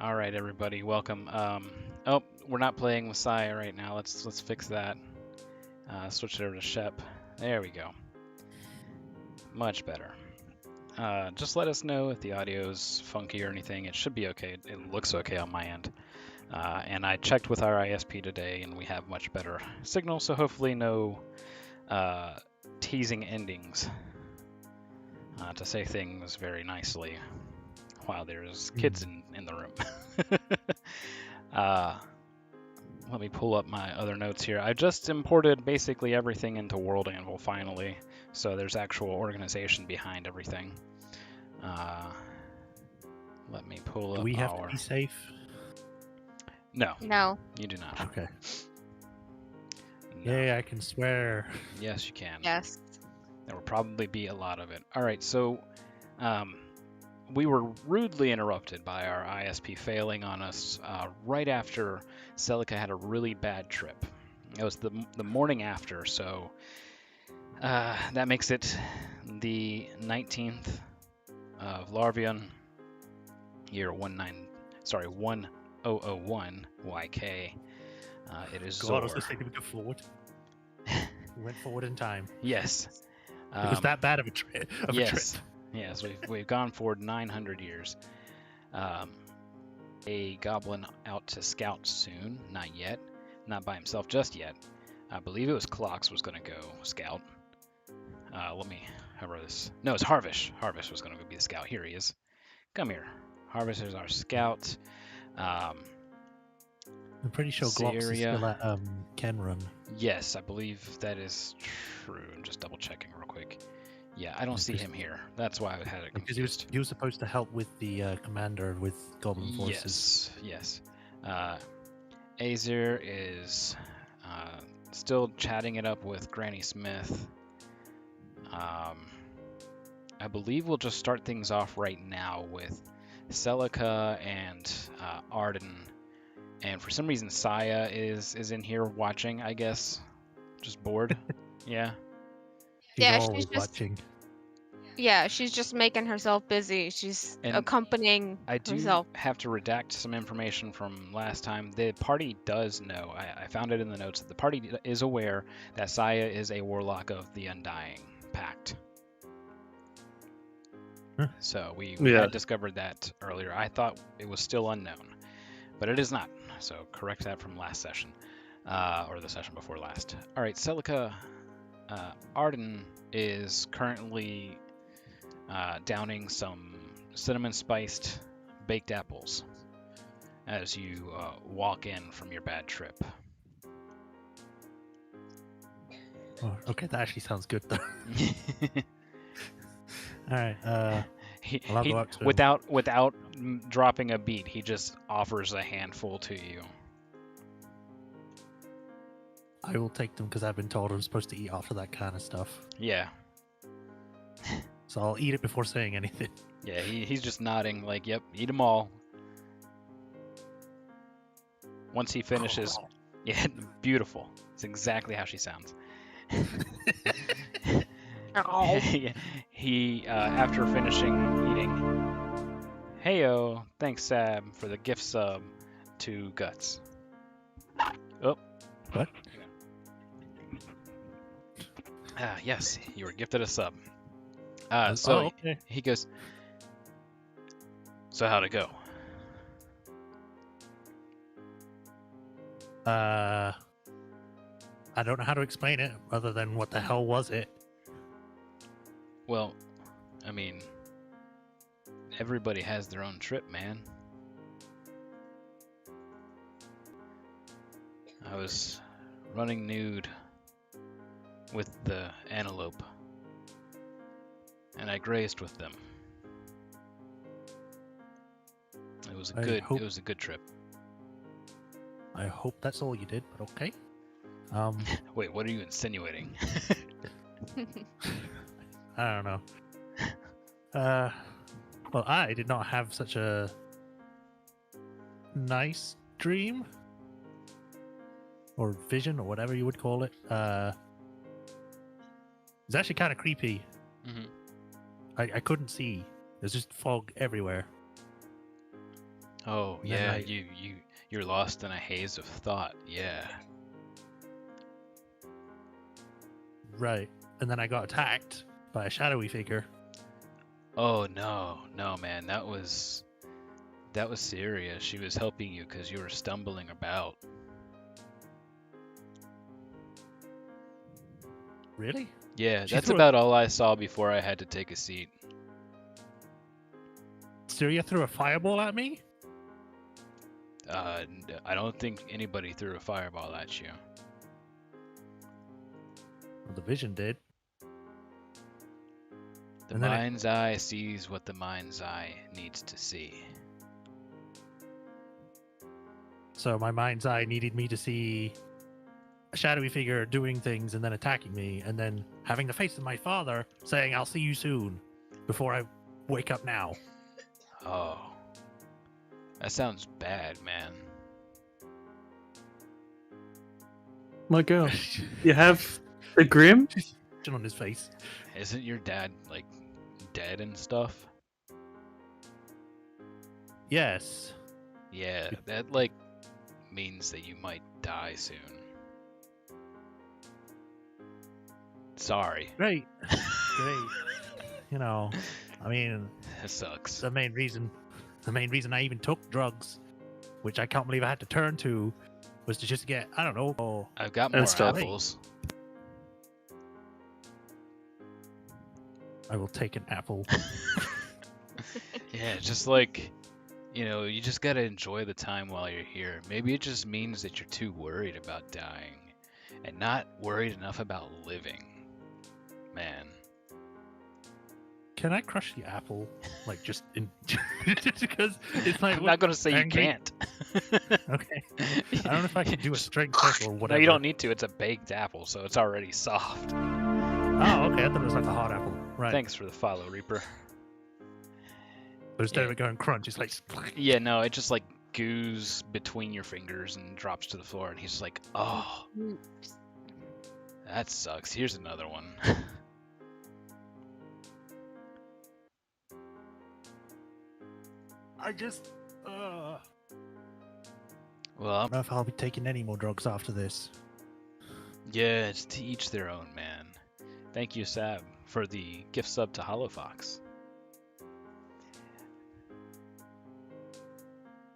All right, everybody, welcome. Oh, we're not playing with Saya right now. Let's fix that. Switch it over to Shep. There we go. Much better. Just let us know if the audio's funky or anything. It should be okay. It looks okay on my end. And I checked with our ISP today, and we have much better signal. So hopefully, no teasing endings to say things very nicely while there's kids in the room. Let me pull up my other notes here. I just imported basically everything into World Anvil finally, so there's actual organization behind everything. Let me pull up Do we have to be safe? No. No. You do not. Okay. No. Yeah, I can swear. Yes, you can. Yes. There will probably be a lot of it. All right, so we were rudely interrupted by our ISP failing on us right after Celica had a really bad trip. It was the morning after, so that makes it the 19th of Larvian, year 1001 YK. It is God, Zor. I was listening to go forward. We went forward in time. Yes. It was that bad of a trip. Yes. Yes, we've gone forward 900 years. A goblin out to scout soon. Not yet. Not by himself just yet. I believe it was Clocks was going to go scout. Let me cover this. No, it's Harvish. Harvish was going to go be the scout. Here he is. Come here. Harvish is our scout. I'm pretty sure Glocks is Syria. still at Kenrun. Yes, I believe that is true. I'm just double checking real quick. Yeah, I don't see him here. That's why I had it Because confused. he was supposed to help with the commander with Goblin forces. Yes. Azir is still chatting it up with Granny Smith. I believe we'll just start things off right now with Celica and Arden. And for some reason, Saya is in here watching, I guess. Just bored. Yeah. She's Yeah, always she's just- watching. Yeah, she's just making herself busy. She's And accompanying I do herself. have to redact some information from last time. The party does know. I found it in the notes that the party is aware that Saya is a warlock of the Undying Pact. Huh. So we Yeah. had discovered that earlier. I thought it was still unknown, but it is not. So correct that from last session, or the session before last. All right, Celica Arden is currently downing some cinnamon spiced baked apples as you walk in from your bad trip. Oh, okay, that actually sounds good though. All right. I'll go up to him. without dropping a beat, he just offers a handful to you. I will take them because I've been told I'm supposed to eat after that kind of stuff. Yeah, So I'll eat it before saying anything. yeah, he's just nodding like, "Yep, eat them all." Once he finishes, yeah, beautiful. It's exactly how she sounds. Oh. He after finishing eating, heyo, thanks Sam for the gift sub to Guts. Oh, What? Yes, you were gifted a sub. Oh, okay. He goes, so how'd it go? I don't know how to explain it other than what the hell was it? Well, I mean, everybody has their own trip, man. I was running nude with the antelope, and I grazed with them. It was a good trip. I hope that's all you did, but okay. Wait, what are you insinuating? I don't know. Well, I did not have such a nice dream or vision or whatever you would call it. It's actually kind of creepy. Mm-hmm. I couldn't see. There's just fog everywhere. Oh, And then yeah, I- you're lost in a haze of thought. Yeah. Right. And then I got attacked by a shadowy figure. Oh, no, man. That was Syria. She was helping you because you were stumbling about. Really? Yeah, She that's threw a- about all I saw before I had to take a seat. Syria threw a fireball at me? I don't think anybody threw a fireball at you. Well, the vision did. The And then it- mind's eye sees what the mind's eye needs to see. So my mind's eye needed me to see a shadowy figure doing things and then attacking me, and then having the face of my father saying, "I'll see you soon," before I wake up now. Oh, that sounds bad, man. My gosh. You have the Grim? On his face. Isn't your dad, like, dead and stuff? Yes. Yeah, that, like, means that you might die soon. Sorry. Great. Great. You know, I mean, That sucks. the main reason I even took drugs, which I can't believe I had to turn to, was to just get, I don't know, I've got And more stuff. apples. I will take an apple. Yeah, just like, you just gotta enjoy the time while you're here. Maybe it just means that you're too worried about dying and not worried enough about living. Man. Can I crush the apple? Like, just in. Because it's like. I'm not gonna say you angry- can't. Okay. I don't know if I can do a strength check or No, whatever. you don't need to. It's a baked apple, so it's already soft. Oh, okay. I thought it was like a hard apple. Right. Thanks for the follow, Reaper. But instead Yeah. of it going crunch, it's like. Yeah, no, it just like goos between your fingers and drops to the floor, and he's just like, oh, that sucks. Here's another one. I just. I Well, don't know if I'll be taking any more drugs after this. yeah, it's to each their own, man. Thank you, Sab, for the gift sub to HoloFox.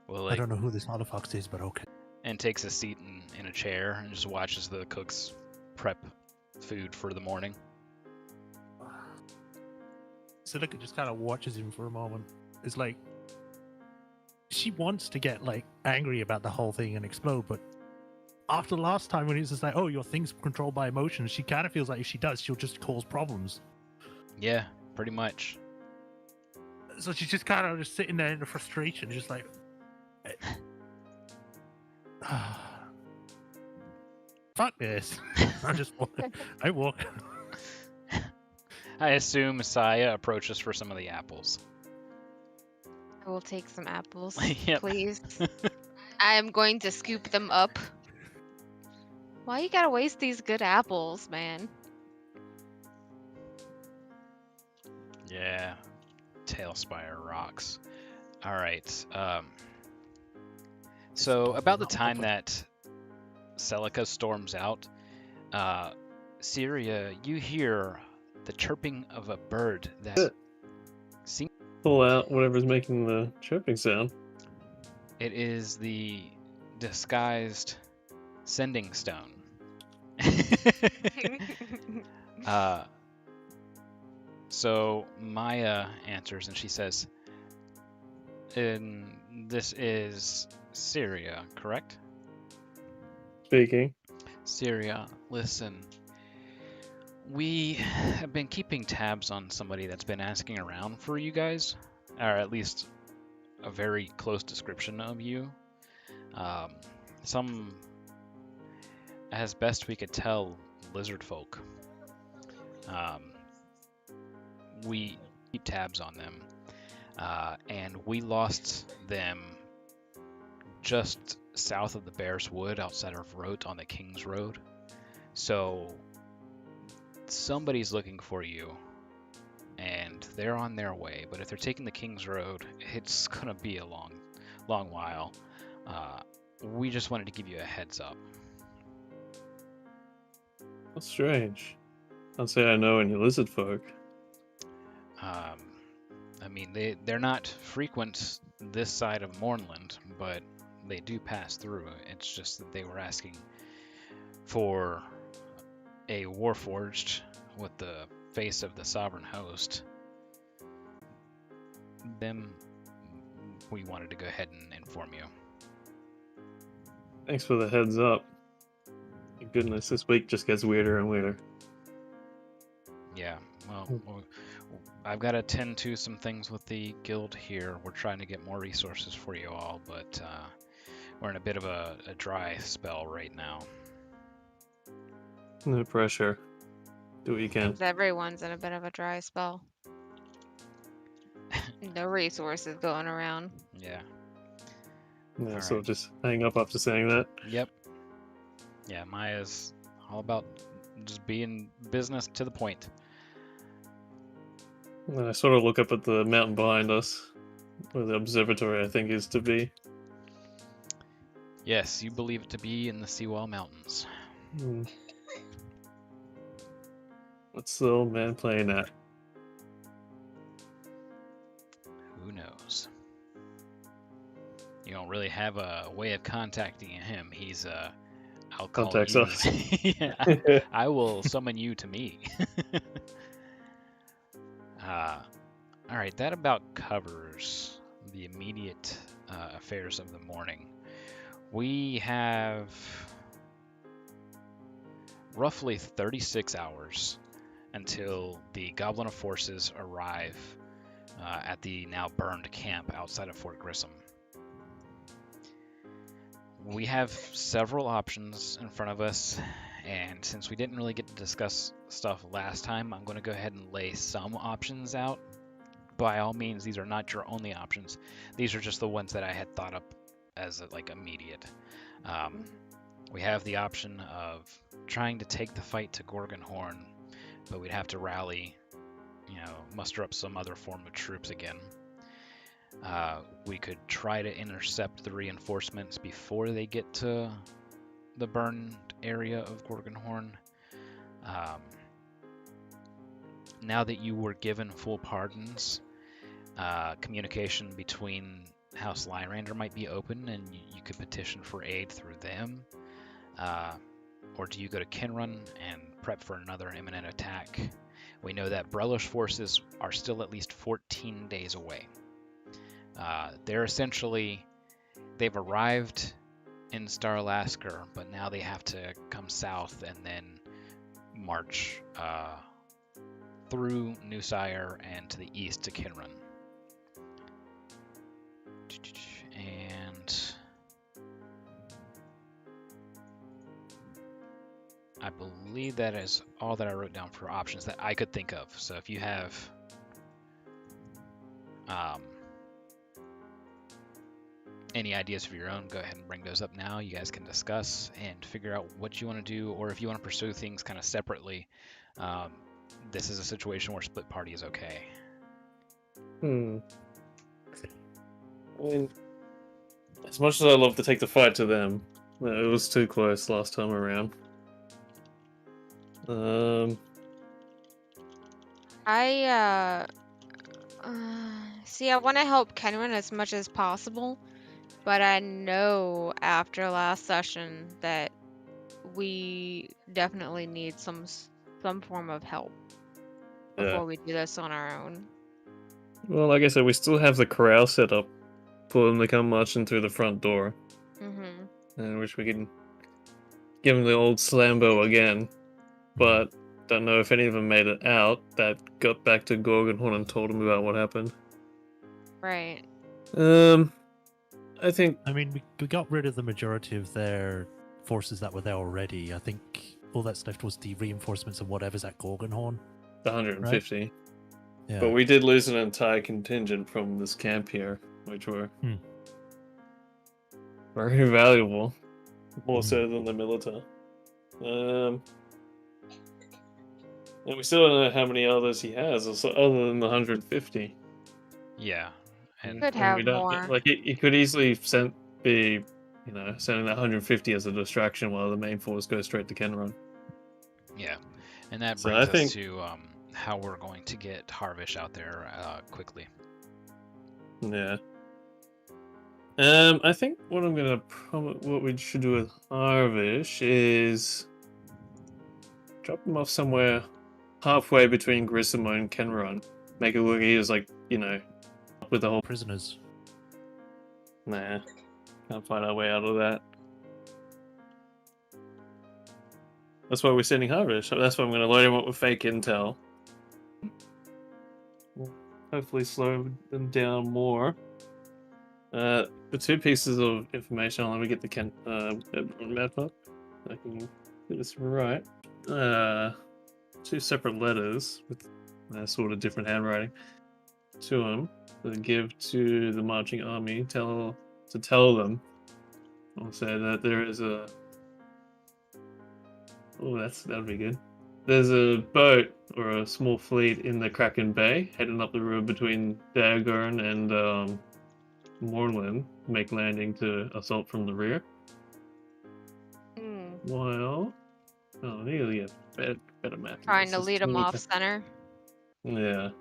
Well, I like, don't know who this Holofox is, but okay. and takes a seat in a chair and just watches the cooks prep food for the morning. Silica just kind of watches him for a moment. It's like she wants to get like angry about the whole thing and explode, but after the last time when it's just like, oh, your thing's controlled by emotions, she kind of feels like if she does, she'll just cause problems. Yeah, pretty much. So she's just kind of just sitting there in the frustration, just like, fuck this. I walk. I assume Messiah approaches for some of the apples. I will take some apples, Yep. please. I am going to scoop them up. Why you gotta waste these good apples, man? Yeah, Tailspire rocks. All right. So about the time that Celica storms out, Syria, you hear the chirping of a bird that seems. Pull out whatever's making the chirping sound. It is the disguised sending stone. So Maya answers and she says, this is Syria, correct? Speaking. Syria, listen. We have been keeping tabs on somebody that's been asking around for you guys, or at least a very close description of you. Some, as best we could tell, lizard folk. We keep tabs on them, and we lost them just south of the Bear's Wood, outside of Rote on the King's Road. So somebody's looking for you, and they're on their way. But if they're taking the King's Road, it's gonna be a long long while. We just wanted to give you a heads up. That's strange. I'd say I know any lizard folk. I mean, they're not frequent this side of Mournland, but they do pass through. It's just that they were asking for a warforged with the face of the sovereign host. Them, we wanted to go ahead and inform you. Thanks for the heads up. Goodness, this week just gets weirder and weirder. Yeah, well, I've got to tend to some things with the guild here. We're trying to get more resources for you all, but we're in a bit of a dry spell right now. No pressure. Do what you can. Seems everyone's in a bit of a dry spell. No resources going around. Yeah. Yeah, All so right. just hang up after saying that. Yep. Yeah, Maya's all about just being business to the point. And I sort of look up at the mountain behind us, where the observatory I think is to be. Yes, you believe it to be in the Seawall Mountains. What's the old man playing at? Who knows? You don't really have a way of contacting him. He's I'll call Contacts you. us. Yeah, I will summon you to me. All right, that about covers the immediate affairs of the morning. We have roughly 36 hours until the Goblin of Forces arrive at the now burned camp outside of Fort Grissom. We have several options in front of us, and since we didn't really get to discuss stuff last time, I'm going to go ahead and lay some options out. By all means, these are not your only options. These are just the ones that I had thought up as like immediate. We have the option of trying to take the fight to Gorgonhorn, but we'd have to rally, muster up some other form of troops again. We could try to intercept the reinforcements before they get to the burned area of Gorgonhorn. Now that you were given full pardons, communication between House Lyrander might be open, and you could petition for aid through them. Or do you go to Kinrun and prep for another imminent attack? We know that Brelosh forces are still at least 14 days away. They've arrived in Starlasker, but now they have to come south and then march through Nusire and to the east to Kinrun. And I believe that is all that I wrote down for options that I could think of. So if you have any ideas of your own, go ahead and bring those up now. You guys can discuss and figure out what you want to do, or if you want to pursue things kind of separately. This is a situation where split party is okay. I mean, as much as I love to take the fight to them, it was too close last time around. I want to help Kenwin as much as possible, but I know after last session that we definitely need some form of help before we do this on our own. Well, like I said, we still have the corral set up for them to come marching through the front door. In which we can give them the old slambo again. But don't know if any of them made it out that got back to Gorgonhorn and told them about what happened. Right. I think... I mean, we got rid of the majority of their forces that were there already. I think all that's left was the reinforcements and whatever's at Gorgonhorn. The 150. Right? Yeah. But we did lose an entire contingent from this camp here, which were very valuable. More so than the Militar. And we still don't know how many others he has, other than the 150. Yeah, And Could we have don't more. like it could easily be, sending that 150 as a distraction while the main force goes straight to Kenron. yeah, and that So brings I us think- to how we're going to get Harvish out there quickly. Yeah. I think what we should do with Harvish is drop him off somewhere halfway between Grissom and Kenron. Make it look he was like, up with the whole. Prisoners. Nah, can't find our way out of that. That's why we're sending Harvish. So that's why I'm going to load him up with fake intel. Hopefully slow them down more. The 2 pieces of information. Let me get the map up. I can get this right. 2 separate letters with sort of different handwriting to them to give to the marching army. To tell them. I'll say that there is a. Oh, that'd be good. There's a boat or a small fleet in the Kraken Bay heading up the road between Dagorn and Mourning, make landing to assault from the rear. While I need to get better map. Trying to lead them off center. Yeah,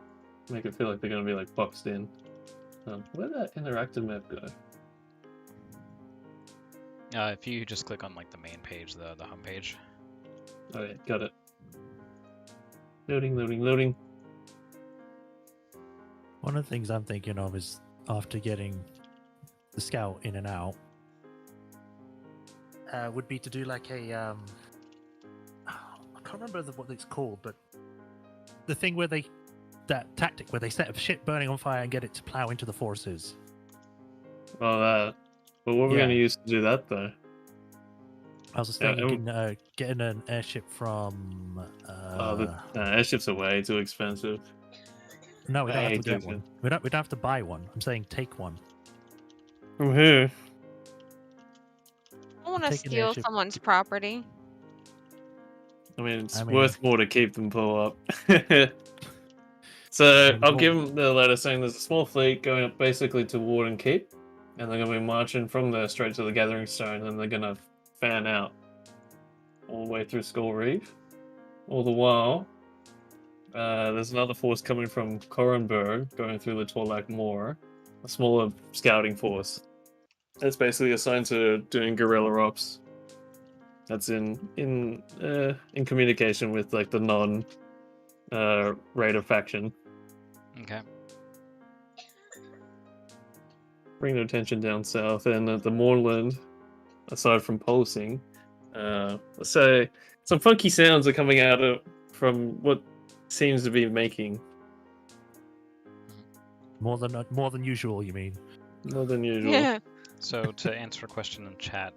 make it feel like they're gonna be like boxed in. Where'd that interactive map go? If you just click on like the main page, the home page. Oh yeah, got it. Loading. One of the things I'm thinking of is after getting the scout in and out, would be to do like a I can't remember what it's called, but the thing where that tactic where they set up shit burning on fire and get it to plow into the forces. Oh, that. But what we're gonna use to do that though? I was just thinking, getting an airship from. Airships are way too expensive. No, we don't have to get one. We don't have to buy one. I'm saying take one. From who? I want to steal someone's property. I mean, it's worth more to keep than pull up. So I'll give them the letter saying there's a small fleet going up basically to Warden Keep, and they're going to be marching from there straight to the Gathering Stone, and they're going to fan out all the way through Skull Reef. All the while, there's another force coming from Korenberg going through the Torlak Moor, a smaller scouting force. That's basically assigned to doing guerrilla ops. That's in communication with like the Raider faction. Okay. Bring their attention down south, and at the moorland, aside from pulsing, let's say some funky sounds are coming out from what seems to be making. More than usual, you mean? More than usual. Yeah. So to answer a question in chat,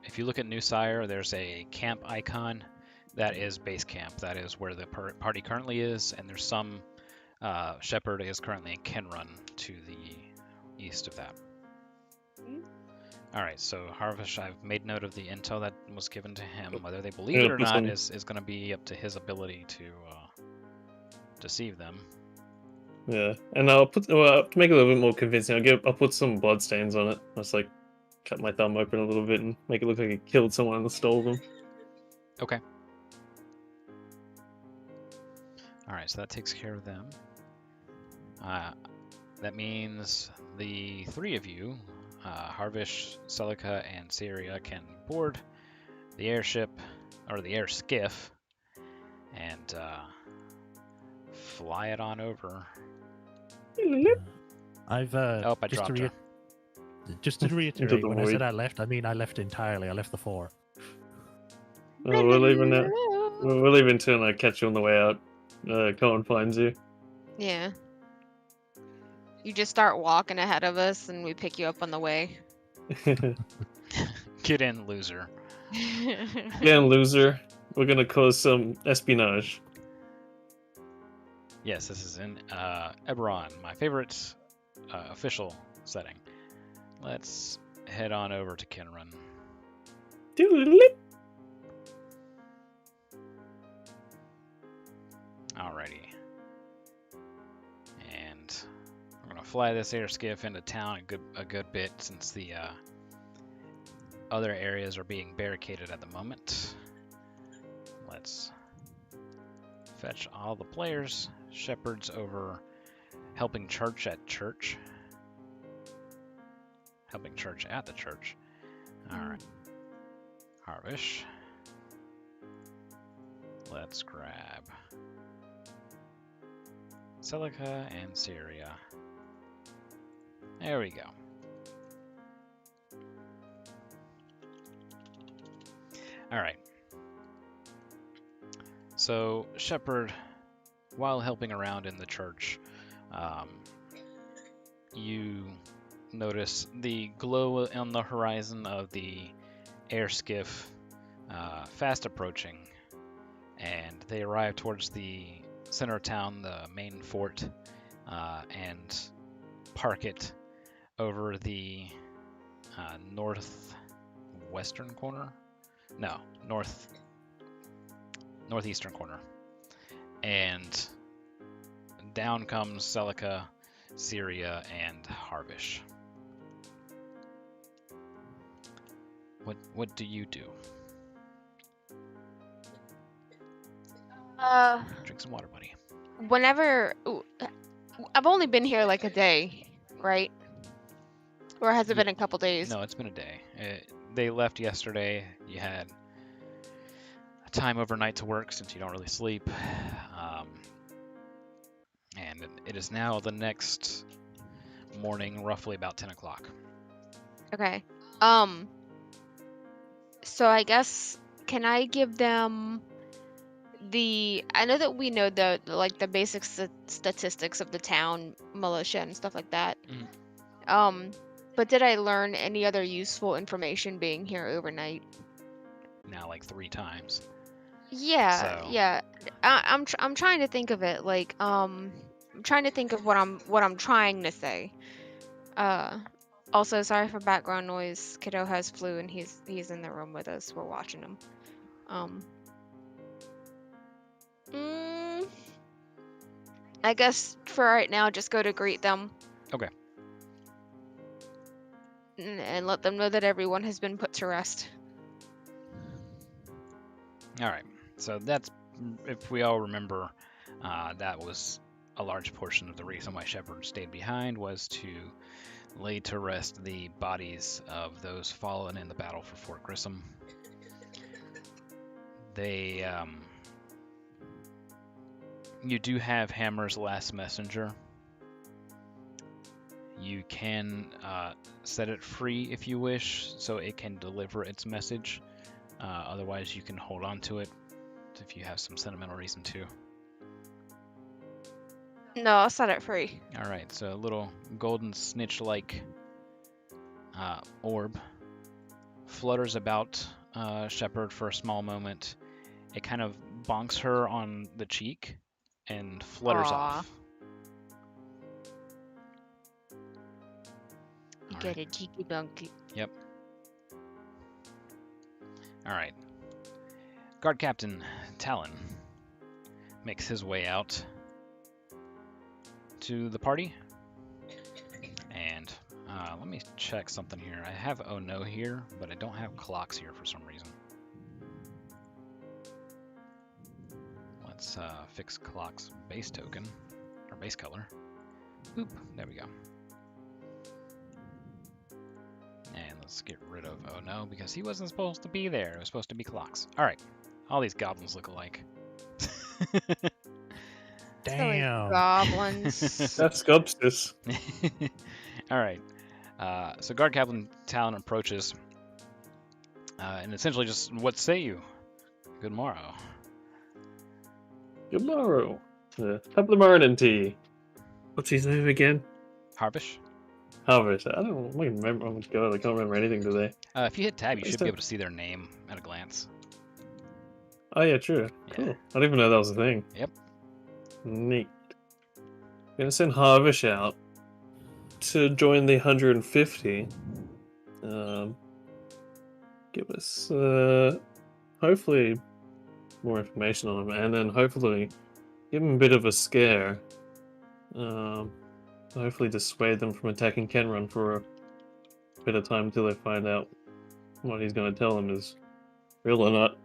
if you look at New Sire, there's a camp icon. That is base camp. That is where the party currently is, and there's some Shepard is currently in Kenrun to the east of that. All right, so Harvish, I've made note of the intel that was given to him. Whether they believe it or not is going to be up to his ability to deceive them. Yeah, and I'll put to make it a little bit more convincing. I'll put some bloodstains on it. I'll just like cut my thumb open a little bit and make it look like I killed someone and stole them. Okay. All right, so that takes care of them. That means the 3 of you, Harvish, Celica, and Syria, can board the airship, or the air skiff, and fly it on over. I've I dropped her. Just to reiterate, when I said I left, I mean I left entirely. I left the fort. Oh, we're leaving now. We're leaving until I catch you on the way out. Colin finds you. Yeah. You just start walking ahead of us, and we pick you up on the way. Get in, loser. Yeah, loser. We're gonna cause some espionage. Yes, this is in Eberron, my favorite official setting. Let's head on over to Kenrun. Alrighty. And we're going to fly this air skiff into town a good bit since the other areas are being barricaded at the moment. Let's fetch all the players. Shepard's over helping church at church. Helping church at the church. Alright. Harvish. Let's grab Celica and Syria. There we go. Alright. So, Shepard, while helping around in the church, you notice the glow on the horizon of the air skiff fast approaching, and they arrive towards the center of town, the main fort, and park it over the northwestern corner? No, northeastern corner. And down comes Celica, Syria, and Harvish. What do you do? Drink some water, buddy. I've only been here like a day, right? Or has it been a couple days? No, it's been a day. They left yesterday. You had time overnight to work since you don't really sleep. And it is now the next morning, roughly about 10 o'clock. Okay. So I guess, can I give them I know that we know the basic statistics of the town, militia and stuff like that. Mhm. But did I learn any other useful information being here overnight? Now like 3 times. Yeah, So- yeah. I'm trying to think of it. Like, I'm trying to think of what I'm trying to say. Also, sorry for background noise. Kiddo has flu and he's in the room with us. We're watching him. I guess for right now, just go to greet them. Okay. And let them know that everyone has been put to rest. All right. So that's, if we all remember, that was a large portion of the reason why Shepard stayed behind, was to lay to rest the bodies of those fallen in the battle for Fort Grissom. They, you do have Hammer's last messenger. You can set it free if you wish, so it can deliver its message. Otherwise, you can hold on to it if you have some sentimental reason to. No, I'll set it free. All right, so a little golden snitch-like orb flutters about Shepard for a small moment. It kind of bonks her on the cheek and flutters off. You All get right. a cheeky donkey. Yep. All right. Guard Captain Talon makes his way out to the party. And let me check something here. I have Oh No here, but I don't have clocks here for some reason. Let's fix clock's base token, or base color. Oop, there we go. And let's get rid of Oh No, because he wasn't supposed to be there. It was supposed to be clocks. All right. All these goblins look alike. Silly Damn. goblins. That's Gobstis. All right. So Guard Captain Talon approaches and essentially just, what say you? Good morrow. Good morrow. Have the morning tea. What's his name again? Harvish? Harvest. I don't remember. Oh my god, I can't remember anything today. If you hit tab, you Nice should to- be able to see their name at a glance. Oh yeah, true. Yeah. Cool. I didn't even know that was a thing. Yep. Neat. I'm gonna send Harvish out to join the 150. Give us hopefully more information on him, and then hopefully give him a bit of a scare. hopefully dissuade them from attacking Kenrun for a bit of time until they find out what he's going to tell them is real or not.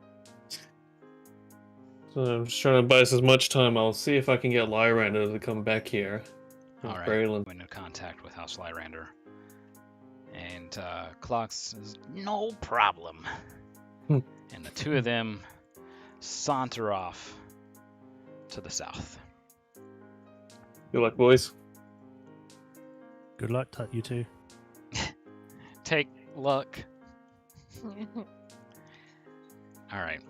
So I'm just trying to buy us as much time. I'll see if I can get Lyrander to come back here. Alright, Braylon. I'm in contact with House Lyrander. And Clock says, no problem. Hmm. And the two of them saunter off to the south. Good luck, boys. Good luck, you two. Take luck. Alright.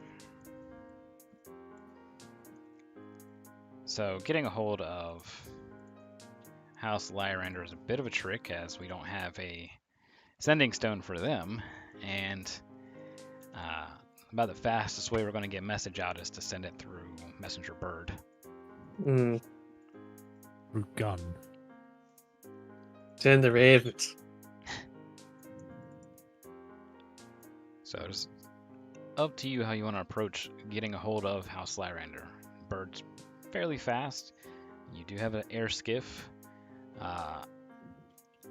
So getting a hold of House Lyrander is a bit of a trick, as we don't have a sending stone for them, and about the fastest way we're going to get message out is to send it through messenger bird. Through gun. Send the ravens. So it's up to you how you want to approach getting a hold of House Lyrander. Bird's fairly fast. You do have an air skiff.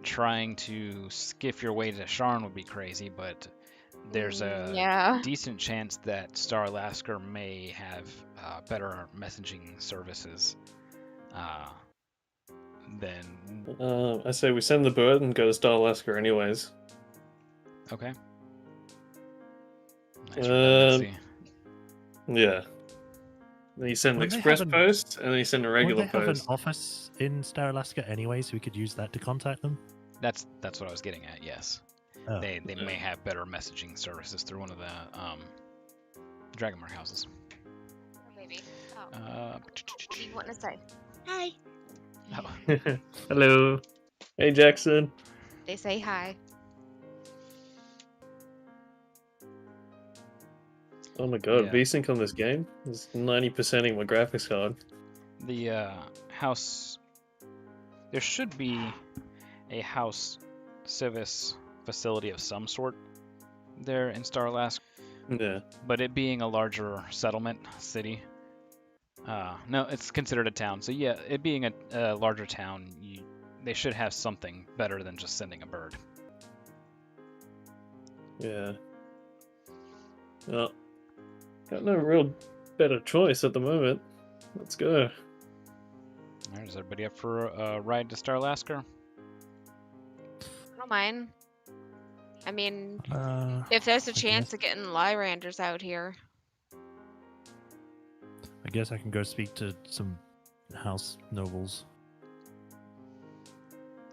Trying to skiff your way to Sharn would be crazy, but there's a decent chance that Starlasker may have better messaging services than... I say we send the bird and go to Starlasker anyways. Okay. Nice redundancy. Yeah. Then you send an express post, and then you send a regular post. Would they have an office in Staralaska anyway, so we could use that to contact them? That's what I was getting at, yes. Oh. They may have better messaging services through one of the Dragonmark houses. Maybe. What do you want to say? Hi. Oh. Hello. Hey, Jackson. They say hi. Oh my god, Yeah. VSync on this game is 90%ing my graphics card. The house... There should be a house civis facility of some sort there in Starlask. Yeah. But it being a larger settlement city... no, it's considered a town. So yeah, it being a larger town, they should have something better than just sending a bird. Yeah. Well, got no real better choice at the moment. Let's go. Alright, is everybody up for a ride to Starlasker? I don't mind. I mean, if there's a chance of getting Lyranders out here. I guess I can go speak to some house nobles.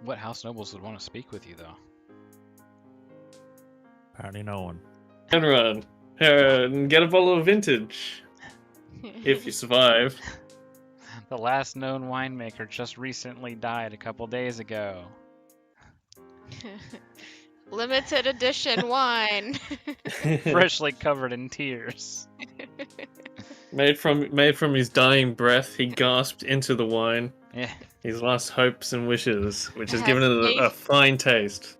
What house nobles would want to speak with you, though? Apparently no one. And run. And get a bottle of vintage. If you survive. The last known winemaker just recently died a couple days ago. Limited edition wine. Freshly covered in tears. Made from his dying breath, he gasped into the wine. Yeah. His last hopes and wishes, which has Has given it a fine taste.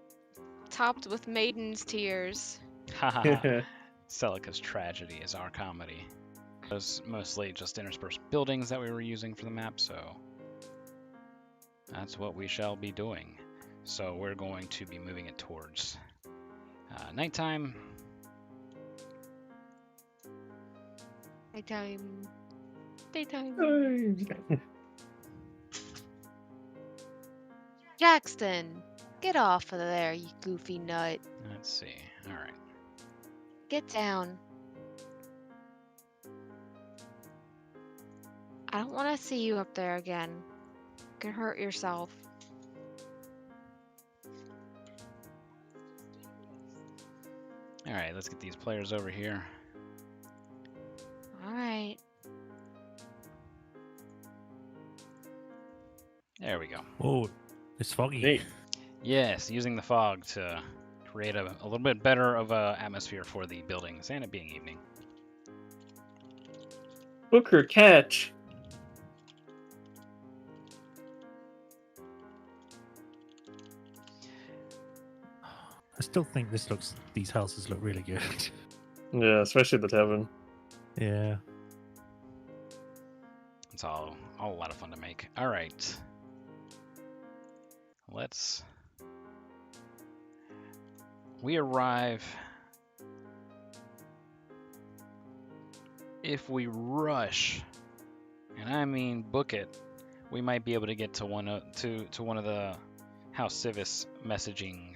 Topped with maiden's tears. Haha. Celica's tragedy is our comedy. It was mostly just interspersed buildings that we were using for the map, so that's what we shall be doing. So we're going to be moving it towards nighttime. Daytime. Daytime. Jackson, get off of there, you goofy nut. Let's see. All right. Get down. I don't want to see you up there again. You can hurt yourself. All right, let's get these players over here. All right. There we go. Oh, it's foggy. Neat. Yes, using the fog to create a little bit better of a atmosphere for the buildings and it being evening. Booker catch. I still think these houses look really good. Yeah, especially the tavern. Yeah. It's all a lot of fun to make. All right. We arrive. If we rush, and I mean book it, we might be able to get to one of the House Civis messaging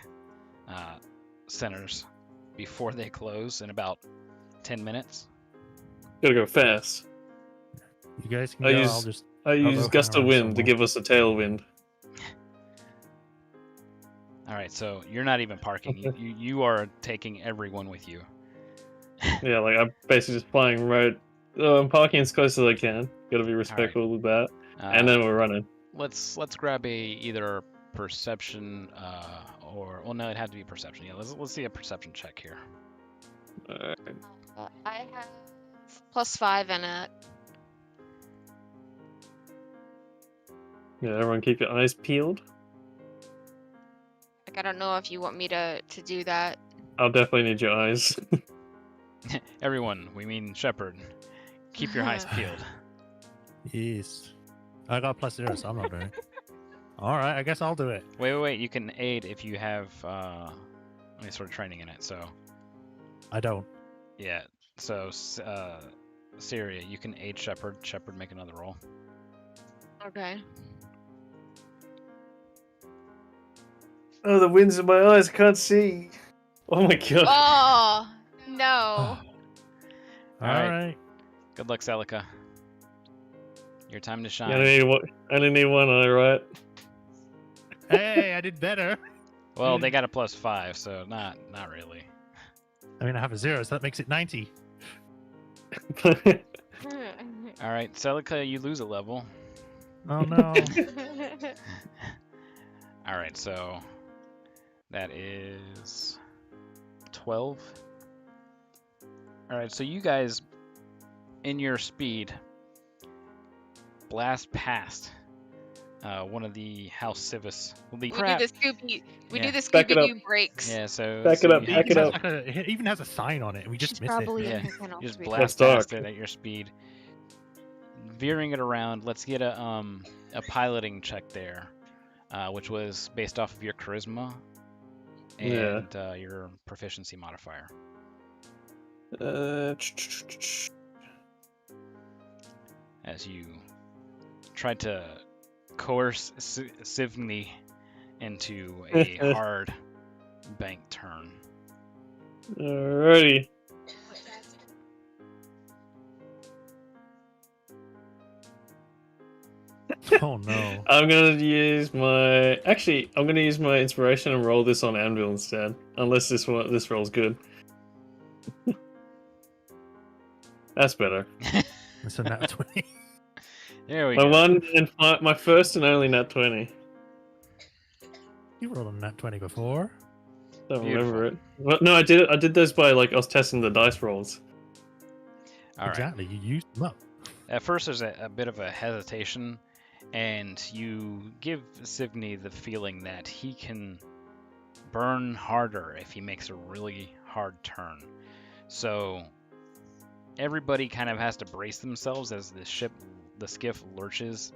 centers before they close in about 10 minutes. Gotta go fast. You guys can go. I use go gust hang of around wind to somewhere. give us a tailwind. All right, so you're not even parking. You are taking everyone with you. Yeah, like I'm basically just flying right. I'm parking as close as I can. Gotta be respectful of that. And then we're running. Let's grab either perception or well, no, it had to be perception. Yeah, let's see a perception check here. Alright. I have +5 in it. Yeah, everyone keep your eyes peeled. Like, I don't know if you want me to do that. I'll definitely need your eyes. Everyone, we mean Shepard. Keep your eyes peeled. Yes. I got +0, so I'm not doing it. Alright, I guess I'll do it. Wait. You can aid if you have any sort of training in it. So. I don't. Yeah. So, Syria, you can aid Shepard. Shepard, make another roll. Okay. Oh, the wind's in my eyes. I can't see. Oh my god. Oh no. Alright. Good luck, Celica. Your time to shine. I only need one eye, right? Hey, I did better. Well, they got a +5, so not really. I mean, I have a 0, so that makes it 90. All right, Celica, you lose a level. Oh no. All right, so that is 12. All right, so you guys, in your speed, blast past one of the House Civis. We do Crap. the Scooby. We do the Back it up. Scooby-Doo breaks. Yeah, so Back it up, you back it up. It even has a sign on it, and we just She's miss probably it. in Yeah, her kennel. you just sweetie. blast That's past dark. it at your speed, veering it around. Let's get a piloting check there, which was based off of your charisma and your proficiency modifier. As you tried to coerce Sivni into a hard bank turn. Alrighty. Oh no. I'm gonna use my inspiration and roll this on Anvil instead. Unless this roll's good. That's better. It's a nat 20. There we My go. one and my first and only nat 20. You rolled a nat 20 before. Don't Beautiful. remember it. Well, no, I did it. I did those by I was testing the dice rolls. All right. Exactly, you used them up. At first, there's a bit of a hesitation, and you give Sivni the feeling that he can burn harder if he makes a really hard turn. So everybody kind of has to brace themselves as the skiff lurches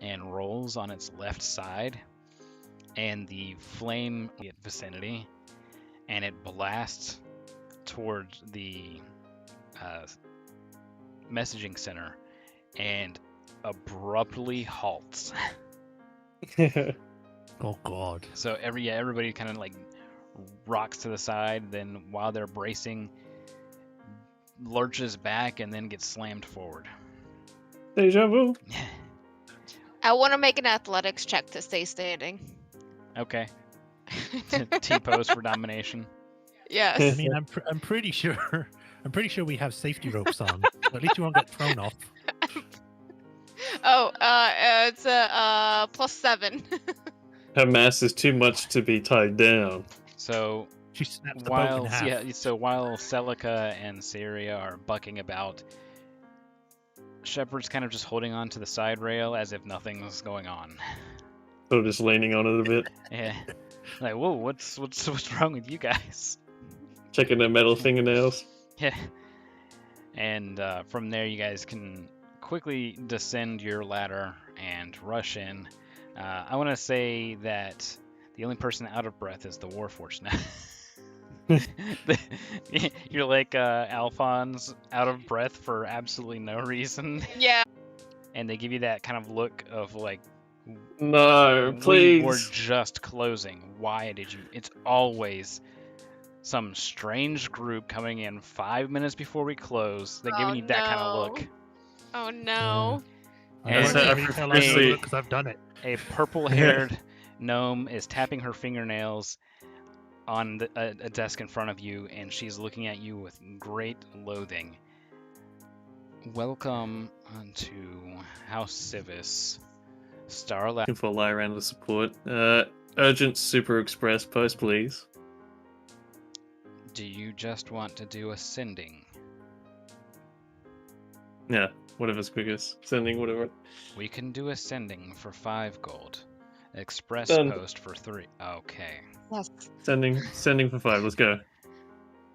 and rolls on its left side, and the flame vicinity, and it blasts towards the messaging center and abruptly halts. Oh god. So everybody kind of like rocks to the side, then while they're bracing, lurches back and then gets slammed forward. Deja vu. I want to make an athletics check to stay standing. Okay. T-pose for domination. I Yes. mean, I'm pretty sure. I'm pretty sure we have safety ropes on. At least you won't get thrown off. Oh, it's a +7. Her mass is too much to be tied down. So She snaps the boat in half. while Celica and Syria are bucking about, Shepard's kind of just holding on to the side rail as if nothing's going on. Sort of just leaning on it a bit, Yeah. Like, whoa, what's wrong with you guys? checking their metal fingernails. Yeah. And from there, you guys can quickly descend your ladder and rush in. I want to say that the only person out of breath is the Warforged now. You're like Alphonse, out of breath for absolutely no reason. Yeah. And they give you that kind of look of like, No, we were please. just closing. Why did you? It's always some strange group coming in 5 minutes before we close. They're giving you that kind of look. Oh no. I And don't I've really tell I know previously- because I've done it. A purple-haired gnome is tapping her fingernails on a desk in front of you, and she's looking at you with great loathing. Welcome to House Civis. Starlight. Looking for Lyranda support. Urgent Super Express post, please. Do you just want to do ascending? Yeah, whatever's quickest. Sending whatever. We can do ascending for 5 gold. Express Done. post for 3. Okay. Yes. Sending for 5. Let's go.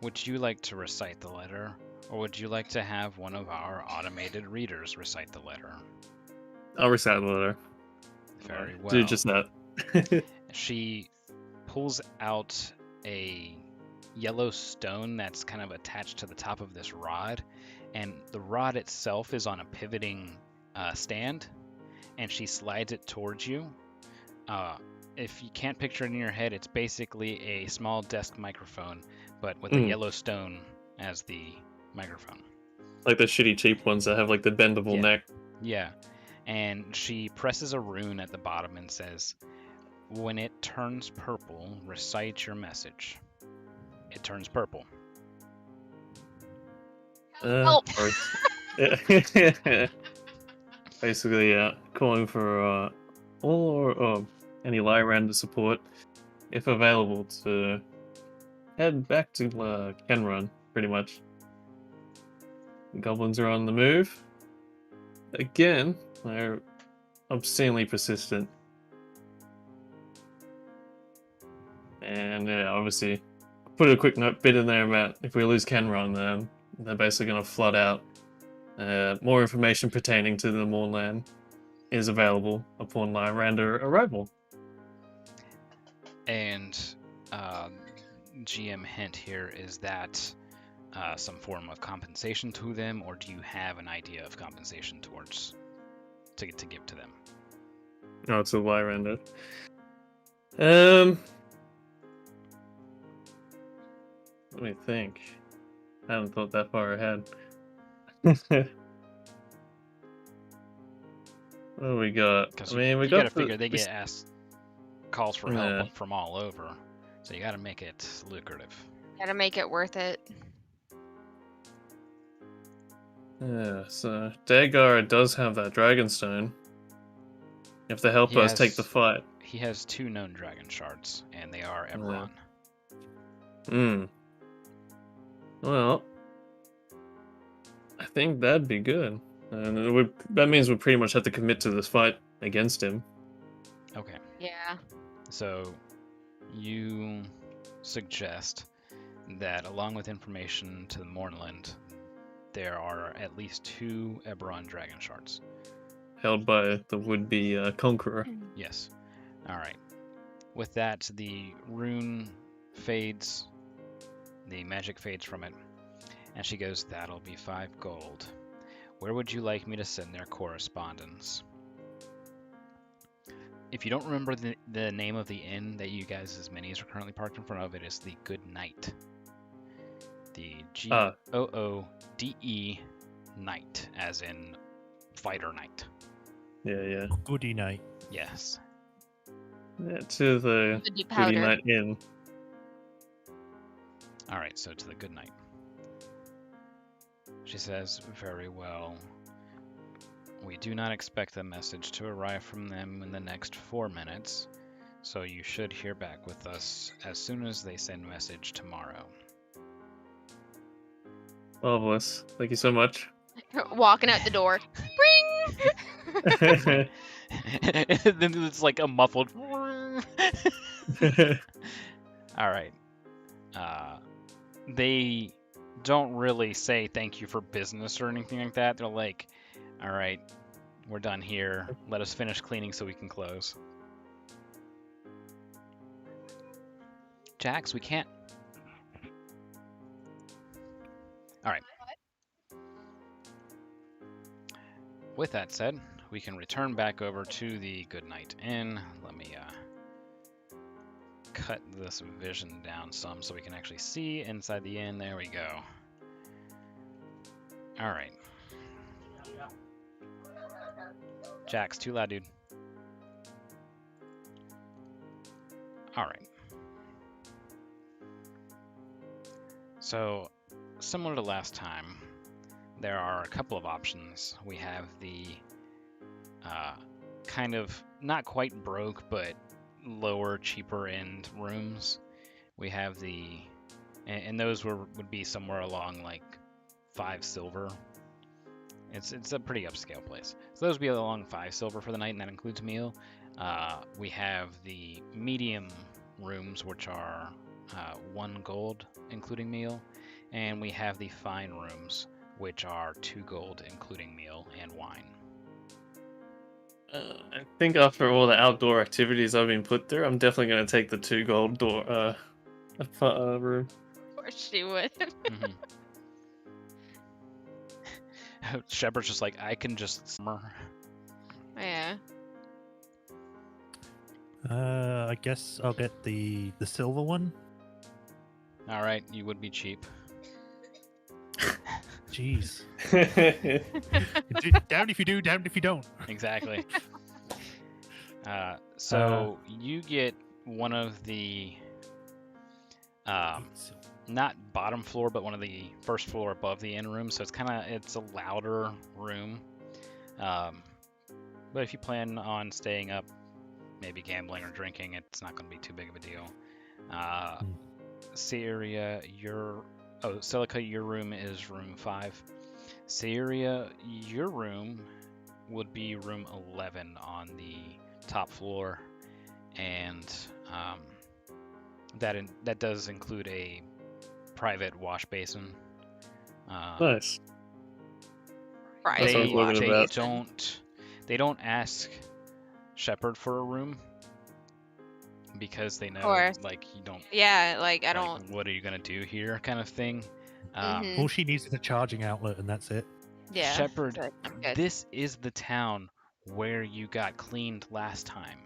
Would you like to recite the letter, or would you like to have one of our automated readers recite the letter? I'll recite the letter. Very well. Do just that. She pulls out a yellow stone that's kind of attached to the top of this rod, and the rod itself is on a pivoting stand, and she slides it towards you. If you can't picture it in your head, it's basically a small desk microphone, but with a yellow stone as the microphone. Like the shitty cheap ones that have like the bendable neck. Yeah. And she presses a rune at the bottom and says, when it turns purple, recite your message. It turns purple. Help. Basically, calling for all or any Lyranda support, if available, to head back to Kenrun, pretty much. The goblins are on the move. Again, they're obscenely persistent. And yeah, obviously, put a quick bit in there about if we lose Kenrun, then they're basically going to flood out. More information pertaining to the Mournland is available upon Lyranda arrival. And GM hint here, is that some form of compensation to them, or do you have an idea of compensation towards to give to them? Oh, it's a Lyranda. Let me think. I haven't thought that far ahead. What do we got? Because I mean, we you got gotta figure they get asked calls for help from all over, so you gotta make it lucrative. Gotta make it worth it. Yeah, so Dagar does have that Dragonstone. You have to help He us take has- the fight. He has 2 known dragon shards, and they are Ebron. Well, I think that'd be good. And that means we pretty much have to commit to this fight against him. Okay. Yeah. So you suggest that along with information to the Mournland, there are at least 2 Ebron dragon shards. Held by the would-be conqueror. Yes. All right. With that, the rune fades, the magic fades from it, and she goes, that'll be 5 gold. Where would you like me to send their correspondence? If you don't remember the name of the inn that you guys' as minis are currently parked in front of, it is the Good Knight. The Goode Knight, as in fighter knight. Yeah. Goody night. Yes. Yeah, to the Goody Goody powder. Night Inn. All right, so to the Good Knight. She says, very well. We do not expect a message to arrive from them in the next 4 minutes, so you should hear back with us as soon as they send message tomorrow. Marvelous. Thank you so much. Walking out the door. Ring! Then it's like a muffled. All right. They don't really say thank you for business or anything like that. They're like, all right, we're done here. Let us finish cleaning so we can close. Jax, we can't. All right. With that said, we can return back over to the Goodnight Inn. Let me cut this vision down some so we can actually see inside the inn. There we go. All right. Jax, too loud, dude. All right. So, similar to last time, there are a couple of options. We have the kind of not quite broke, but lower, cheaper end rooms. We have and those would be somewhere along like 5 silver. It's a pretty upscale place. So those would be along 5 silver for the night, and that includes meal. We have the medium rooms, which are 1 gold, including meal, and we have the fine rooms, which are 2 gold, including meal and wine. I think after all the outdoor activities I've been put through, I'm definitely going to take the 2 gold door room. Of course she would. Mm-hmm. Shepard's just like, I can just summer. Yeah. I guess I'll get the silver one. All right, you would be cheap. Jeez. Damned if you do, damned if you don't. Exactly. So you get one of the not bottom floor, but one of the first floor above the inn room. So it's a louder room. But if you plan on staying up, maybe gambling or drinking, it's not going to be too big of a deal. Syria, Celica, your room is room 5. Syria, your room would be room 11 on the top floor, and that does include a private wash basin. Nice. Right. They don't ask Shepard for a room because they know, like, you don't. Yeah, like, I like, don't. What are you gonna do here, kind of thing. All she needs is a charging outlet, and that's it. Yeah. Shepard, good. this is the town where you got cleaned last time.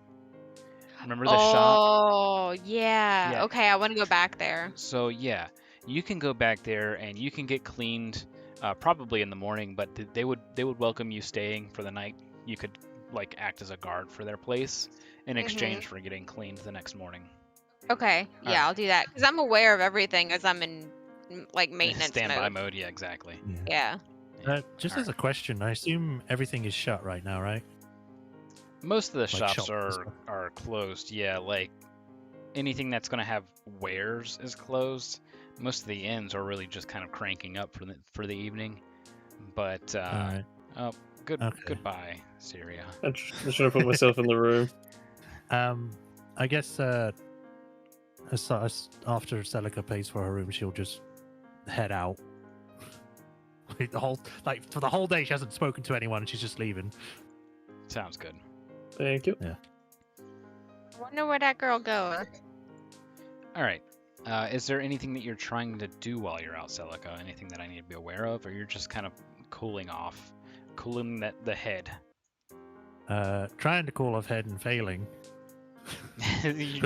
Remember the shop? Oh, yeah. Yeah. Okay, I want to go back there. So yeah, you can go back there and you can get cleaned, probably in the morning. But they would welcome you staying for the night. You could like act as a guard for their place in exchange for getting cleaned the next morning. Okay, yeah, Alright. I'll do that because I'm aware of everything as I'm in like maintenance Standby mode. mode. Yeah, exactly. Yeah. Just as a question, I assume everything is shut right now, right? Most of the Like shops shops and stuff. are closed. Yeah, like anything that's gonna have wares is closed. Most of the inns are really just kind of cranking up for the evening. But Alright. goodbye, Syria. I'm just trying to put myself in the room. I guess as after Celica pays for her room, she'll just head out. For the whole day, she hasn't spoken to anyone, and she's just leaving. Sounds good. Thank you. Yeah. I wonder where that girl goes. All right. Is there anything that you're trying to do while you're out, Celica? Anything that I need to be aware of, or you're just kind of cooling off, cooling the head? Trying to cool off head and failing.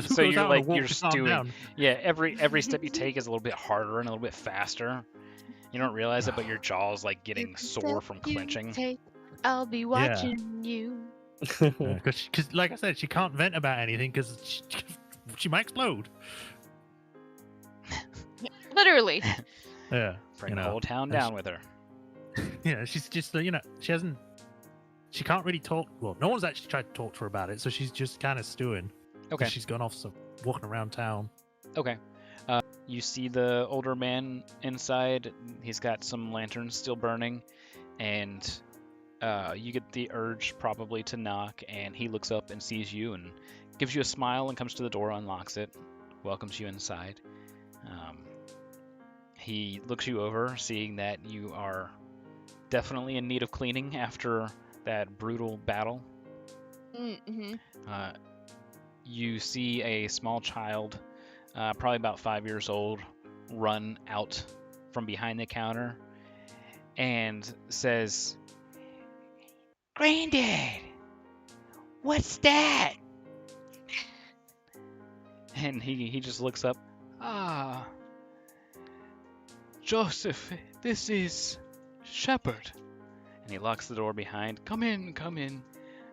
So you're like you're just calm stewing. down. Yeah, every step you take is a little bit harder and a little bit faster. You don't realize it, but your jaw's like getting sore from clenching. I'll be watching you. Because, like I said, she can't vent about anything because she might explode. Literally. Yeah. Bring the whole town down with her. Yeah, she's just, she can't really talk. Well, no one's actually tried to talk to her about it, so she's just kind of stewing. Okay. She's gone off walking around town. Okay. You see the older man inside. He's got some lanterns still burning, and you get the urge probably to knock, and he looks up and sees you and gives you a smile and comes to the door, unlocks it, welcomes you inside. He looks you over, seeing that you are definitely in need of cleaning after that brutal battle. Mm-hmm. You see a small child probably about 5 years old, run out from behind the counter and says, "Granddad, what's that?" And he just looks up. "Ah, Joseph, this is Shepherd." And he locks the door behind. "Come in, come in.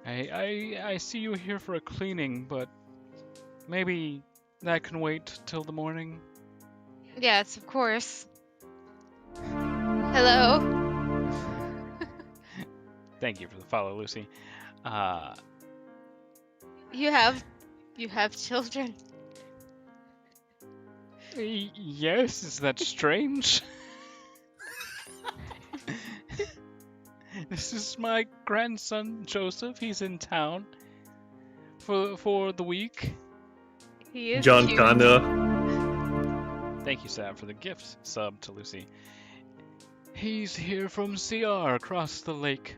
I see you here for a cleaning, but maybe that can wait till the morning." Yes, of course. Hello. Thank you for the follow, Lucy. You have children. Yes, is that strange? This is my grandson Joseph. He's in town for the week. He is John cute. Connor. Thank you, Sam, for the gift sub to Lucy. He's here from CR across the Lake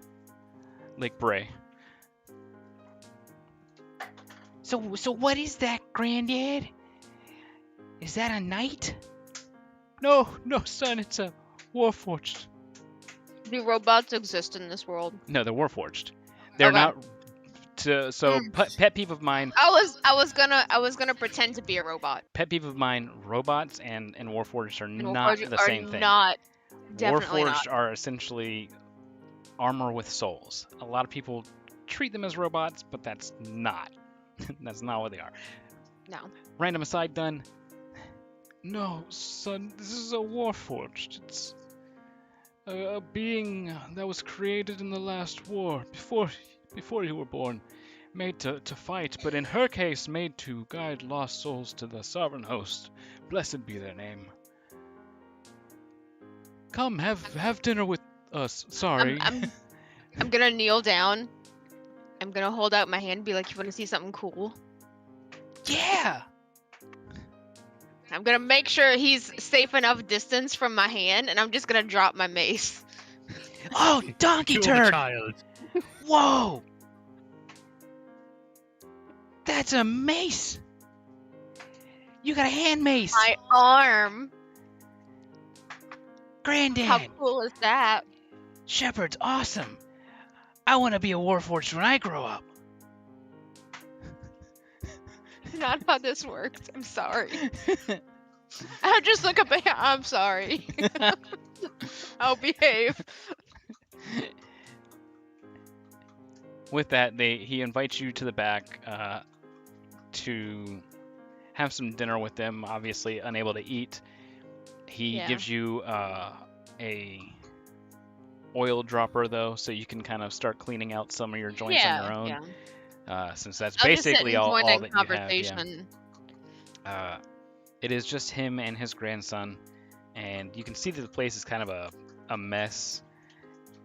Bray. So what is that, Granddad? Is that a knight? No, son, it's a warforged. Do robots exist in this world? No, they're warforged. They're Okay. not. Pet peeve of mine. I was gonna pretend to be a robot. Pet peeve of mine. Robots and warforged are And not Warforged the are same thing. Not, definitely Warforged not. are essentially armor with souls. A lot of people treat them as robots, but that's not. That's not what they are. No. Random aside done. No, son, this is a warforged. It's a being that was created in the last war, before you were born, made to fight, but in her case, made to guide lost souls to the sovereign host. Blessed be their name. Come, have dinner with us. Sorry. I'm gonna kneel down. I'm gonna hold out my hand and be like, "You want to see something cool?" Yeah. I'm gonna make sure he's safe enough distance from my hand, and I'm just gonna drop my mace. Oh, donkey Kill the turd! child. Whoa! That's a mace. You got a hand mace. My arm. Granddad. How cool is that? Shepherd's awesome. I want to be a warforged when I grow up. Not how this works. I'm sorry. I just look up. I'm sorry. I'll behave. With that, he invites you to the back to have some dinner with them. Obviously, unable to eat, he gives you a oil dropper though, so you can kind of start cleaning out some of your joints on your own. Since that's basically all that you have. It is just him and his grandson, and you can see that the place is kind of a mess,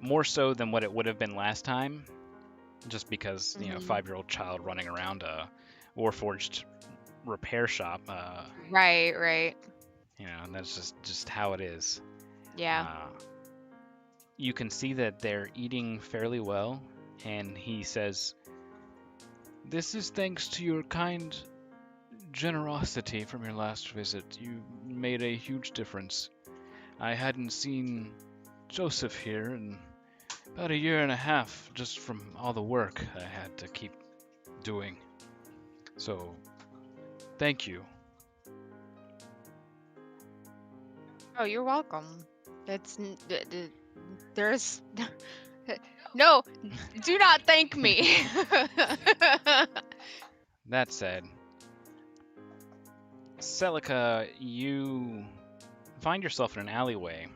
more so than what it would have been last time, just because, you know, 5-year-old child running around a warforged repair shop. Right. You know, and that's just how it is. Yeah. You can see that they're eating fairly well, and he says, "This is thanks to your kind generosity from your last visit. You made a huge difference. I hadn't seen Joseph here in about 1.5 years, just from all the work I had to keep doing. So, thank you." Oh, you're welcome. There's no. Do not thank me. That said, Celica, you find yourself in an alleyway,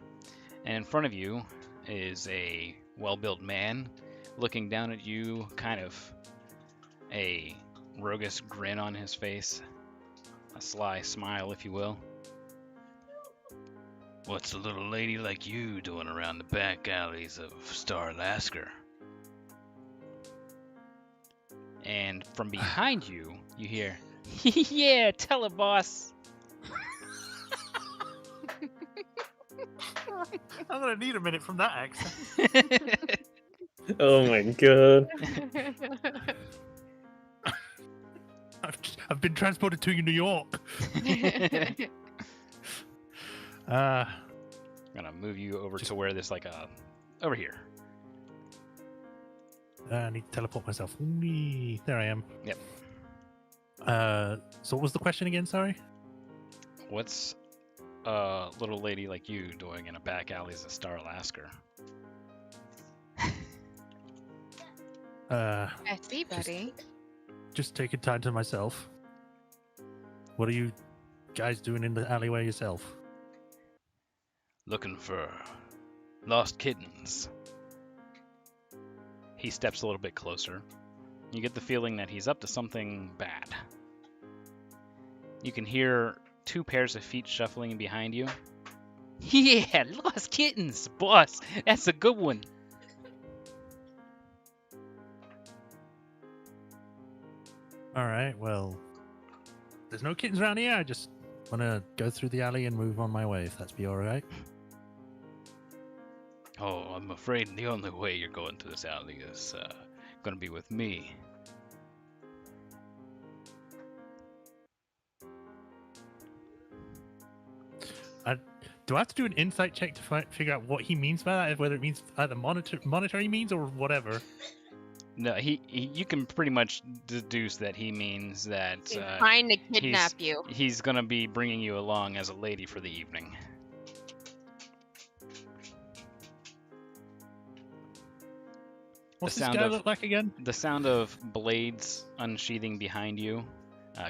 and in front of you is a well-built man looking down at you, kind of a roguish grin on his face, a sly smile, if you will. "What's a little lady like you doing around the back alleys of Star Lasker?" And from behind you, you hear, "Yeah, tell her, boss." I'm gonna need a minute from that accent. Oh my god. I've been transported to New York. I'm gonna move you over to where there's like over here. I need to teleport myself. Whee! There I am. Yep. So what was the question again? Sorry. What's a little lady like you doing in a back alley as a Star Lasker? I see, buddy. Just taking time to myself. What are you guys doing in the alleyway yourself? Looking for lost kittens. He steps a little bit closer. You get the feeling that he's up to something bad. You can hear 2 pairs of feet shuffling behind you. Yeah, lost kittens, boss. That's a good one. All right, well, there's no kittens around here. I just want to go through the alley and move on my way, if that's be all right. Oh, I'm afraid the only way you're going to this alley is going to be with me. Do I have to do an insight check to figure out what he means by that? Whether it means either monetary means or whatever? No, you can pretty much deduce that he means that He's trying to kidnap he's, you. He's going to be bringing you along as a lady for the evening. What's this guy look like again? The sound of blades unsheathing behind you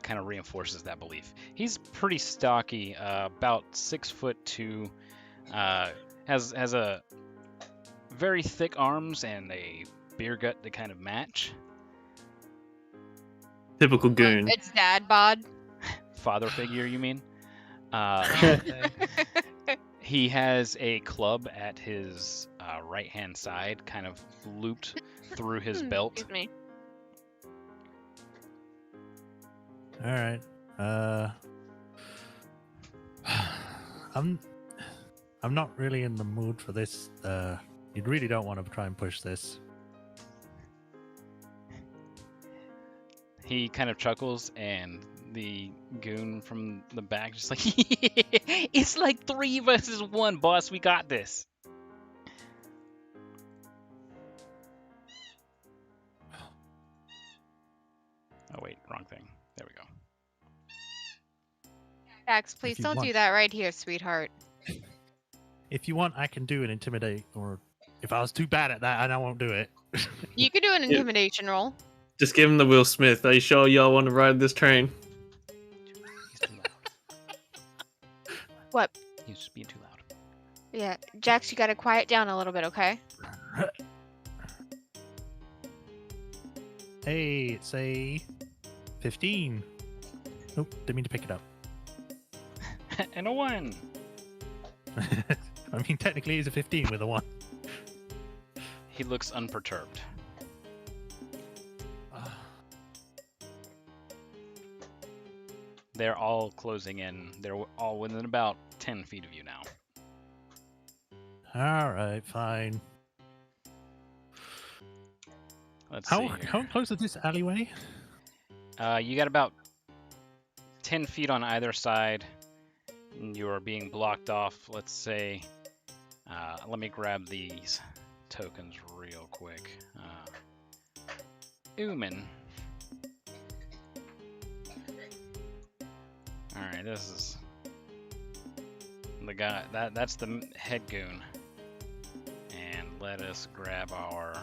kind of reinforces that belief. He's pretty stocky, about 6'2", has a very thick arms and a beer gut to kind of match. Typical goon. It's dad bod. Father figure, you mean? He has a club at his right-hand side, kind of looped through his belt. Excuse me. All right. I'm not really in the mood for this. You really don't want to try and push this. He kind of chuckles, and the goon from the back just like, it's like 3 versus 1, boss. We got this. Oh wait, wrong thing. There we go. Jax, please you don't want. do that right here, sweetheart. If you want, I can do an intimidate, or if I was too bad at that, I won't do it. You could do an intimidation roll. Just give him the Will Smith. Are you sure y'all want to ride this train? He's too loud. What? He's just being too loud. Yeah, Jax, you gotta quiet down a little bit, okay? Hey, it's a 15. Nope, didn't mean to pick it up. And a 1. I mean, technically, it's a 15 with a 1. He looks unperturbed. They're all closing in. They're all within about 10 feet of you now. All right, fine. Let's see How close is this alleyway? You got about 10 feet on either side. You are being blocked off. Let's say, let me grab these tokens real quick. Ooman. Alright, this is the guy. That's the head goon. And let us grab our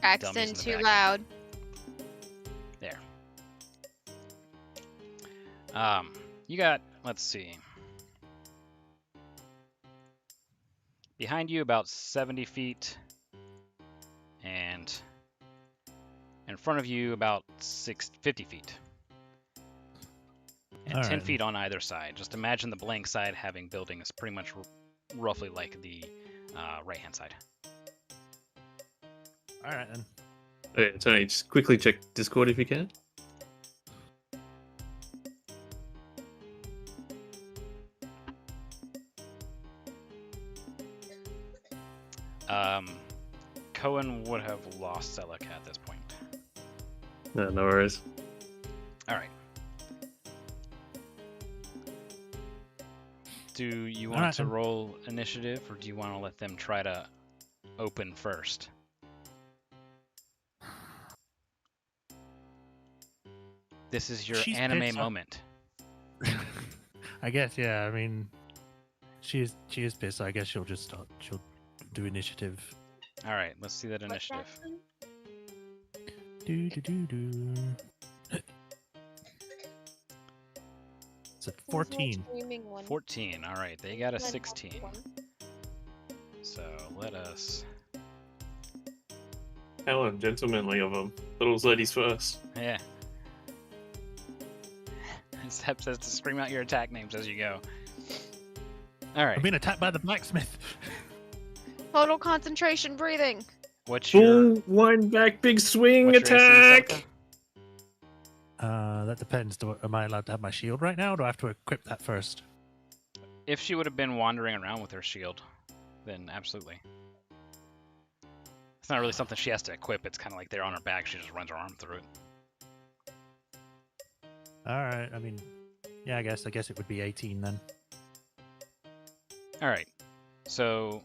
Accent too back. loud. There. You got, let's see. Behind you about 70 feet. And in front of you about 50 feet. And All 10 right. feet on either side. Just imagine the blank side having buildings pretty much roughly like the right-hand side. All right, then. Okay, Tony, just quickly check Discord if you can. Cohen would have lost Selleck at this point. No, no worries. All right. Do you want to roll initiative, or do you want to let them try to open first? This is your anime moment. I guess, yeah. I mean, she is pissed. So I guess she'll do initiative. All right, let's see that initiative. Do. It's a 14. 14. All right, they got a 16. So let us. How ungentlemanly of them. Those ladies first. Yeah. Sep says to scream out your attack names as you go. All right. I'm being attacked by the blacksmith. Total concentration breathing. What's your Boom, wind back, big swing, what's your AC, attack! That depends. Am I allowed to have my shield right now, or do I have to equip that first? If she would have been wandering around with her shield, then absolutely. It's not really something she has to equip. It's kind of like they're on her back. She just runs her arm through it. All right. I mean, yeah. I guess it would be 18 then. All right. So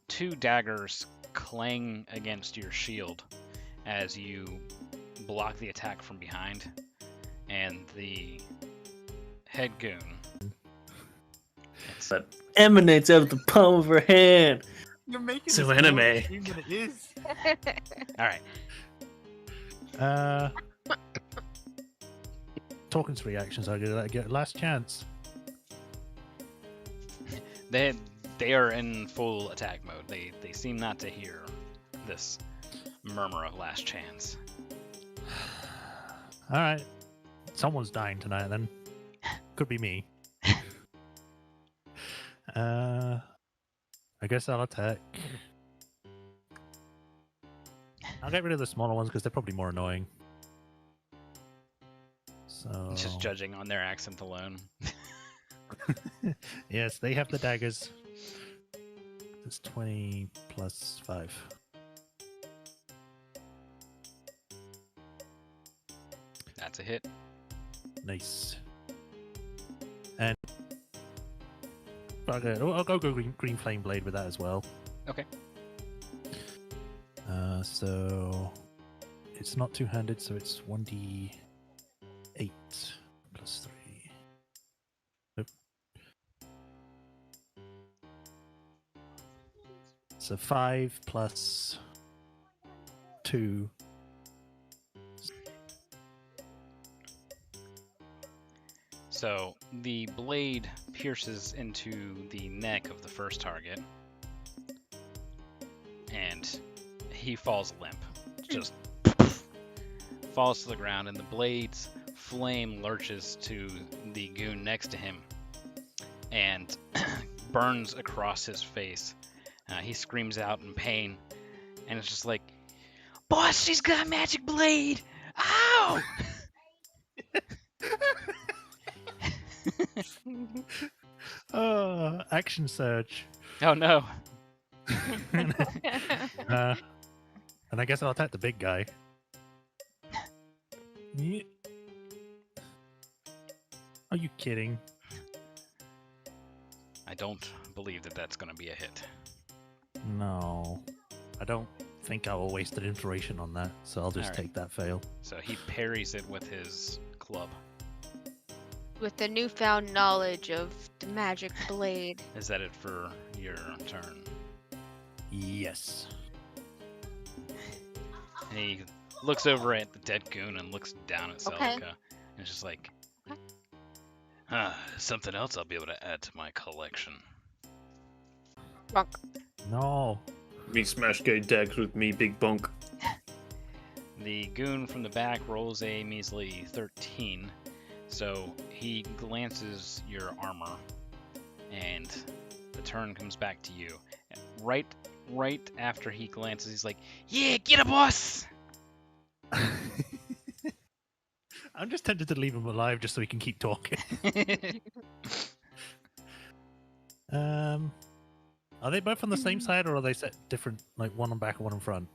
2 daggers clang against your shield as you block the attack from behind, and the head goon That emanates out of the palm of her hand. You're making So anime. Than it is. All right. Talking's reactions. I get last chance. They are in full attack mode. They seem not to hear this murmur of last chance. All right. Someone's dying tonight then. Could be me. I guess I'll attack. I'll get rid of the smaller ones because they're probably more annoying. So Just judging on their accent alone. yes, they have the daggers. It's 20 plus 5. That's a hit. Nice. And okay, I'll go green flame blade with that as well. Okay. So it's not two-handed, so it's 1d8 plus 3. Nope. So 5 plus 2. So the blade pierces into the neck of the first target, and he falls limp. Just falls to the ground, and the blade's flame lurches to the goon next to him and burns across his face. He screams out in pain, and it's just like, "Boss, she's got a magic blade! Ow!" Action surge. Oh no. And I guess I'll attack the big guy. Are you kidding? I don't believe that that's going to be a hit. No. I don't think I will waste an inspiration on that, so I'll just take that fail. So he parries it with his club. With the newfound knowledge of the magic blade. Is that it for your turn? Yes. And he looks over at the dead goon and looks down at Celica. Okay. And it's just like, something else I'll be able to add to my collection. Bonk. No. Me smash gate decks with me, big bunk. The goon from the back rolls a measly 13. So he glances your armor, and the turn comes back to you. Right after he glances, he's like, "Yeah, get a boss!" I'm just tempted to leave him alive just so he can keep talking. Are they both on the same side, or are they set different, like one on back and one in front?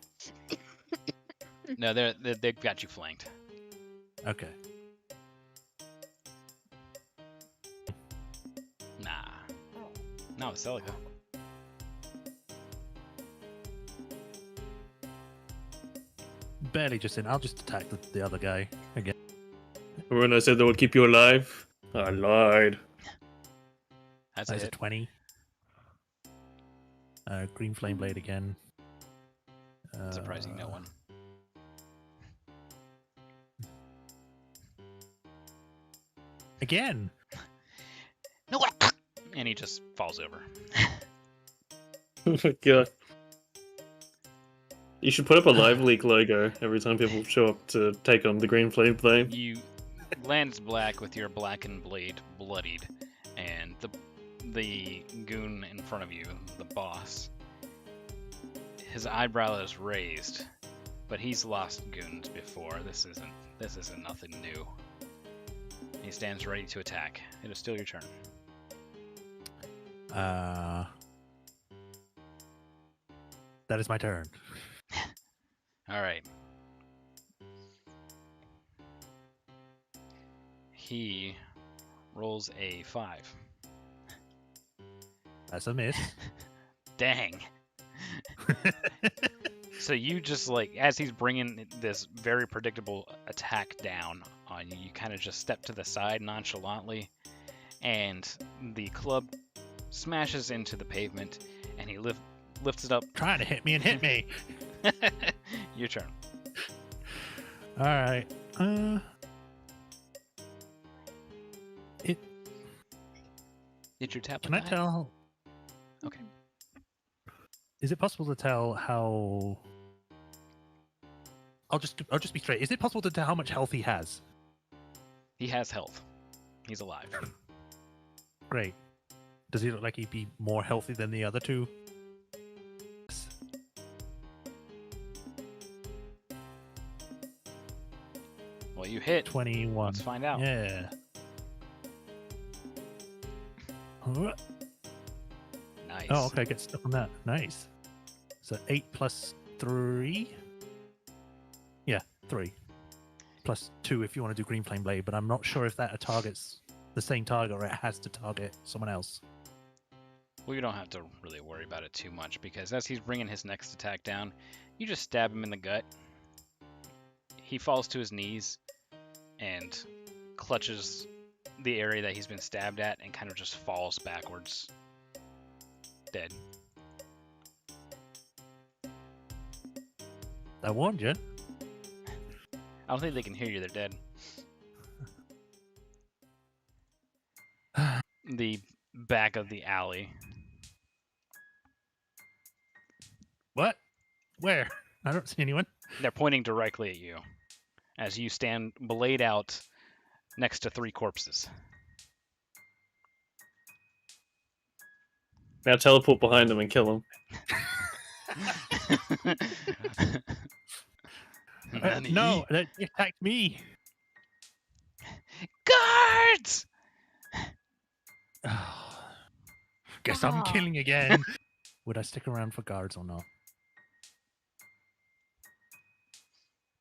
No, they've got you flanked. Okay. Nah. No, it's Celica. Barely just in. I'll just attack the other guy again. When I said that would keep you alive, I lied. That's a it. 20. Green flame blade again. Surprising no one. Again. No. And he just falls over. Oh my god. You should put up a live leak logo every time people show up to take on the green flame flame. You lands black with your blackened blade bloodied, and the goon in front of you, the boss, his eyebrow is raised, but he's lost goons before. This isn't nothing new. He stands ready to attack. It is still your turn. That is my turn. All right. He rolls a 5. That's a miss. Dang. So you just as he's bringing this very predictable attack down on you, you kind of just step to the side nonchalantly, and the club smashes into the pavement, and he lifts it up. Trying to hit me and hit me. Your turn. All right. Did you tap? Can I tell? Okay. Is it possible to tell how? I'll just be straight. Is it possible to tell how much health he has? He has health. He's alive. Great. Does he look like he'd be more healthy than the other two? Well, you hit. 21. Let's find out. Yeah. Nice. Oh, okay. Get stuck on that. Nice. So 8 plus 3. Yeah, 3. Plus 2 if you want to do green flame blade, but I'm not sure if that targets the same target or it has to target someone else. Well, you don't have to really worry about it too much, because as he's bringing his next attack down, you just stab him in the gut. He falls to his knees and clutches the area that he's been stabbed at and kind of just falls backwards. Dead. I warned you. I don't think they can hear you, they're dead. The back of the alley. What? Where? I don't see anyone. They're pointing directly at you as you stand belayed out next to 3 corpses. Now teleport behind them and kill them. No, that attacked me. Guards! Guess I'm killing again. Would I stick around for guards or not?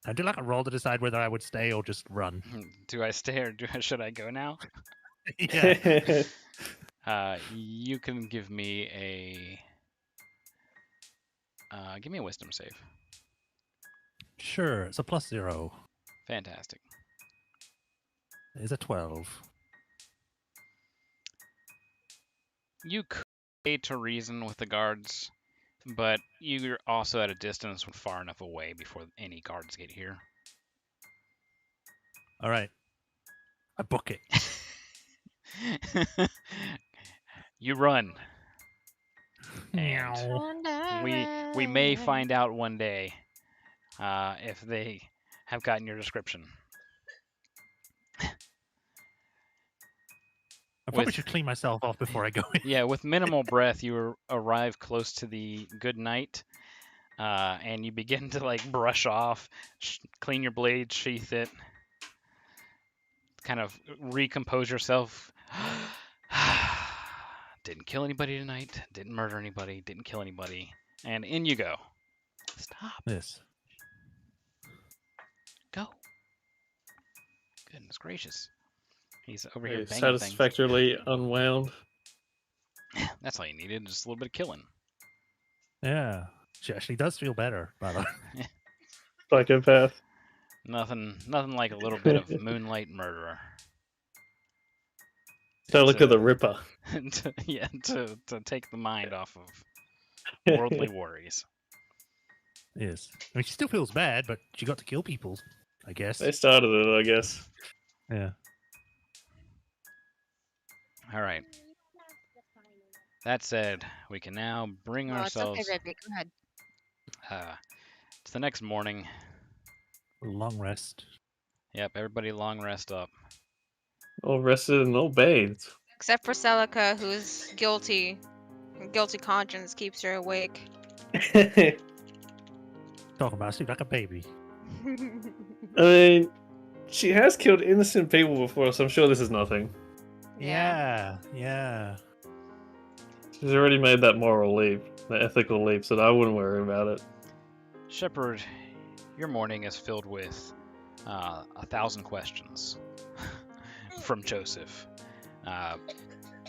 I do like a roll to decide whether I would stay or just run. Do I stay or should I go now? Yeah. You can give me a wisdom save. Sure, it's a +0. Fantastic. It's a 12. You could try to reason with the guards, but you're also at a distance far enough away before any guards get here. All right. I book it. You run. And we may find out one day if they have gotten your description. I probably should clean myself off before I go in. Yeah, with minimal breath, you arrive close to the good night, and you begin to brush off, clean your blade, sheath it, kind of recompose yourself. Didn't kill anybody tonight. Didn't murder anybody. Didn't kill anybody. And in you go. Stop. This. Goodness gracious. He's over here Hey, banging things. satisfactorily unwound. That's all you needed, just a little bit of killing. Yeah. She actually does feel better, by the way. Psychopath. Nothing like a little bit of moonlight murderer. So look at the Ripper. to take the mind off of worldly worries. Yes. I mean, she still feels bad, but she got to kill people, I guess. They started it, I guess. Yeah. All right. That said, we can now bring ourselves. It's okay, baby. Go ahead. It's the next morning. Long rest. Yep, everybody long rest up. All rested and all bathed. Except for Celica, who's guilty. Her guilty conscience keeps her awake. Talk about sleep like a baby. I mean, she has killed innocent people before, so I'm sure this is nothing. Yeah. She's already made that moral leap, the ethical leap, so I wouldn't worry about it. Shepard, your morning is filled with 1,000 questions from Joseph.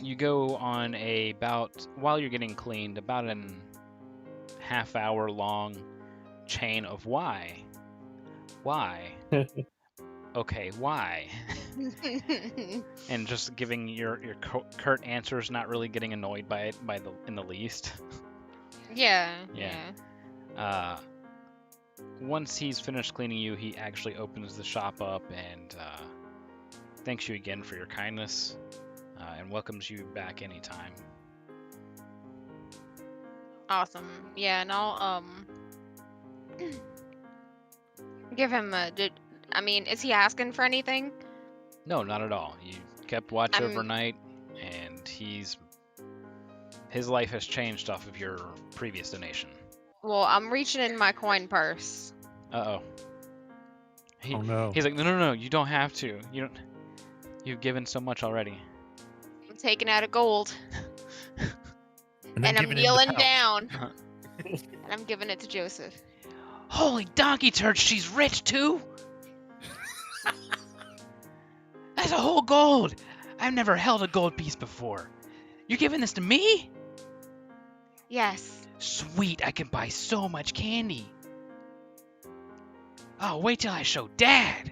You go on while you're getting cleaned, about an half-hour long chain of why. Okay, why? And just giving your curt answers, not really getting annoyed by it in the least. Yeah. Once he's finished cleaning you, he actually opens the shop up and thanks you again for your kindness and welcomes you back anytime. Awesome. Yeah, and I'll give him I mean, is he asking for anything? No, not at all. You kept watch overnight, and his life has changed off of your previous donation. Well, I'm reaching in my coin purse. Uh-oh. Oh no. He's like, no, you don't have to. You've given so much already. I'm taking out a gold. And I'm kneeling down. And I'm giving it to Joseph. Holy donkey turd, she's rich too! That's a whole gold! I've never held a gold piece before. You're giving this to me? Yes. Sweet, I can buy so much candy. Oh, wait till I show Dad.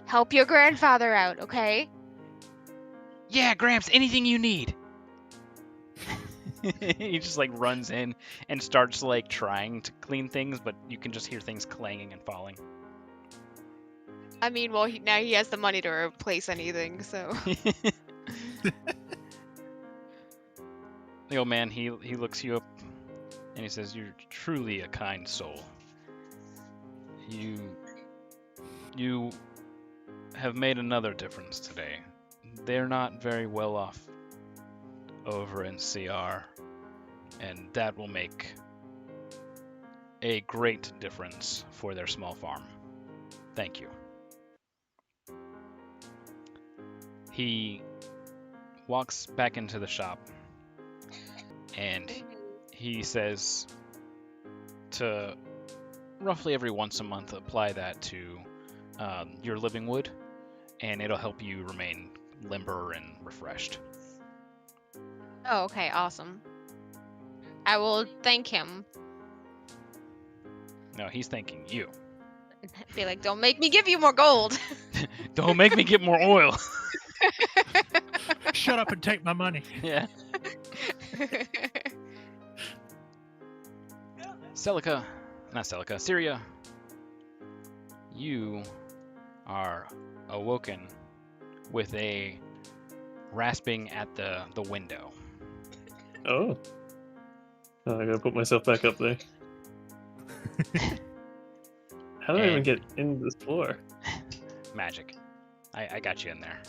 Help your grandfather out, okay? Yeah, Gramps, anything you need. He just runs in and starts trying to clean things, but you can just hear things clanging and falling. I mean, well, now he has the money to replace anything, so. The old man, he looks you up and he says, "You're truly a kind soul. You have made another difference today. They're not very well off over in CR, and that will make a great difference for their small farm. Thank you." He walks back into the shop and he says to roughly every once a month apply that to your living wood, and it'll help you remain limber and refreshed. Oh, okay, awesome. I will thank him. No, he's thanking you. Be like, don't make me give you more gold. Don't make me get more oil. Shut up and take my money. Yeah. Syria, you are awoken with a rasping at the window. Oh. I gotta put myself back up there. How do I even get into this floor? Magic. I got you in there.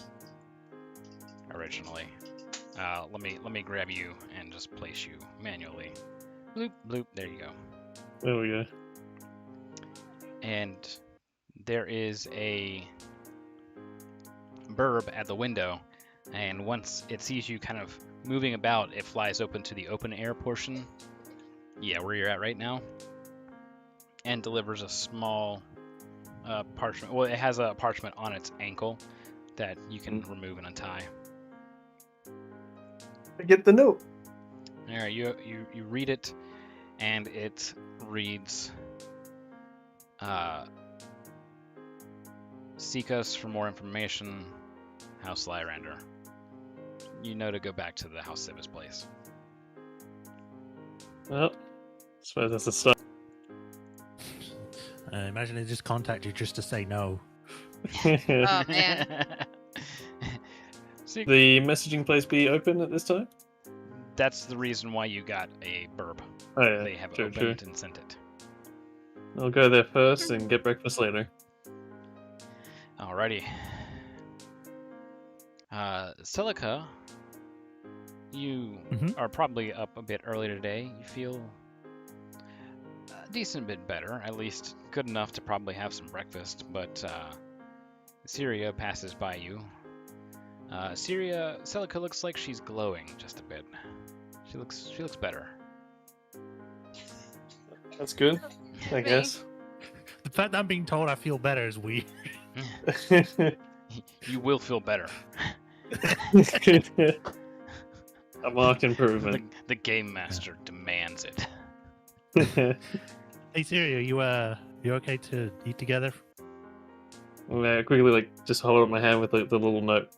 Originally. Let me grab you and just place you manually. Bloop, bloop, there you go. There we go. And there is a burb at the window, and once it sees you kind of moving about, it flies open to the open air portion. Yeah, where you're at right now. And delivers a small parchment. Well, it has a parchment on its ankle that you can remove and untie. I get the note. All right, you read it, and it reads, "Seek us for more information, House Lyrander." You know to go back to the House Civis place. Well, I suppose that's a start. Imagine they just contact you just to say no. Oh man. The messaging place be open at this time? That's the reason why you got a burb. Oh yeah, They have true, opened true. and sent it. I'll go there first and get breakfast later. Alrighty. Celica, you are probably up a bit early today. You feel a decent bit better, at least good enough to probably have some breakfast, but Syria passes by you. Celica looks like she's glowing just a bit. She looks better. That's good, I Thanks. guess. The fact that I'm being told I feel better is weird. You will feel better. A marked improvement. The game master demands it. Hey Siri, you okay to eat together? I quickly just hold up my hand with the little note.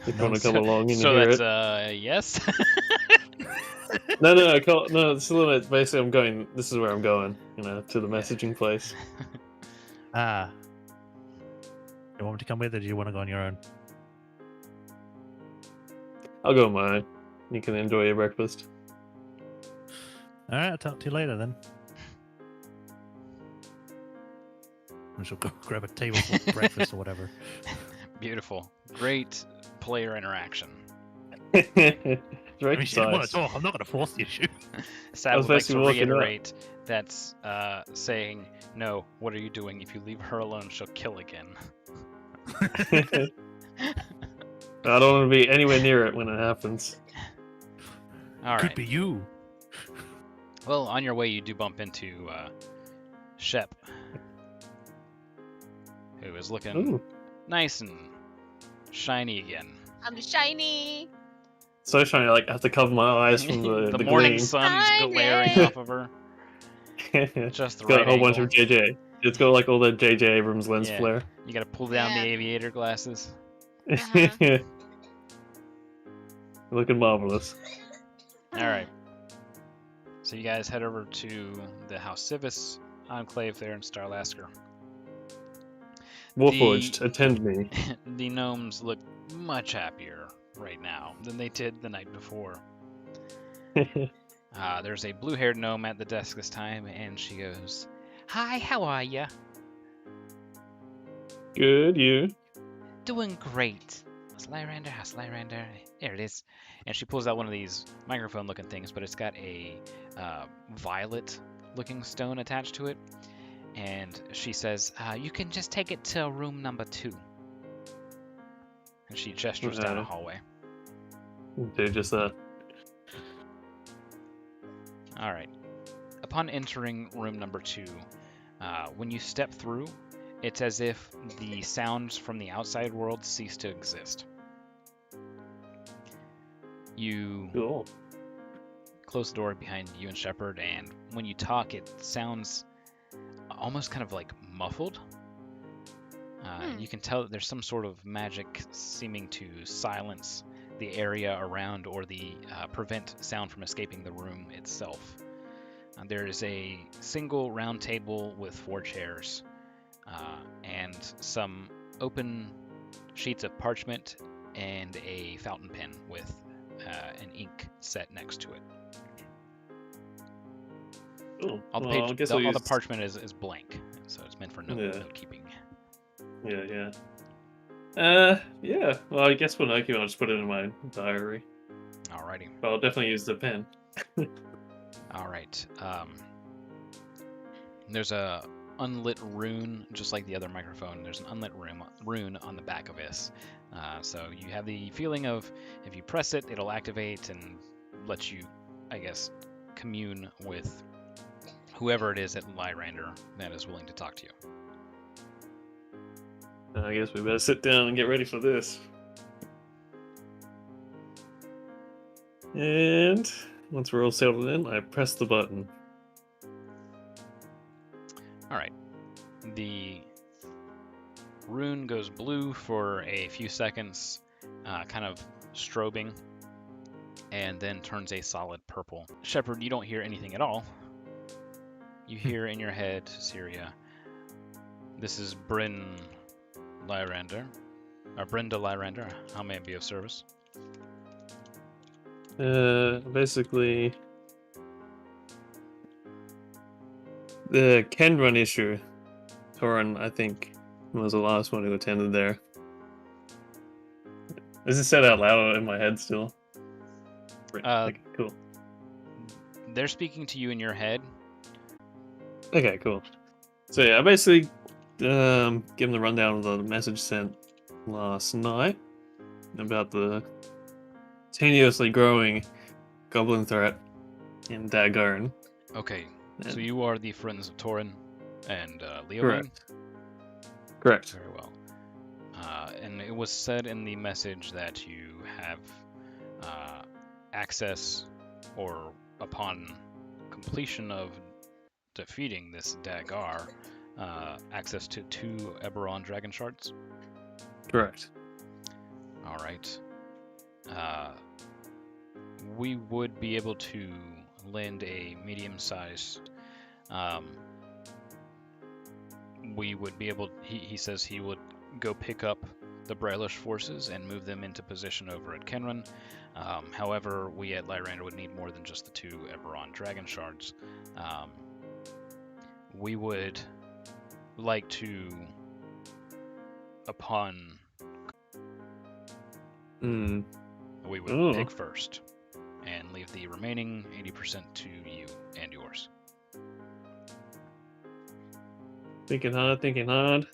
If you want to come along and So hear that's it. yes. No, it's a little bit. Basically, I'm going. This is where I'm going. To the messaging place. You want me to come with, or do you want to go on your own? I'll go on my own. You can enjoy your breakfast. All right, I'll talk to you later then. I shall go grab a table for breakfast or whatever. Beautiful, great player interaction. I Very mean, she didn't want precise. to talk. I'm not going to force the issue. Sab would like to basically walking up. reiterate that's saying, no, what are you doing? If you leave her alone, she'll kill again. I don't want to be anywhere near it when it happens. All Could right. be you. Well, on your way, you do bump into Shep, who is looking Ooh, nice and shiny again. I'm shiny. so shiny. I have to cover my eyes from the morning gleam. sun's Shiny. glaring off of her. It's Just the got right a whole bunch angle. of JJ. It's got all the JJ Abrams lens Yeah. flare. You gotta pull down Yeah. the aviator glasses. Looking marvelous. All right. So you guys head over to the House Civis enclave there in Starlasker. Warforged, attend me. The gnomes look much happier right now than they did the night before. There's a blue-haired gnome at the desk this time, and she goes, "Hi, how are ya?" Good, you. "Doing great. House Lyrander. There it is." And she pulls out one of these microphone-looking things, but it's got a violet-looking stone attached to it. And she says, "You can just take it to room number 2." And she gestures down a Okay. hallway. Do just that. All right. Upon entering room number 2, when you step through, it's as if the sounds from the outside world cease to exist. You Cool. close the door behind you and Shepard, and when you talk, it sounds almost kind of like muffled. You can tell that there's some sort of magic seeming to silence the area around or prevent sound from escaping the room itself. There is a single round table with 4 chairs and some open sheets of parchment and a fountain pen with an ink set next to it. Cool. All the, Well, I guess I'll all the use- parchment is blank, so it's meant for note keeping. Yeah. Yeah. Well, I guess for Noki, I'll just put it in my diary. Alrighty. But I'll definitely use the pen. All right. There's a unlit rune, just like the other microphone. There's an unlit rune on the back of this. So you have the feeling of if you press it, it'll activate and let you, I guess, commune with whoever it is at Lyrander that is willing to talk to you. I guess we better sit down and get ready for this. And once we're all settled in, I press the button. Alright. The rune goes blue for a few seconds, kind of strobing, and then turns a solid purple. Shepard, you don't hear anything at all. You hear in your head, Syria, this is Bryn Lyrander, or Brenda Lyrander. How may I be of service? Basically, the Kenrun issue. Torin, I think, was the last one who attended there. Is it said out loud in my head still? Okay, cool. They're speaking to you in your head. Okay, cool. So yeah, I basically give them the rundown of the message sent last night about the continuously growing goblin threat in Dagarn. Okay, so you are the friends of Torin and Leomain? Correct. Correct. Very well. And it was said in the message that you have access, or upon completion of defeating this Dagar, access to 2 Eberron dragon shards? Correct. Alright. We would be able to lend a medium-sized... we would be able... He says he would go pick up the Brailish forces and move them into position over at Kenrun. However, we at Lyrander would need more than just the 2 Eberron dragon shards. We would like to, upon... We would pick first and leave the remaining 80% to you and yours. Thinking hard.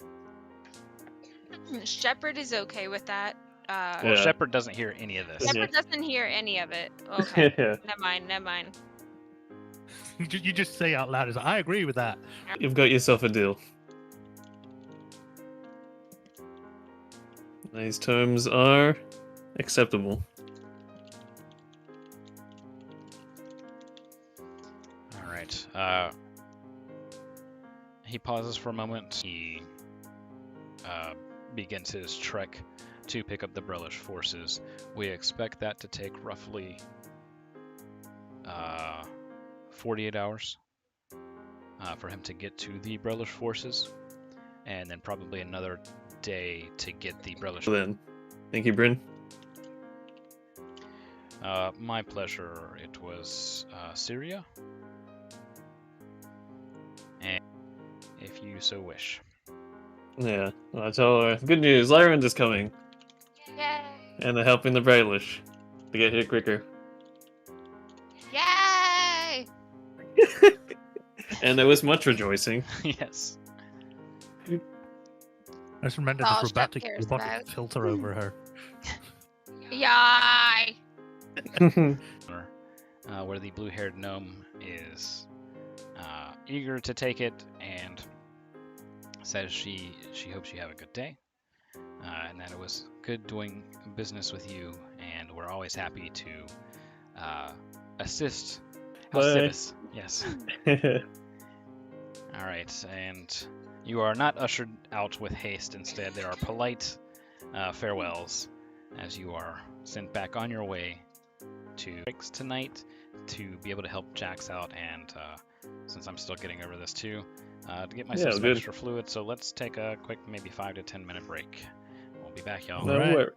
Shepard is okay with that. Well, Shepard doesn't hear any of this. Shepard doesn't hear any of it. Okay. Yeah. Never mind. You just say out loud, I agree with that. You've got yourself a deal. These terms are acceptable. Alright. He pauses for a moment. He begins his trek to pick up the Brailish forces. We expect that to take roughly 48 hours for him to get to the Brailish forces, and then probably another day to get the Brailish. Then, thank you, Bryn. My pleasure. It was Syria, and if you so wish. Yeah, I tell her, good news, Lyran is coming. Yay! And they're helping the Brailish to get here quicker. Yay! And there was much rejoicing. Yes. I just remember All this Shep robotic cares about. filter over her. Yay! Where the blue-haired gnome is eager to take it and says she hopes you have a good day, and that it was good doing business with you, and we're always happy to assist. Civis. Yes. All right, and you are not ushered out with haste. Instead, there are polite farewells as you are sent back on your way to Fix tonight to be able to help Jax out, and since I'm still getting over this too, to get myself some extra fluid. So let's take a quick, maybe 5 to 10 minute break. We'll be back, y'all. No worries.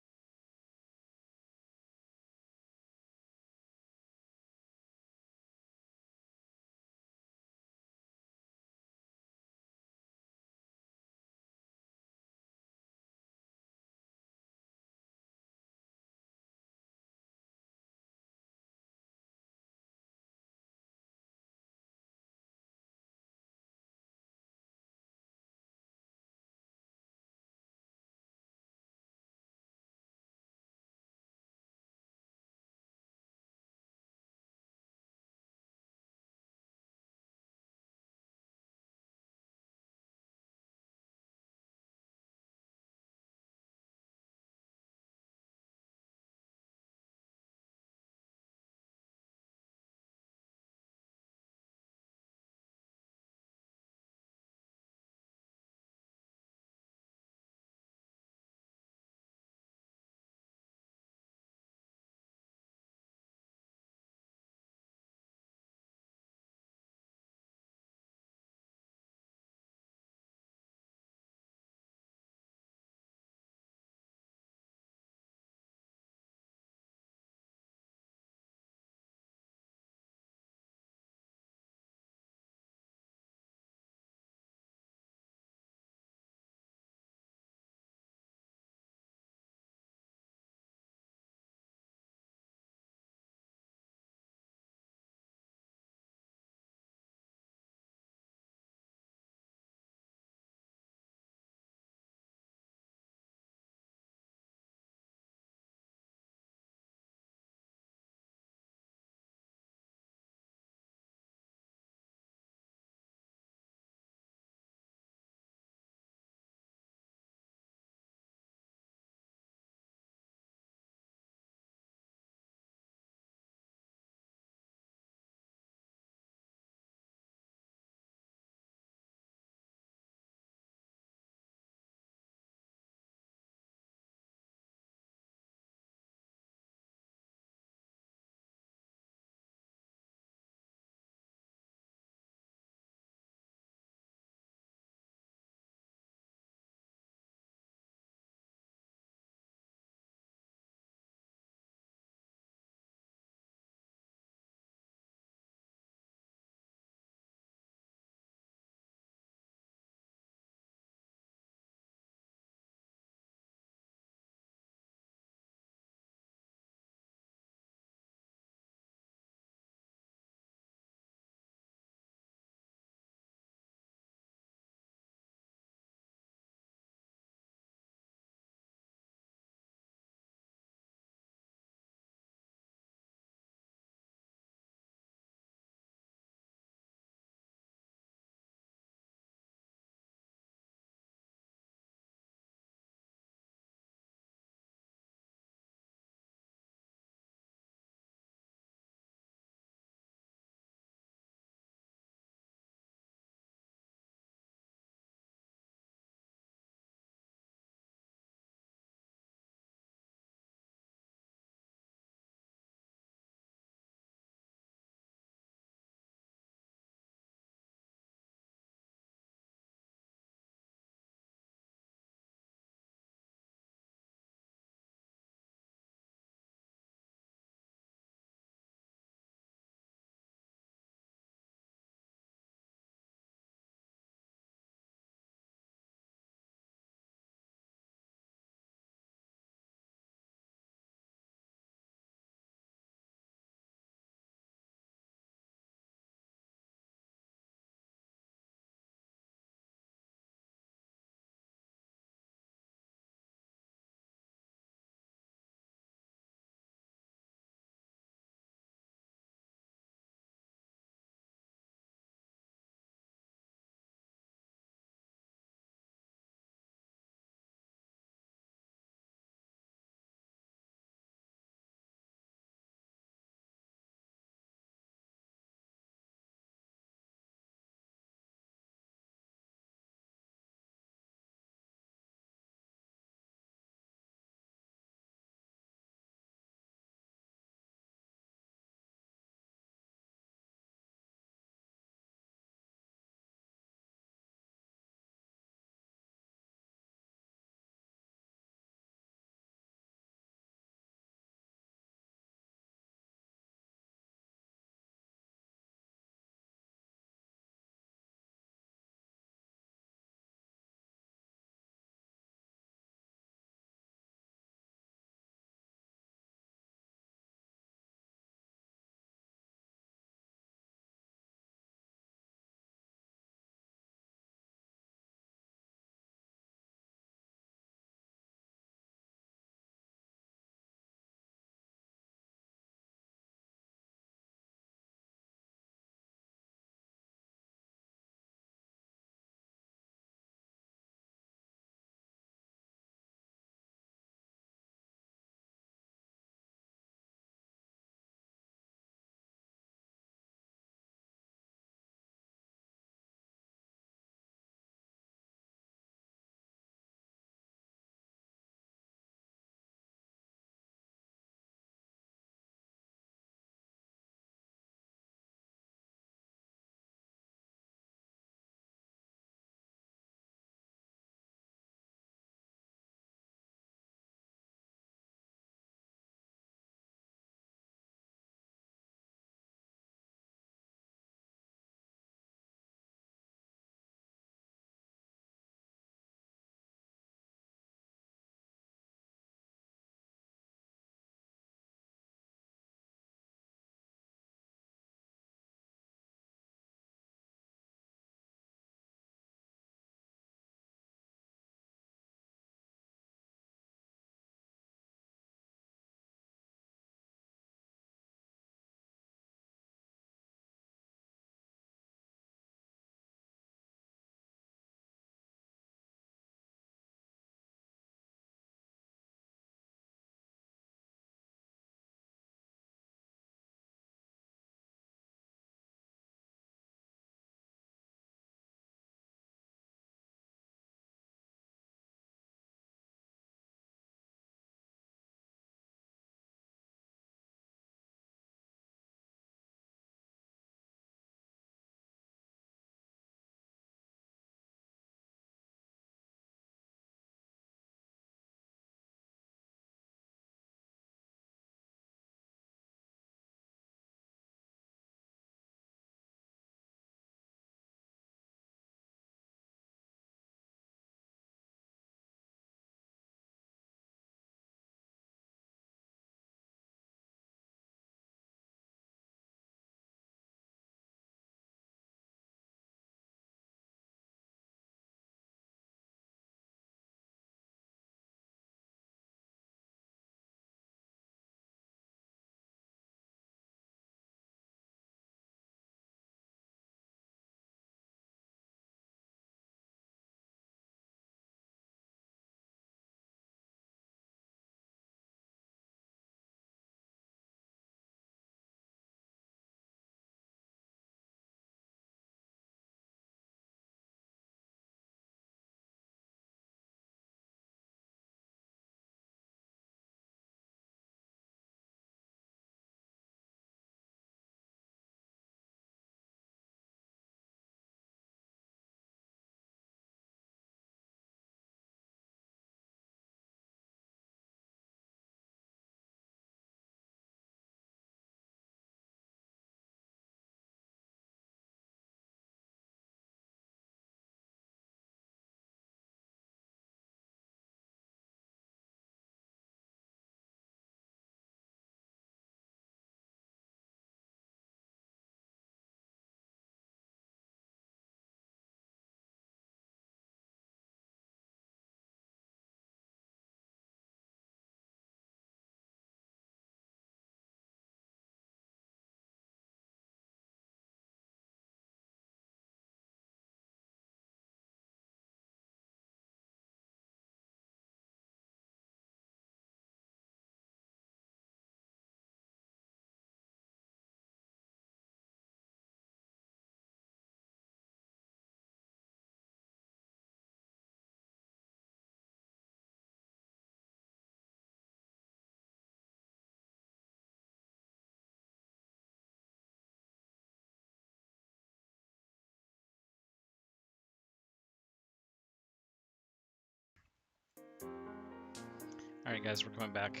Alright, guys, we're coming back.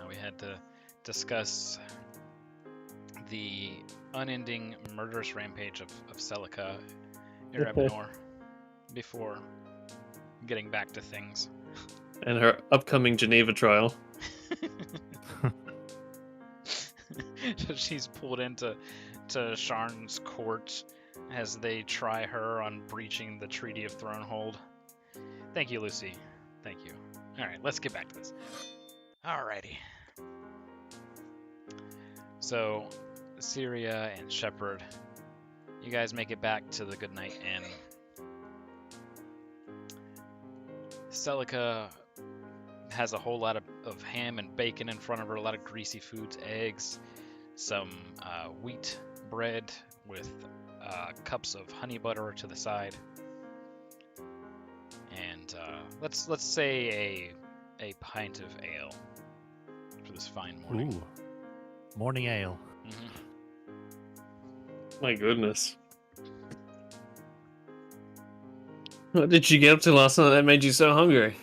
We had to discuss the unending murderous rampage of Celica in Erebinor before getting back to things. And her upcoming Geneva trial. She's pulled into Sharn's court as they try her on breaching the Treaty of Thronehold. Thank you, Lucy. Thank you. Alright, let's get back to this. Alrighty. So, Syria and Shepard, you guys make it back to the Goodnight Inn. Celica has a whole lot of ham and bacon in front of her, a lot of greasy foods, eggs, some wheat bread with cups of honey butter to the side, and let's say a pint of ale for this fine morning. Ooh. Morning ale. Mm-hmm. My goodness. What did you get up to last night that made you so hungry?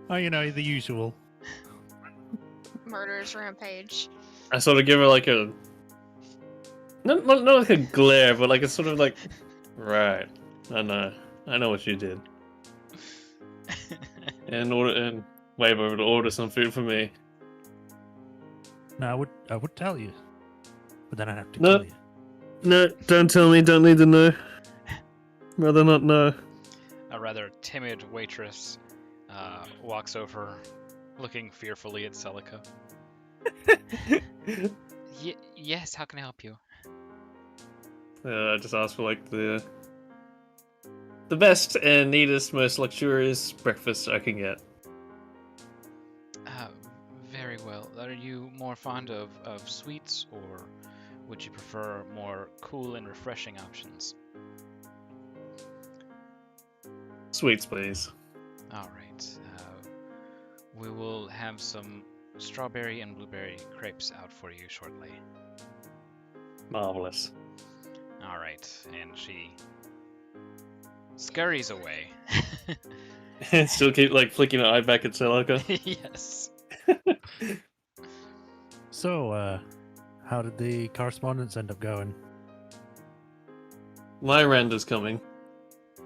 Oh, you know, the usual. Murderous rampage. I sort of give her like a... Not like a glare, but like a sort of like... Right. I know what you did. And wave over to order some food for me. No, I would tell you. But then I'd have to No. kill you. No, don't tell me, don't need to know. Rather not know. A rather timid waitress walks over, looking fearfully at Celica. Yes, how can I help you? I just asked for like the best and neatest, most luxurious breakfast I can get. Very well. Are you more fond of sweets, or would you prefer more cool and refreshing options? Sweets, please. All right. We will have some strawberry and blueberry crepes out for you shortly. Marvelous. All right. And she scurries away. Still keep like flicking an eye back at Celica. Yes. So, how did the correspondence end up going? Lyrander's coming.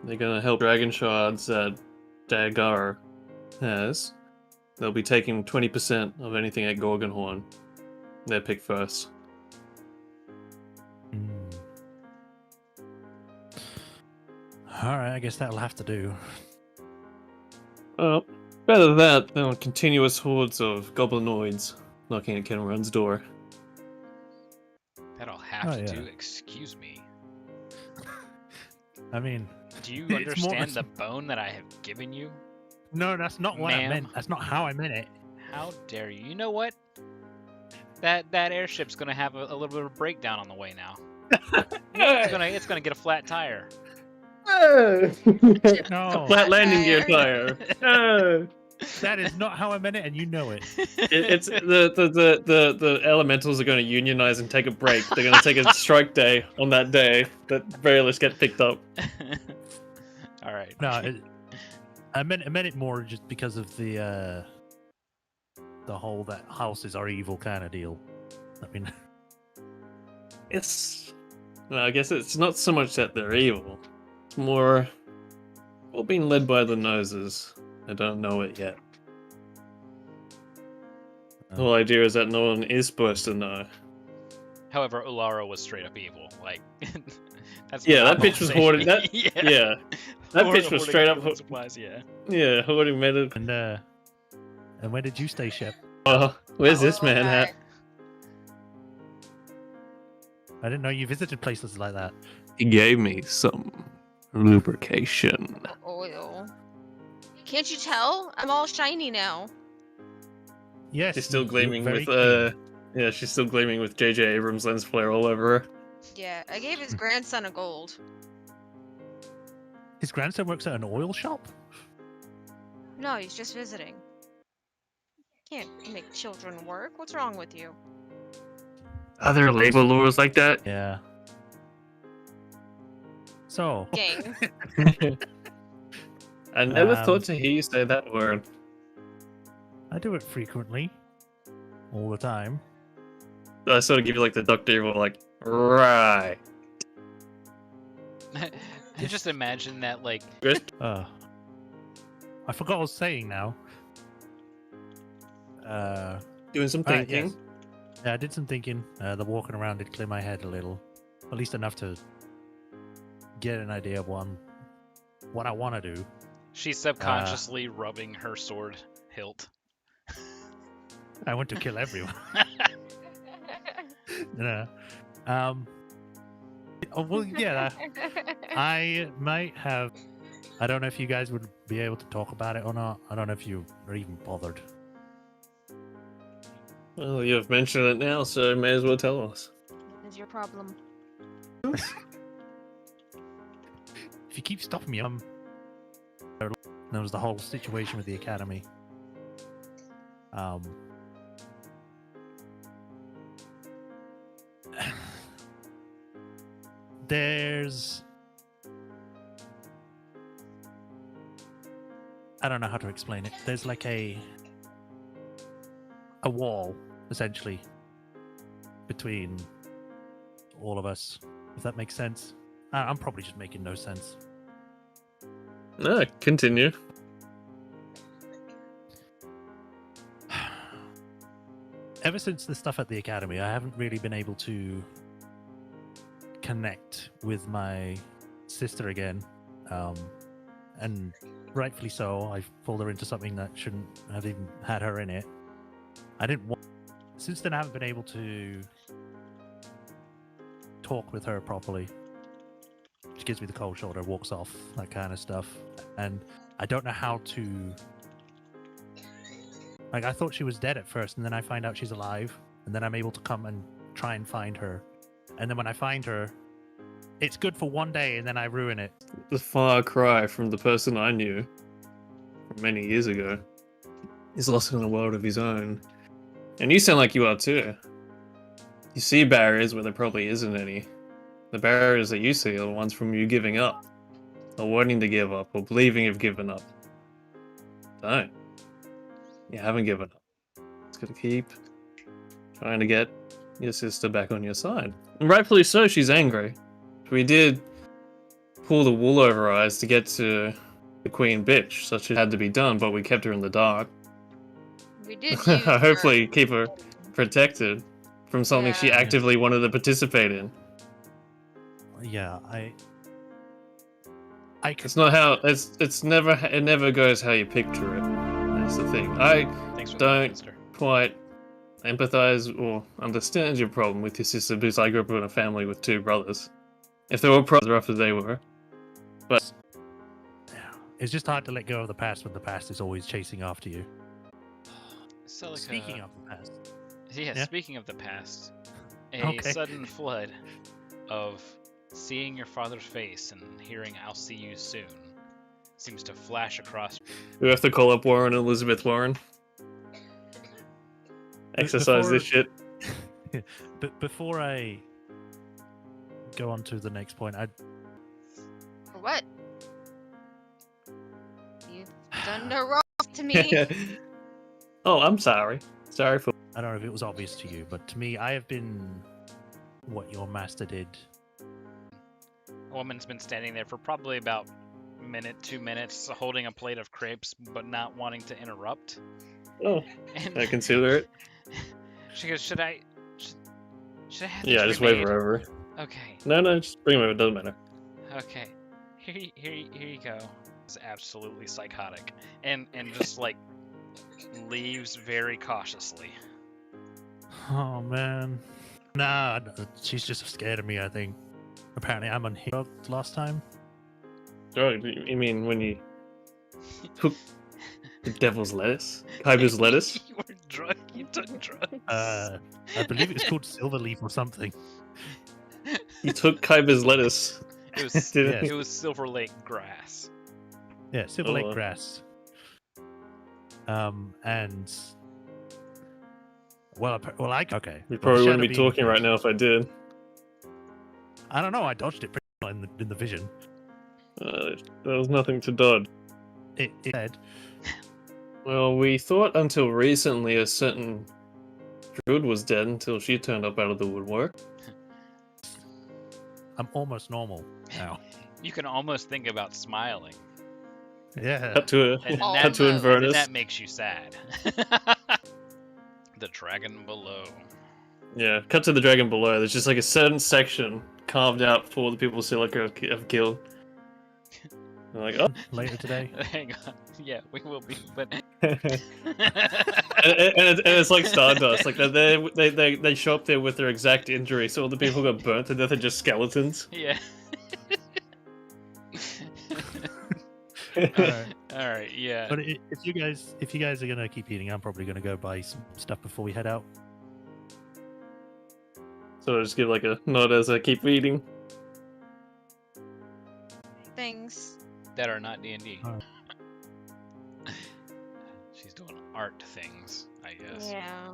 They're gonna help dragon shards that Dagar has. They'll be taking 20% of anything at Gorgonhorn. They're picked first. Alright, I guess that'll have to do. Well, better than that than continuous hordes of goblinoids knocking at Kenrun's door. That'll have to yeah. do. Excuse me. I mean... Do you It's understand more- the bone that I have given you? No, that's not what I Ma'am. meant. That's not how I meant it. How dare you? You know what? That airship's gonna have a little bit of a breakdown on the way now. It's gonna get a flat tire. No, Flat landing gear tire. that is not how I meant it, and you know it. It's the elementals are going to unionize and take a break. They're going to take a strike day on that day that Varylus get picked up. All right. No, I meant it more just because of the whole that houses are evil kind of deal. I mean, I guess it's not so much that they're evil. It's more being led by the noses. I don't know it yet. The whole idea is that no one is supposed to know. However, Ulara was straight up evil. Like, that's Yeah, what that I'm bitch was saying. hoarding. That yeah, that bitch was straight up. hoarding supplies. Yeah. Yeah, hoarding metal. and where did you stay, Shep? Where's this man at? I didn't know you visited places like that. He gave me some lubrication. Oil. Can't you tell? I'm all shiny now. Yes, She's still you look gleaming very with clean. yeah, she's still gleaming with J.J. Abrams lens flare all over her. Yeah, I gave his grandson a gold. His grandson works at an oil shop. No, he's just visiting. Can't make children work. What's wrong with you? Are there labor laws like that? Yeah. So, Gang. I never thought to hear you say that word. I do it frequently, all the time. I sort of give you like the Dr. Evil, like, right. I just imagine that, like... I forgot what I was saying now. Doing some thinking. Yes. Yeah, I did some thinking. The walking around did clear my head a little. At least enough to get an idea of what I want to do. She's subconsciously rubbing her sword hilt. I want to kill everyone. Yeah. Oh, well, yeah. I might have. I don't know if you guys would be able to talk about it or not. I don't know if you are even bothered. Well, you've mentioned it now, so may as well tell us. What is your problem? If you keep stopping me, there was the whole situation with the academy. There's... I don't know how to explain it. There's like a wall, essentially, between all of us, if that makes sense. I'm probably just making no sense. No, continue. Ever since the stuff at the academy, I haven't really been able to connect with my sister again. And rightfully so. I've pulled her into something that shouldn't have even had her in it. I didn't want... Since then, I haven't been able to talk with her properly. She gives me the cold shoulder, walks off, that kind of stuff. And I don't know how to... Like, I thought she was dead at first, and then I find out she's alive. And then I'm able to come and try and find her. And then when I find her, it's good for one day, and then I ruin it. The far cry from the person I knew from many years ago. He's lost in a world of his own. And you sound like you are too. You see barriers where there probably isn't any. The barriers that you see are the ones from you giving up, or wanting to give up, or believing you've given up. Don't. You haven't given up. Just gotta keep trying to get your sister back on your side. And rightfully so, she's angry. We did pull the wool over her eyes to get to the queen bitch, such it had to be done, but we kept her in the dark. We did use Hopefully keep her protected from something she Yeah. actively wanted to participate in. Yeah, It's not how it never goes how you picture it. That's the thing. I Thanks for don't that, mister. quite empathize or understand your problem with your sister because I grew up in a family with two brothers. If they were brothers, rough as they were. But it's just hard to let go of the past when the past is always chasing after you. Celica, Speaking of the past, yeah, speaking of the past, a Okay. sudden flood of seeing your father's face and hearing "I'll see you soon" seems to flash across. we have to call up Warren and Elizabeth Warren. Exercise this shit. but before I go on to the next point, For what? You've done no wrong to me. Oh, I'm sorry. Sorry for. I don't know if it was obvious to you, but to me, I have been what your master did. A woman's been standing there for probably about a minute, 2 minutes, holding a plate of crepes, but not wanting to interrupt. Oh, And I consider it. she goes, "Should I have Yeah, this just wave remade?" her over. Okay, No, just bring him over. It doesn't matter. okay. Here you go. It's absolutely psychotic, and just like leaves very cautiously. Oh man, nah, she's just scared of me. I think. Apparently, I'm unhinged last time. Oh, you mean when you took the devil's lettuce? Kyber's lettuce? You were drunk. You took drugs. I believe it was called Silverleaf or something. You took Kyber's lettuce. It was Didn't Yes. it was Silver Lake grass. Yeah, Silver Oh, Lake well. grass. And well, okay. You Well, probably the wouldn't be shadow being- talking right now if I did. I don't know. I dodged it pretty well in the vision. There was nothing to dodge. It said. Well, we thought until recently a certain druid was dead until she turned up out of the woodwork. I'm almost normal now. You can almost think about smiling. Yeah. Cut to And then cut to and then Inverness. that makes you sad. The dragon below. Yeah, cut to the dragon below. There's just like a certain section carved out for the people Silica have killed. They're like, oh. Later today. Hang on. Yeah, we will be, but. and it's like Stardust. Like they show up there with their exact injury, so all the people who got burnt to death are just skeletons. Yeah. All right, yeah. But if you guys are gonna keep eating, I'm probably gonna go buy some stuff before we head out. So I just give like a nod as I keep eating. Things. That are not D&D. Alright. She's doing art things, I guess. Yeah.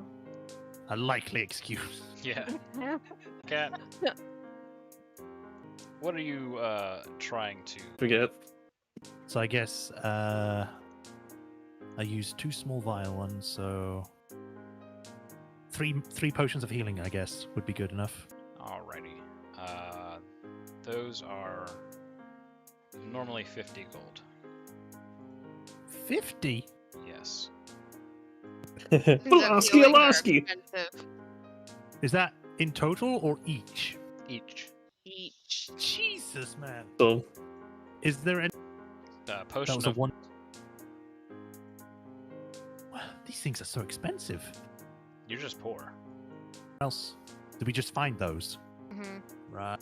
A likely excuse. Yeah. Cat. What are you trying to Forget. So I guess I used 2 small vial ones, so three potions of healing, I guess, would be good enough. Alrighty. Those are normally 50 gold. 50? Yes. Pulaski. Is that in total or each? Each. Each. Jesus, man. So Is there any? That Potion was a of... one. These things are so expensive. You're just poor. What else? Did we just find those? Mm-hmm. Right.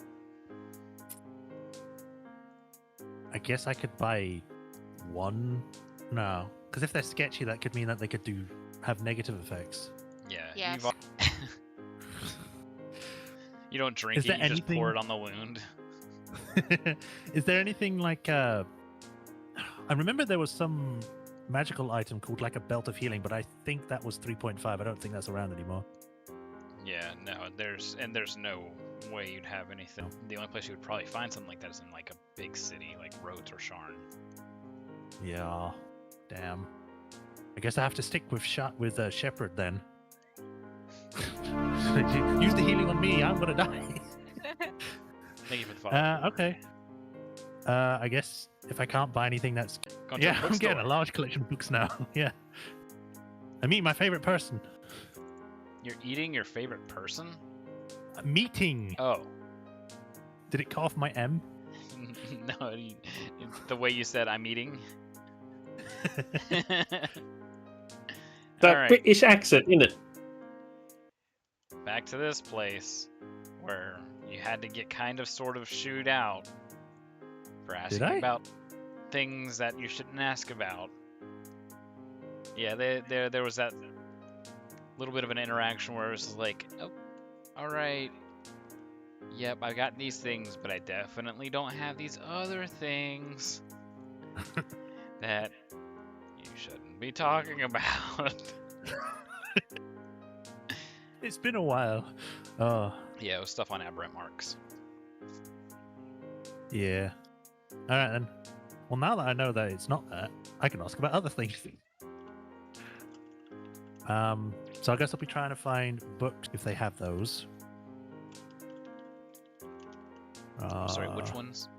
I guess I could buy one. No, because if they're sketchy, that could mean that they could have negative effects. Yeah. Yes. You don't drink Is it, there you just pour anything- it on the wound. Is there anything like I remember there was some magical item called like a belt of healing, but I think that was 3.5. I don't think that's around anymore. Yeah, no, there's no way you'd have anything. The only place you would probably find something like that is in like a big city, like Rhodes or Sharn. Yeah. Damn. I guess I have to stick with Shepherd then. Use the healing on me. I'm gonna die. Thank you for the follow. Okay. I guess if I can't buy anything that's... Go into a Yeah, I'm getting a bookstore. large collection of books now. Yeah. I meet my favorite person. You're eating your favorite person? Meeting. Oh. Did it cough my M? No, the way you said I'm eating. that Alright. British accent, innit? Back to this place where you had to get kind of sort of shooed out for asking I? about things that you shouldn't ask about. Yeah, there was that little bit of an interaction where it was just like, oh, all right, yep, I got these things, but I definitely don't have these other things that you shouldn't be talking about. It's been a while. Oh, Yeah, it was stuff on aberrant marks. yeah. All right then. Well, now that I know that it's not that, I can ask about other things. So I guess I'll be trying to find books if they have those. Sorry, which ones?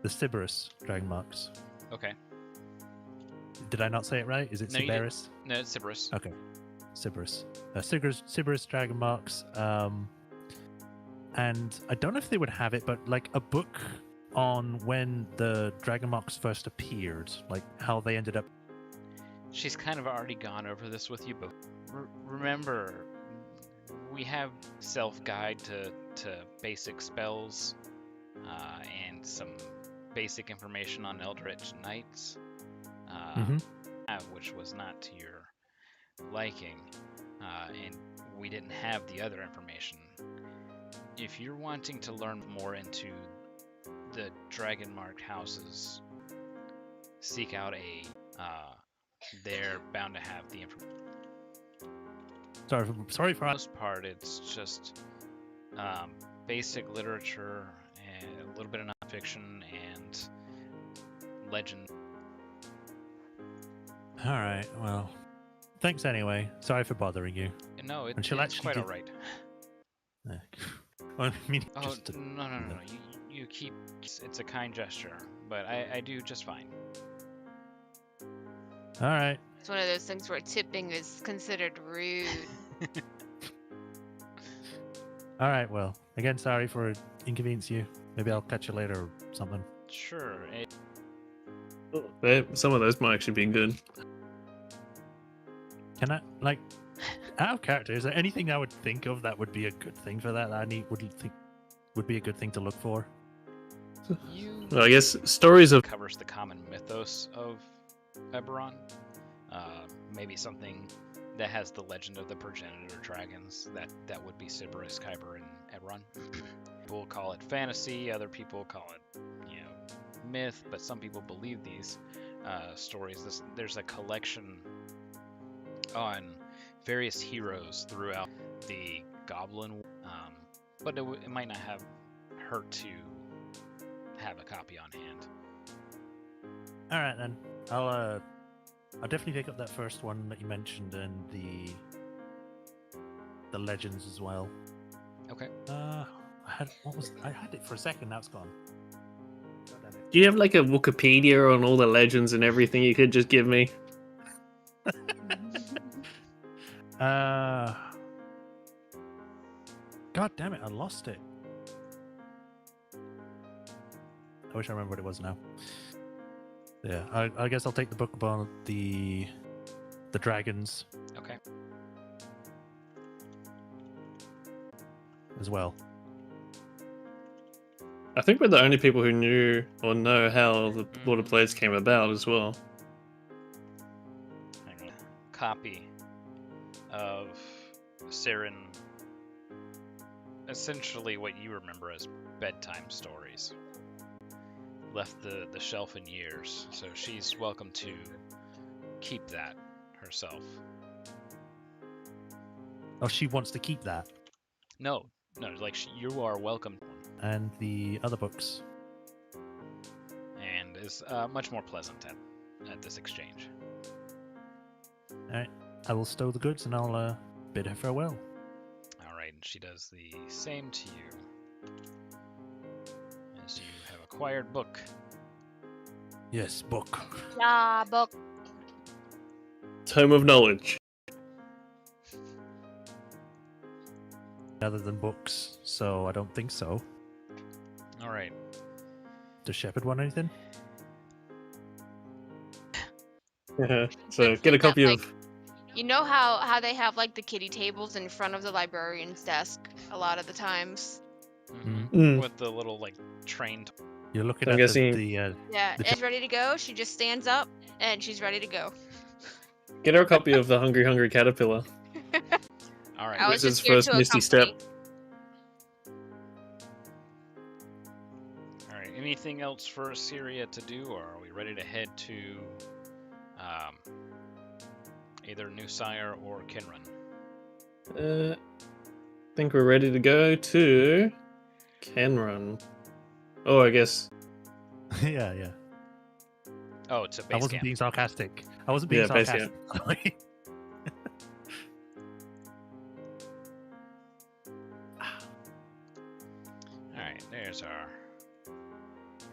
The Sybaris dragon marks. Okay. Did I not say it right? Is it No, you did. Sybaris? No, it's Sybaris. Okay. Sybaris. Sybaris dragon marks. And I don't know if they would have it, but like a book on when the dragon marks first appeared, like how they ended up. She's kind of already gone over this with you, but remember, we have self-guide to basic spells and some basic information on Eldritch Knights, which was not to your liking, and we didn't have the other information. If you're wanting to learn more into the dragon-marked houses, seek out a... they're bound to have the information. Sorry for For the most part, it's just basic literature and a little bit of nonfiction and legend. All right. Well, thanks anyway. Sorry for bothering you. No, And she'll it's actually quite do- all right. Well, I mean, Oh, just to, no. You keep. It's a kind gesture, but I do just fine. All right. It's one of those things where tipping is considered rude. All right. Well, again, sorry for inconvenience you. Maybe I'll catch you later or something. Sure. Some of those might actually be good. Can I, like, out of character, is there anything I would think of that would be a good thing for that? Would be a good thing to look for? You Well, I guess stories of covers the common mythos of Eberron. Maybe something that has the legend of the progenitor dragons. That would be Sybaris, Kyber, and Eberron. People call it fantasy. Other people call it, myth. But some people believe these stories. There's a collection on various heroes throughout the Goblin, but it might not have hurt to have a copy on hand. All right then. I'll definitely pick up that first one that you mentioned and the legends as well. Okay. I had it for a second. Now it's gone. God damn it. Do you have like a Wikipedia on all the legends and everything you could just give me? God damn it! I lost it. I wish I remember what it was now. Yeah, I guess I'll take the book about the dragons Okay. as well. I think we're the only people who knew or know how the Lord of Blades came about as well. Hang on. Copy of Siren. Essentially, what you remember as bedtime stories. Left the shelf in years, so she's welcome to keep that herself. Oh, she wants to keep that. No, like you are welcome, And the other books. and is much more pleasant at this exchange. All right, I will stow the goods and I'll bid her farewell. All right, and she does the same to you, as you have acquired book. Yes, book. Yeah, book. Tome of Knowledge. Other than books, so I don't think so. All right. Does Shepard want anything? So get a copy of. You know how they have like the kiddie tables in front of the librarian's desk a lot of the times. With the little like train. You're looking I'm at guessing- Yeah, The she's ready to go. She just stands up and she's ready to go. Get her a copy of the Hungry Caterpillar. All right. I was Which is just here first to Misty accompany. Step. All right. Anything else for Assyria to do, or are we ready to head to either New Sire or Kinrun? I think we're ready to go to Kenrun. Oh, I guess. yeah. Oh, it's a I base wasn't camp. being sarcastic. I wasn't being Yeah, base sarcastic. All right. There's our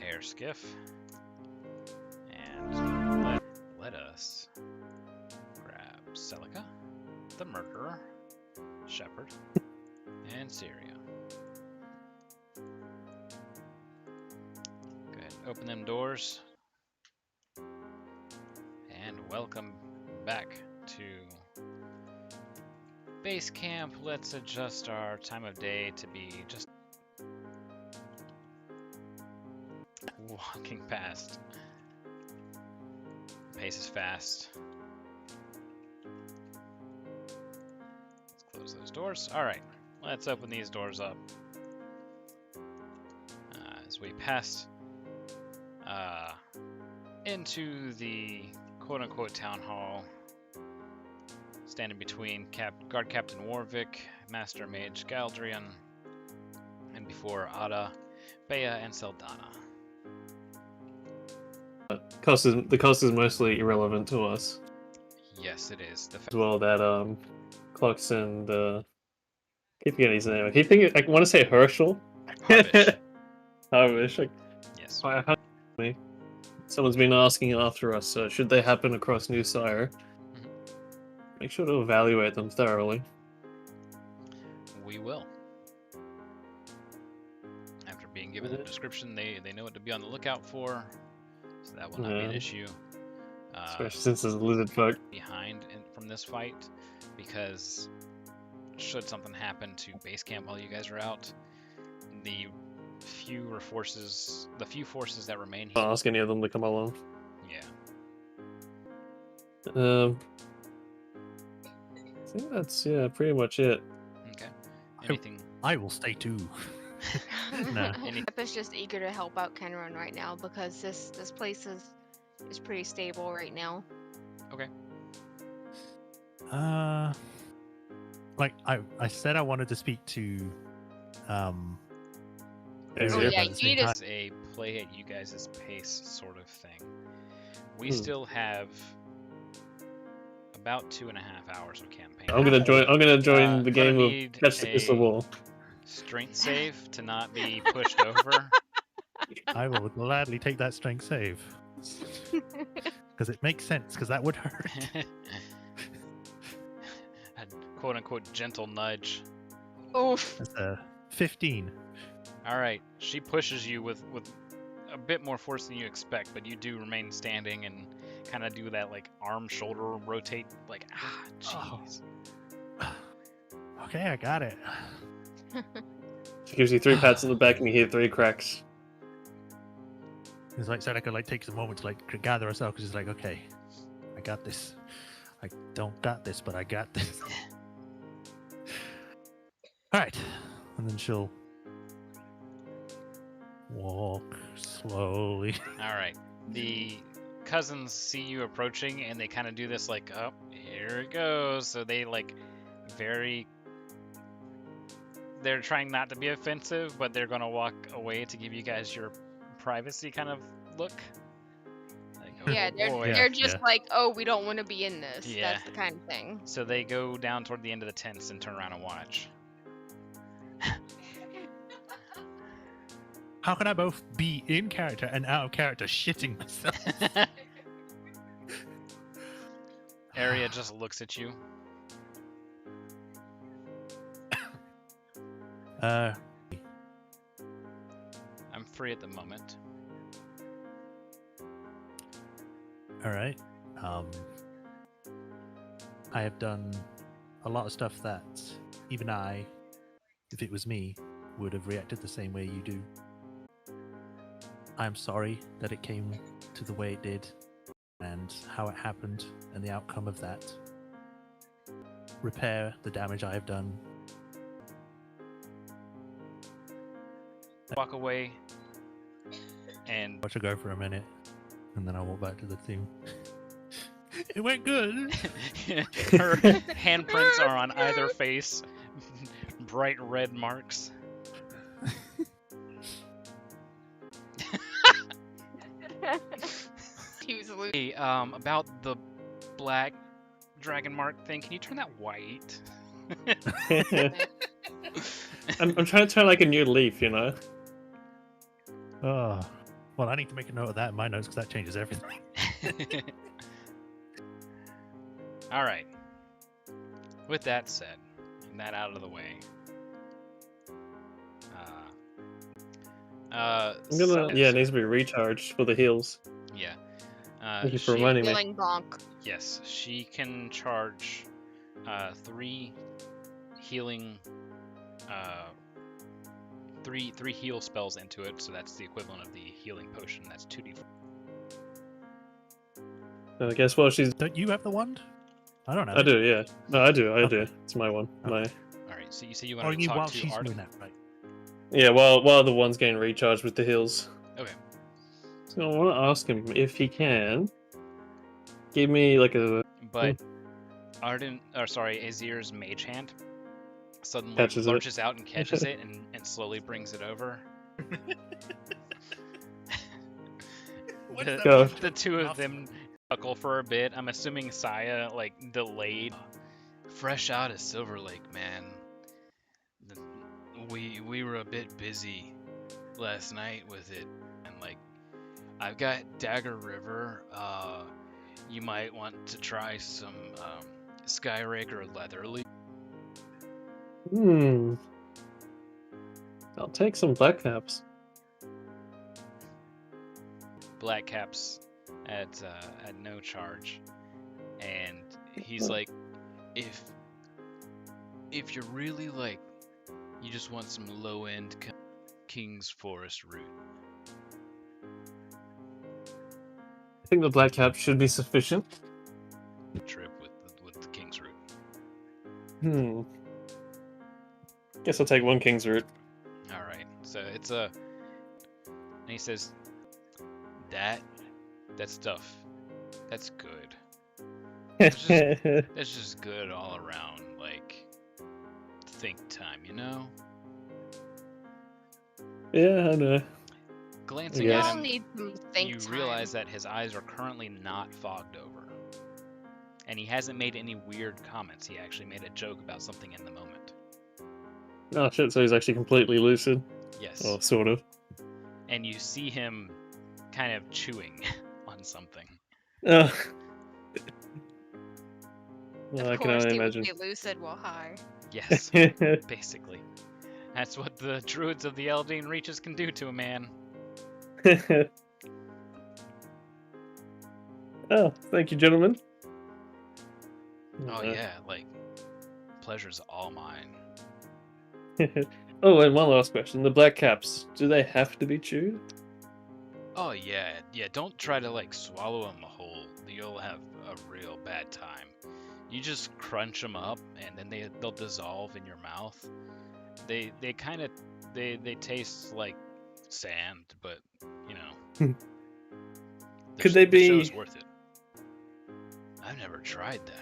air skiff, and let us grab Celica, the murderer, Shepard, and Syria. Go ahead, open them doors, and welcome back to base camp. Let's adjust our time of day to be just walking past. Pace is fast. Let's close those doors. All right, let's open these doors up. As we pass into the quote-unquote town hall, standing between Guard Captain Warwick, Master Mage Galdrian, and before Ada, Bea, and Seldana. The cost is mostly irrelevant to us. Yes, it is. As well, that Clarkson, keep forgetting his name. I keep thinking, I want to say Herschel. Harvish. Harvish. Yes. Someone's been asking after us, should they happen across New Sire, make sure to evaluate them thoroughly. We will. After being given the description, they know what to be on the lookout for, so that will not be an issue. Especially since there's a lizard folk behind from this fight, because should something happen to base camp while you guys are out, the few forces that remain here. I'll ask any of them to come along. Yeah. I think that's pretty much it. Okay. Anything? I will stay too. Nah. Pep is just eager to help out Kenron right now because this place is pretty stable right now. Okay. Like I said, I wanted to speak to Azir. Yeah, at the you need same to time. A play at you guys' pace sort of thing. We still have about 2.5 hours of campaign. I'm gonna join the game of need catch the crystal ball. Strength save to not be pushed over. I will gladly take that strength save because it makes sense. Because that would hurt. A quote-unquote gentle nudge. Oof. That's a 15. All right, she pushes you with a bit more force than you expect, but you do remain standing and kind of do that like arm shoulder rotate, like jeez. Okay, I got it. She gives you 3 pats on the back and you hear 3 cracks. It's like Seneca takes a moment to gather herself because she's like, okay, I got this. I don't got this, but I got this. All right, and then she'll walk slowly. All right, the cousins see you approaching and they kind of do this like, oh, here it goes. So they they're trying not to be offensive, but they're gonna walk away to give you guys your privacy kind of look. Like, oh, Yeah, boy. they're just like, oh, we don't want to be in this. Yeah. That's the kind of thing. So they go down toward the end of the tents and turn around and watch. How can I both be in character and out of character shitting myself? Arya just looks at you. I'm free at the moment. All right. I have done a lot of stuff that even I, if it was me, would have reacted the same way you do. I'm sorry that it came to the way it did and how it happened and the outcome of that. Repair the damage I have done. Walk away and Watch her go for a minute and then I'll walk back to the team. It went good. her handprints are on either face. Bright red marks. Hey, about the black dragon mark thing, can you turn that white? I'm trying to turn like a new leaf, you know? Oh, well, I need to make a note of that in my notes because that changes everything. All right. With that said, and that out of the way. I'm gonna, it needs to be recharged for the heals. Yeah. Thank you for reminding me. Healing bonk. Yes, she can charge 3 healing, 3 heal spells into it, so that's the equivalent of the healing potion. That's 2d4. I guess while she's... Don't you have the wand? I don't know. I do, yeah. No, I do. Okay. It's my one. Okay. My... Alright, so you say you want to while talk to she's Arden? doing that, right? Yeah, while the one's getting recharged with the heals. Okay. So I want to ask him if he can give me like a... But Azir's mage hand suddenly Catches it. lurches out and catches it and slowly brings it over. What does that Go. mean? The two of them chuckle for a bit. I'm assuming Saya like delayed. Fresh out of Silver Lake, man. We were a bit busy last night with it, and like I've got Dagger River. You might want to try some Skyraker Leatherly. I'll take some black caps. Black caps at no charge, and he's like, if you're really like, you just want some low end King's Forest root. I think the black cap should be sufficient. Trip with the King's root. Guess I'll take one King's root. All right, so it's and he says, that stuff, that's good. That's just good all around, like, think time, you know? Yeah, I know. Glancing We at all him, need some think you time. realize that his eyes are currently not fogged over. And he hasn't made any weird comments. He actually made a joke about something in the moment. Oh shit, so he's actually completely lucid? Yes. Or sort of. And you see him kind of chewing on something. Oh. Well, I Of can course, only he imagine. would be lucid while high. Yes, basically. That's what the druids of the Eldine Reaches can do to a man. Oh, thank you, gentlemen. Oh yeah, like, pleasure's all mine. Oh, and one last question. The black caps, do they have to be chewed? Oh yeah, don't try to like swallow them whole. You'll have a real bad time. You just crunch them up and then they'll dissolve in your mouth. They kind of they taste like sand, but you know. Could they be- The show's worth it. I've never tried that.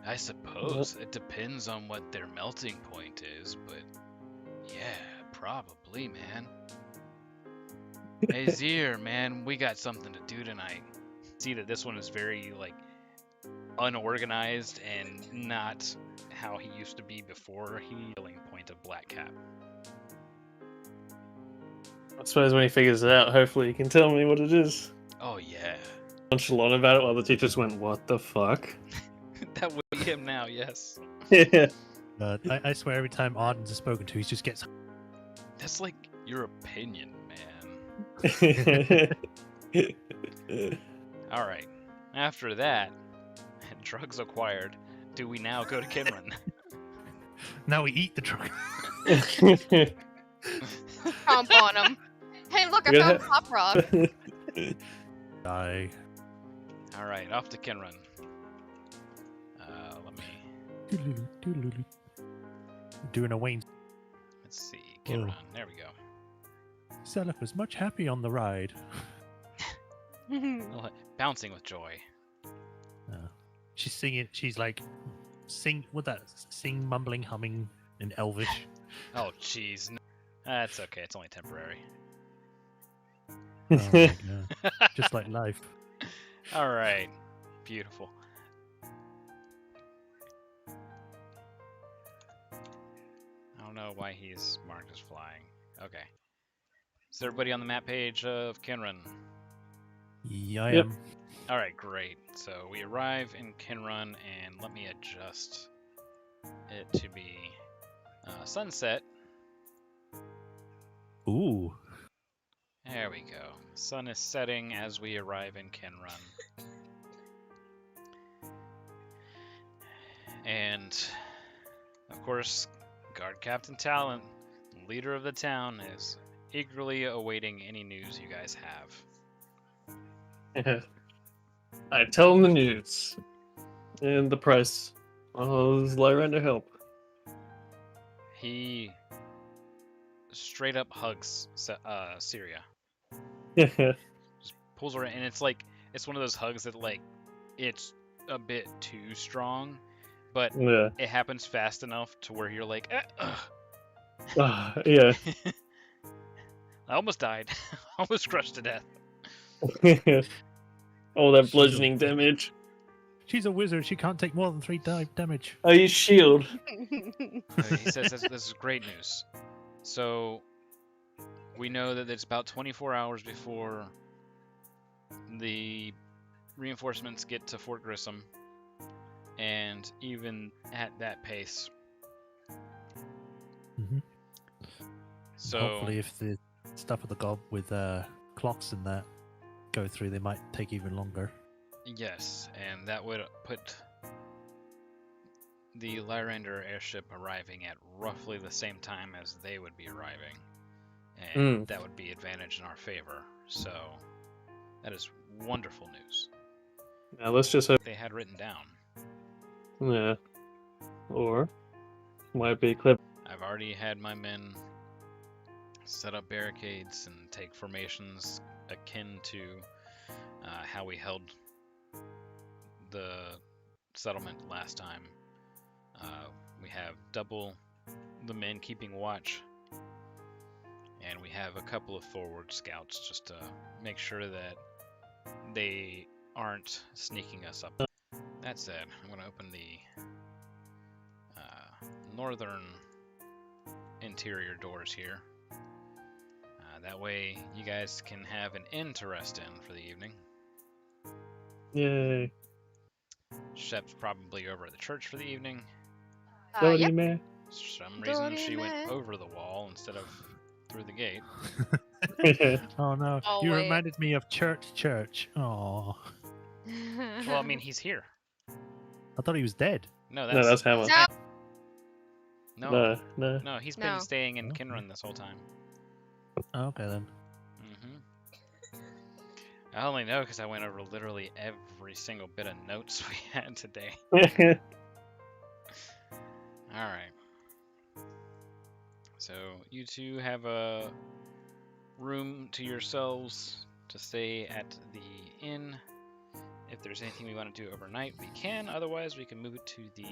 I suppose it depends on what their melting point is, but yeah, probably, man. Hey Zir, man, we got something to do tonight. See that this one is very like unorganized and not how he used to be before he melting point of Black Cap. I suppose when he figures it out, hopefully he can tell me what it is. Oh yeah. Nonchalant about it while the teachers went, what the fuck? That would be him now, yes. Yeah. I swear every time Arden's spoken to, he just gets. That's like your opinion, man. Alright. After that, drugs acquired, do we now go to Kinran? Now we eat the drug. Chomp on him. Hey, look, I We're found gonna Pop Rock. Die. Alright, off to Kinran. Let me... Doing a Wayne. Let's see. Kinran. There we go. Selleck was much happy on the ride. Bouncing with joy. She's singing. She's like, sing, mumbling, humming in Elvish. Oh, jeez. No. That's okay. It's only temporary. Oh my God. Just like life. Alright. Beautiful. I don't know why he's marked as flying. Okay. Is everybody on the map page of Kinran? Yeah, I Yep. am. Alright, great. So we arrive in Kinran, and let me adjust it to be sunset. Ooh. There we go. Sun is setting as we arrive in Kinran. And, of course, Guard Captain Talent, leader of the town, is eagerly awaiting any news you guys have. I tell him the news. And the price. I'll lie around to help. He straight up hugs Syria. Just pulls her in, and it's like, it's one of those hugs that, like, it's a bit too strong, but Yeah. it happens fast enough to where you're like, Yeah. I almost died. Almost crushed to death. All that She's a- bludgeoning damage. She's a wizard. She can't take more than 3 damage. Oh, you shield. He says this is great news. So we know that it's about 24 hours before the reinforcements get to Fort Grissom, and even at that pace. Mm-hmm. So hopefully, if the stuff with the gob with clocks and that go through, they might take even longer. yes, and that would put the Lyrander airship arriving at roughly the same time as they would be arriving, and that would be advantage in our favor. So that is wonderful news. Now let's just hope They had written down. Yeah. Or might be clever. I've already had my men set up barricades and take formations akin to how we held the settlement last time. We have double the men keeping watch, and we have a couple of forward scouts just to make sure that they aren't sneaking us up. That said, I'm going to open the northern interior doors here. That way you guys can have an inn to rest in for the evening. Yay. Shep's probably over at the church for the evening. Yep. Man. For some reason she went over the wall instead of through the gate. Oh no! Oh, You wait. reminded me of church. Oh, Well, I mean, he's here. I thought he was dead. No, No, that's Hammer. No. No, he's No. been staying in Okay. Kinrun this whole time. Oh, okay then. I only know because I went over literally every single bit of notes we had today. Alright. So, you two have a room to yourselves to stay at the inn. If there's anything we want to do overnight, we can. Otherwise, we can move it to the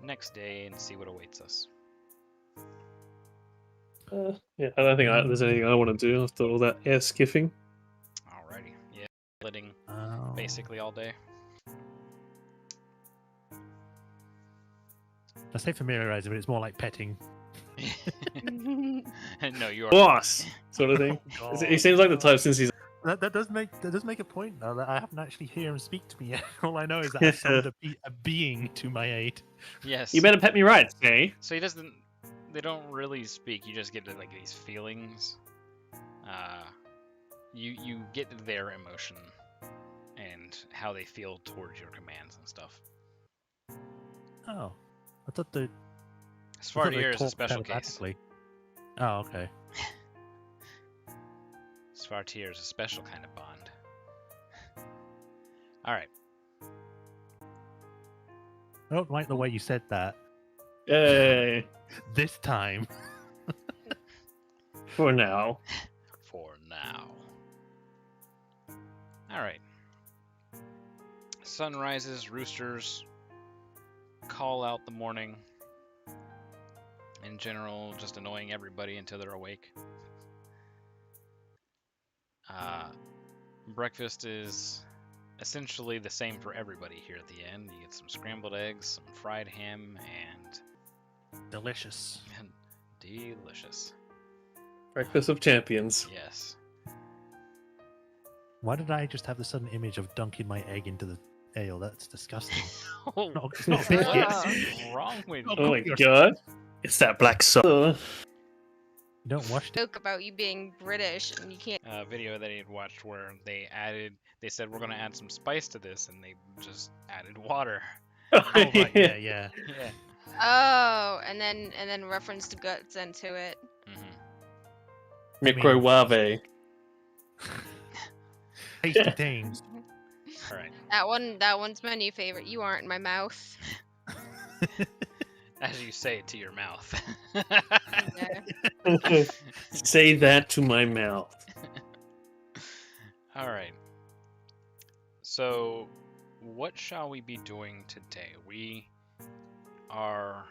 next day and see what awaits us. Yeah, I don't think there's anything I want to do after all that air skiffing. Alrighty. Yeah, letting Oh. basically all day. I say familiarizing, but it's more like petting. No, you are. Boss! Sort of thing. Oh, He seems like the type since he's. That does make a point though that I haven't actually hear him speak to me yet. All I know is that I summoned a being to my aid. Yes. You better pet me right, okay? So he doesn't. They don't really speak. You just get like these feelings. You get their emotion and how they feel towards your commands and stuff. Oh, I thought they Svartier is a talked special case. telepathically. Oh, okay. Svartier is a special kind of bond. All right. I don't like the way you said that. Yay. This time. For now. For now. All right. Sun rises, roosters call out the morning. In general, just annoying everybody until they're awake. Breakfast is essentially the same for everybody here at the end. You get some scrambled eggs, some fried ham, and Delicious. delicious. Breakfast of champions. Yes. Why did I just have the sudden image of dunking my egg into the ale? That's disgusting. Oh, No, it's not biscuits. what's wrong with you? Oh my god. It's that black sauce. You don't wash it. Joke about you being British and you can't. Video that he had watched where they said we're gonna add some spice to this, and they just added water. Oh, right, yeah. Yeah. Oh, and then referenced guts into it. Mm-hmm. Microwave. Tasty things. All right. That one's my new favorite. You aren't in my mouth. As you say it to your mouth. Yeah. Say that to my mouth. All right. So, what shall we be doing today? We are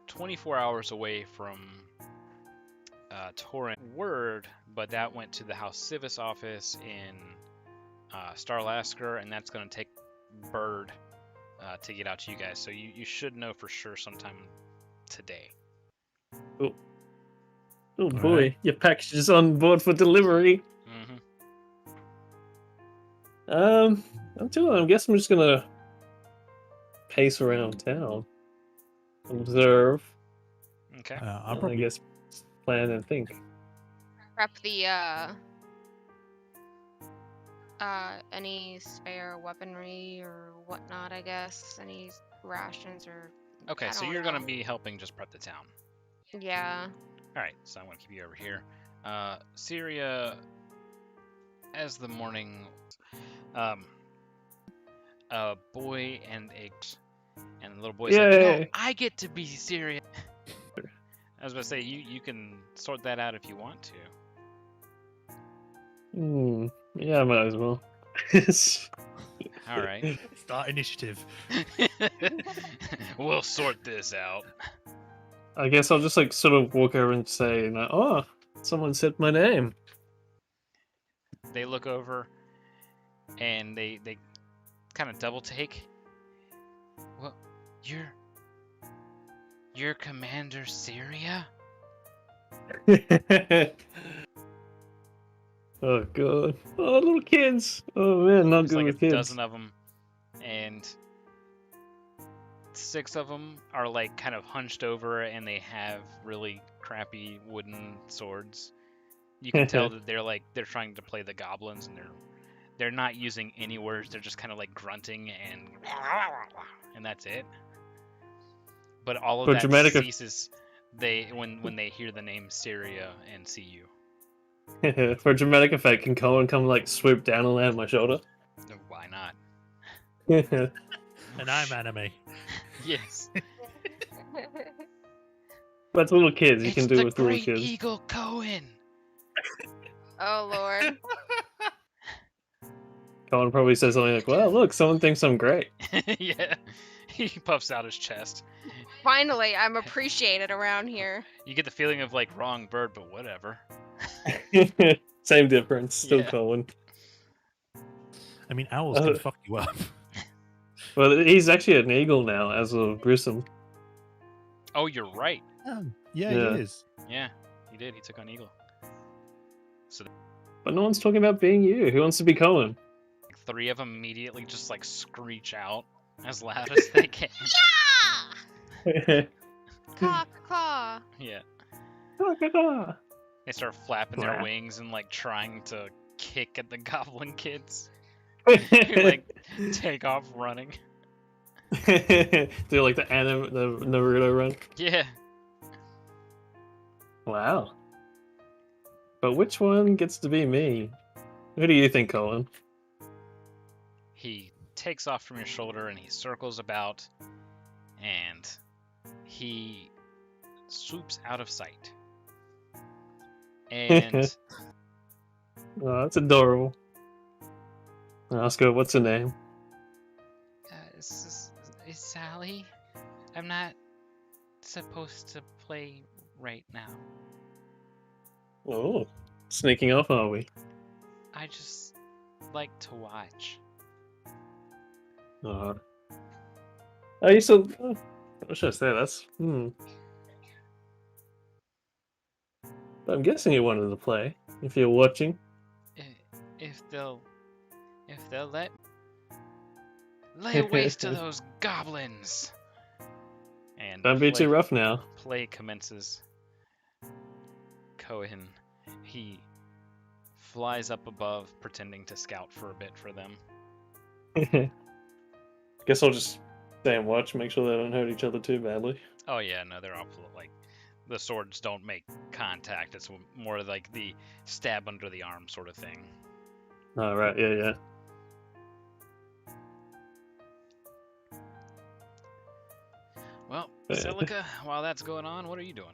24 hours away from Torrent word, but that went to the House Civis office in Starlasker, and that's going to take Bird to get out to you guys. So you should know for sure sometime today. Oh boy, right. your package is on board for delivery. Until I guess I'm just gonna pace around town, observe. Okay. I'll I probably guess plan and think. Prep the any spare weaponry or whatnot, I guess. Any rations or Okay, I so don't you're going to know. be helping just prep the town. Yeah. All right, so I'm going to keep you over here. Syria, as the morning, a boy and the little boy's like, Yay! I get to be Syria. I was about to say, you can sort that out if you want to. Yeah, I might as well. All right. start initiative. We'll sort this out. I guess I'll just like sort of walk over and say, like, "Oh, someone said my name." They look over, and they kind of double take. Well, you're Commander Syria? Oh god. Oh, little kids. Oh man, not There's good like with a kids. dozen of them, and 6 of them are like kind of hunched over, and they have really crappy wooden swords. You can tell that they're trying to play the goblins, and they're not using any words. They're just kind of like grunting and that's it. But all of For that dramatic ceases when they hear the name Syria and see you. For dramatic effect, can Colin come like swoop down and land on my shoulder? Why not? And I'm anime. Yes. That's little kids. You It's can do the with little Great kids. Eagle Cohen. Oh Lord. Colin probably says something like, "Well, look, someone thinks I'm great." Yeah. He puffs out his chest. Finally, I'm appreciated around here. You get the feeling of like wrong bird, but whatever. Same difference. Still Yeah. Colin. I mean, owls can fuck you up. Well, he's actually an eagle now, as of Grissom. Oh, you're right. Yeah, Yeah. he is. Yeah, he did. He took on Eagle. So But no one's talking about being you. Who wants to be Colin? 3 of them immediately just like screech out as loud as they can. Yeah! Caw, caw. Yeah. Oh, They start flapping their Wow. wings and like trying to kick at the goblin kids. Who like take off running. Do like the Naruto run. Yeah. Wow. But which one gets to be me? Who do you think, Colin? He takes off from your shoulder and he circles about and he swoops out of sight. And Oh, that's adorable. Oscar, what's her name? is Sally? I'm not supposed to play right now. Oh, sneaking off, are we? I just like to watch. Oh, you still? What should I say? That's I'm guessing you wanted to play. If you're watching. If they'll let lay waste to those goblins. And Don't be too rough now. Play commences. Cohen, he flies up above, pretending to scout for a bit for them. Guess I'll just stay and watch, make sure they don't hurt each other too badly. Oh yeah, no, they're all like the swords don't make contact. It's more like the stab under the arm sort of thing. Oh, right, yeah. Well, Celica, while that's going on, what are you doing?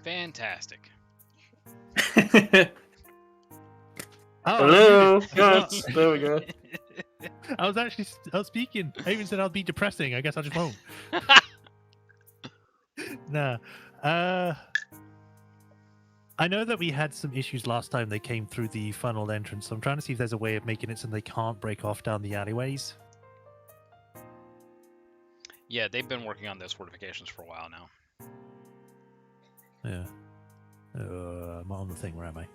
Fantastic. Hello, guys. There we go. I was speaking. I even said I'll be depressing. I guess I just won't. No. I know that we had some issues last time they came through the funnel entrance, so I'm trying to see if there's a way of making it so they can't break off down the alleyways. Yeah, they've been working on those fortifications for a while now. Yeah. I'm on the thing. Where am I?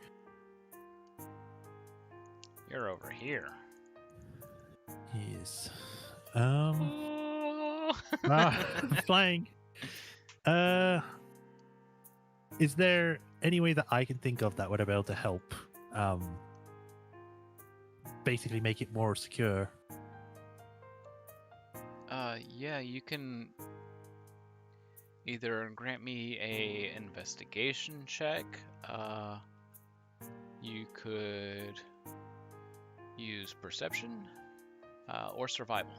You're over here. Yes. Oh. Flying. Is there any way that I can think of that would be able to help? Basically make it more secure. Yeah, you can either grant me a investigation check. You could use perception, or survival.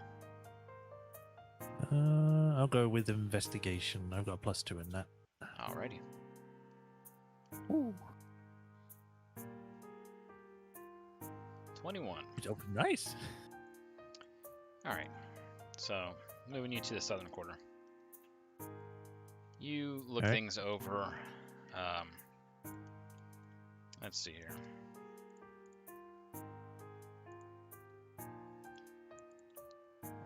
I'll go with investigation. I've got a +2 in that. Alrighty. Ooh. 21. Oh, nice. Alright. So, moving you to the southern quarter. You look Alright. things over. Let's see here.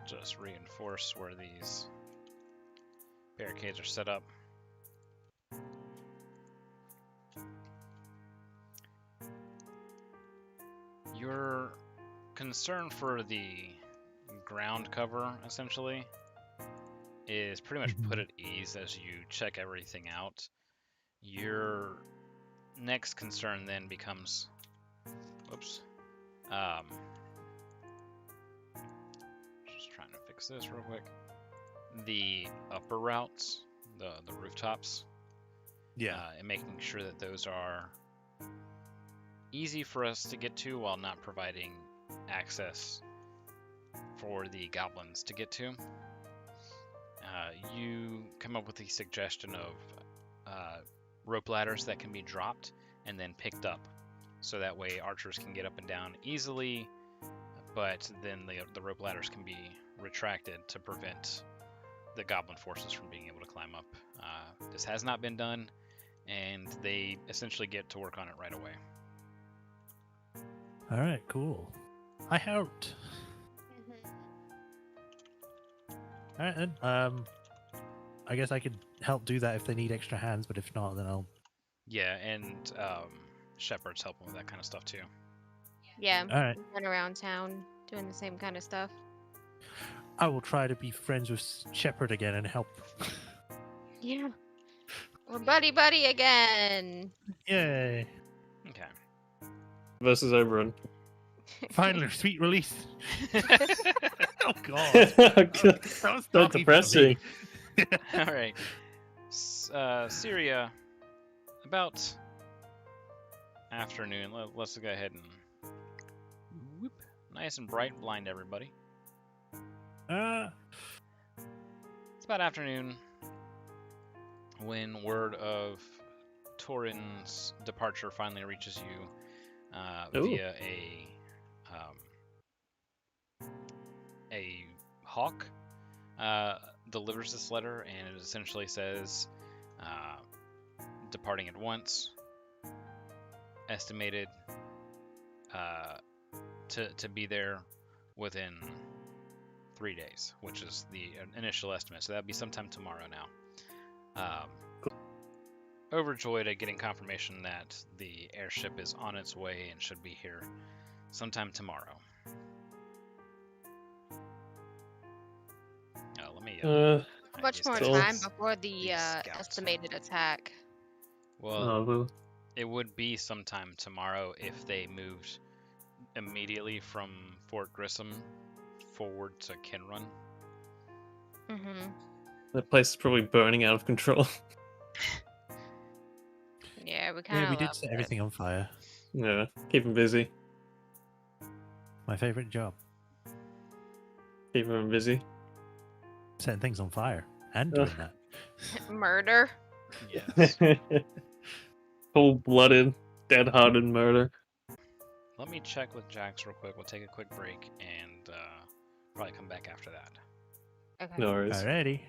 Just reinforce where these barricades are set up. Your concern for the ground cover, essentially, is pretty much put at ease as you check everything out. Your next concern then becomes, whoops, just trying to fix this real quick. The upper routes, the rooftops, and making sure that those are easy for us to get to while not providing access for the goblins to get to. You come up with the suggestion of rope ladders that can be dropped and then picked up, so that way archers can get up and down easily, but then the rope ladders can be retracted to prevent the goblin forces from being able to climb up. This has not been done, and they essentially get to work on it right away. All right, cool. I helped. All right, then. I guess I could help do that if they need extra hands, but if not, then I'll. Yeah, and Shepard's helping with that kind of stuff too. Yeah, All right. run around town doing the same kind of stuff. I will try to be friends with Shepard again and help. Yeah. We're buddy again. Yay. Okay. Versus Oberon. Finally, sweet release. Oh, God. That was That's depressing. All right. Syria, about afternoon. Let's go ahead and whoop, nice and bright, blind everybody. It's about afternoon when word of Torin's departure finally reaches you via a hawk. Delivers this letter, and it essentially says, departing at once, estimated to be there within 3 days, which is the initial estimate. So that'd be sometime tomorrow now. Overjoyed at getting confirmation that the airship is on its way and should be here sometime tomorrow. Let me. How much these more guys- time before the these scouts. estimated attack? Well, it would be sometime tomorrow if they moved immediately from Fort Grissom forward to Kinrun. Mm-hmm. That place is probably burning out of control. Yeah, we kind of. Yeah, we did set everything on fire. Yeah, keep him busy. My favorite job. Keep him busy. Setting things on fire and doing that. Murder. Yes. Cold-blooded, dead-hearted murder. Let me check with Jax real quick. We'll take a quick break and probably come back after that. Okay. No worries. Alrighty.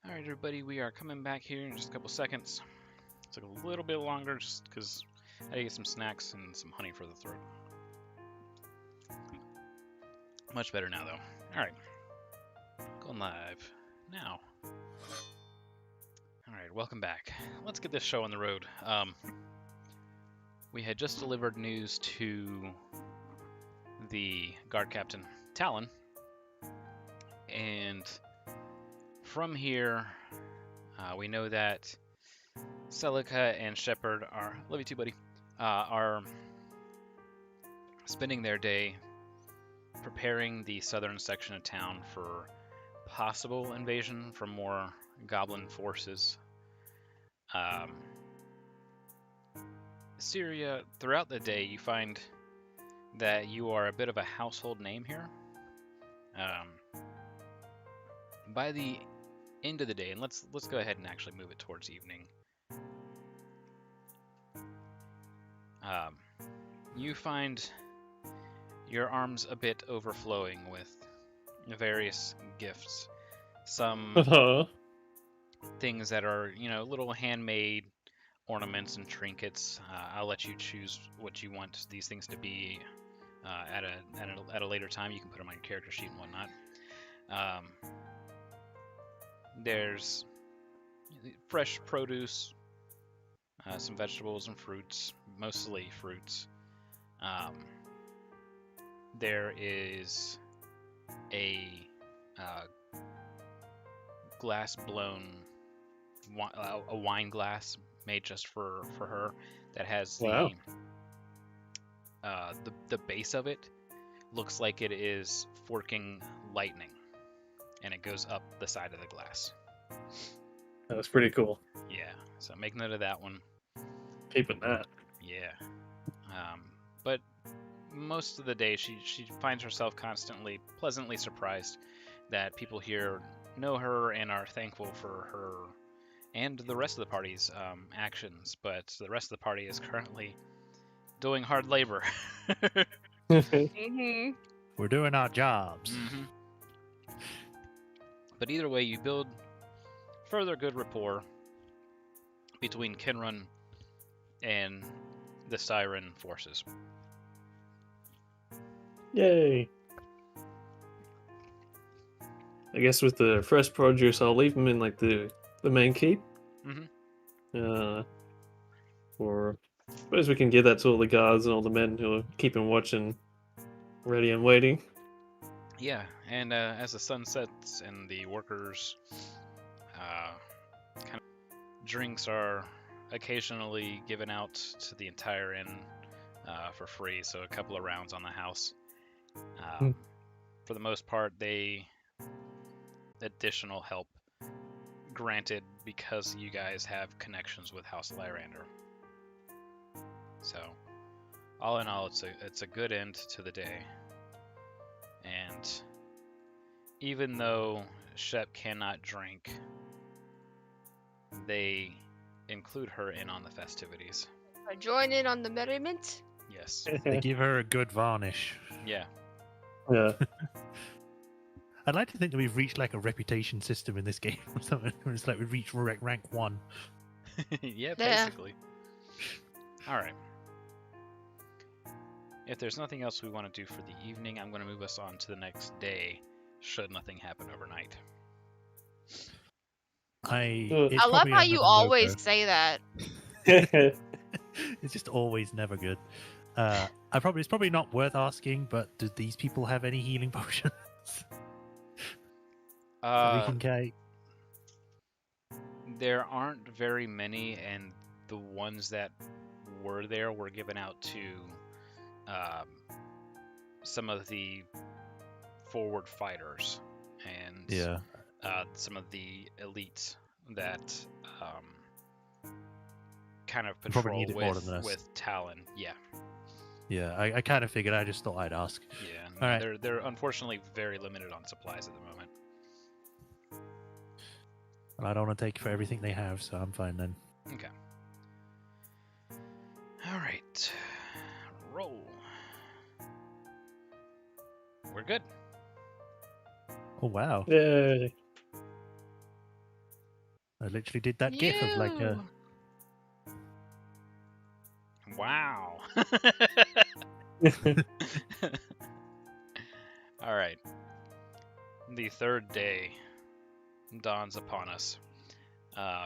All right, everybody, we are coming back here in just a couple seconds. Took a little bit longer just because I had to get some snacks and some honey for the throat. Much better now, though. All right, going live now. All right, welcome back. Let's get this show on the road. We had just delivered news to the guard captain, Talon, and from here, we know that Celica and Shepard are, love you too, buddy, are spending their day preparing the southern section of town for possible invasion from more goblin forces. Syria, throughout the day, you find that you are a bit of a household name here. By the end of the day, and let's go ahead and actually move it towards evening. You find your arms a bit overflowing with various gifts. Some things that are, little handmade ornaments and trinkets. I'll let you choose what you want these things to be at a later time. You can put them on your character sheet and whatnot. There's fresh produce, some vegetables and fruits, mostly fruits. There is a a wine glass made just for her that has Wow. the base of it looks like it is forking lightning, and it goes up the side of the glass. That was pretty cool. Yeah, so make note of that one. Keeping that. Yeah. But most of the day, she finds herself constantly pleasantly surprised that people here know her and are thankful for her and the rest of the party's actions. But the rest of the party is currently doing hard labor. Mm-hmm. We're doing our jobs. Mm-hmm. But either way, you build further good rapport between Kinrun and the Siren forces. Yay! I guess with the fresh produce, I'll leave them in like the main keep. Mm-hmm. Or I suppose we can give that to all the guards and all the men who are keeping watch and ready and waiting. Yeah, and as the sun sets and the workers kind of drinks are occasionally given out to the entire inn for free, so a couple of rounds on the house. For the most part, additional help granted because you guys have connections with House Lyrander. So, all in all, it's a good end to the day. And even though Shep cannot drink, they include her in on the festivities. Join in on the merriment. Yes. They give her a good varnish. Yeah. Yeah. I'd like to think that we've reached like a reputation system in this game or something. It's like we've reached rank 1. Yeah, basically. All right. If there's nothing else we want to do for the evening, I'm going to move us on to the next day, should nothing happen overnight. I love how you always say that. It's just always never good. It's probably not worth asking, but do these people have any healing potions? We can get? There aren't very many, and the ones that were there were given out to some of the forward fighters and some of the elites that kind of patrol with Talon. Yeah, I kind of figured. I just thought I'd ask. Yeah, all right. They're unfortunately very limited on supplies at the moment. Well, I don't want to take for everything they have, so I'm fine then. Okay. All right. Roll. We're good. Oh wow. Yay. I literally did that gif of like a. Wow. All right. The third day dawns upon us.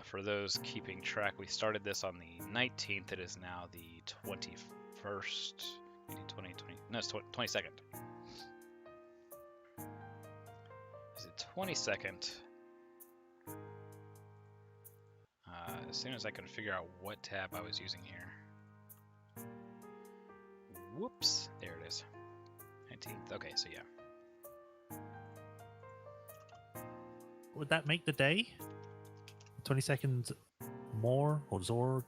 For those keeping track, we started this on the 19th. It is now the 21st. 2020. No, it's 22nd. Is it 22nd? As soon as I can figure out what tab I was using here. Whoops. There it is. 19th. Okay, so yeah. Would that make the day? 20 seconds more or Zord?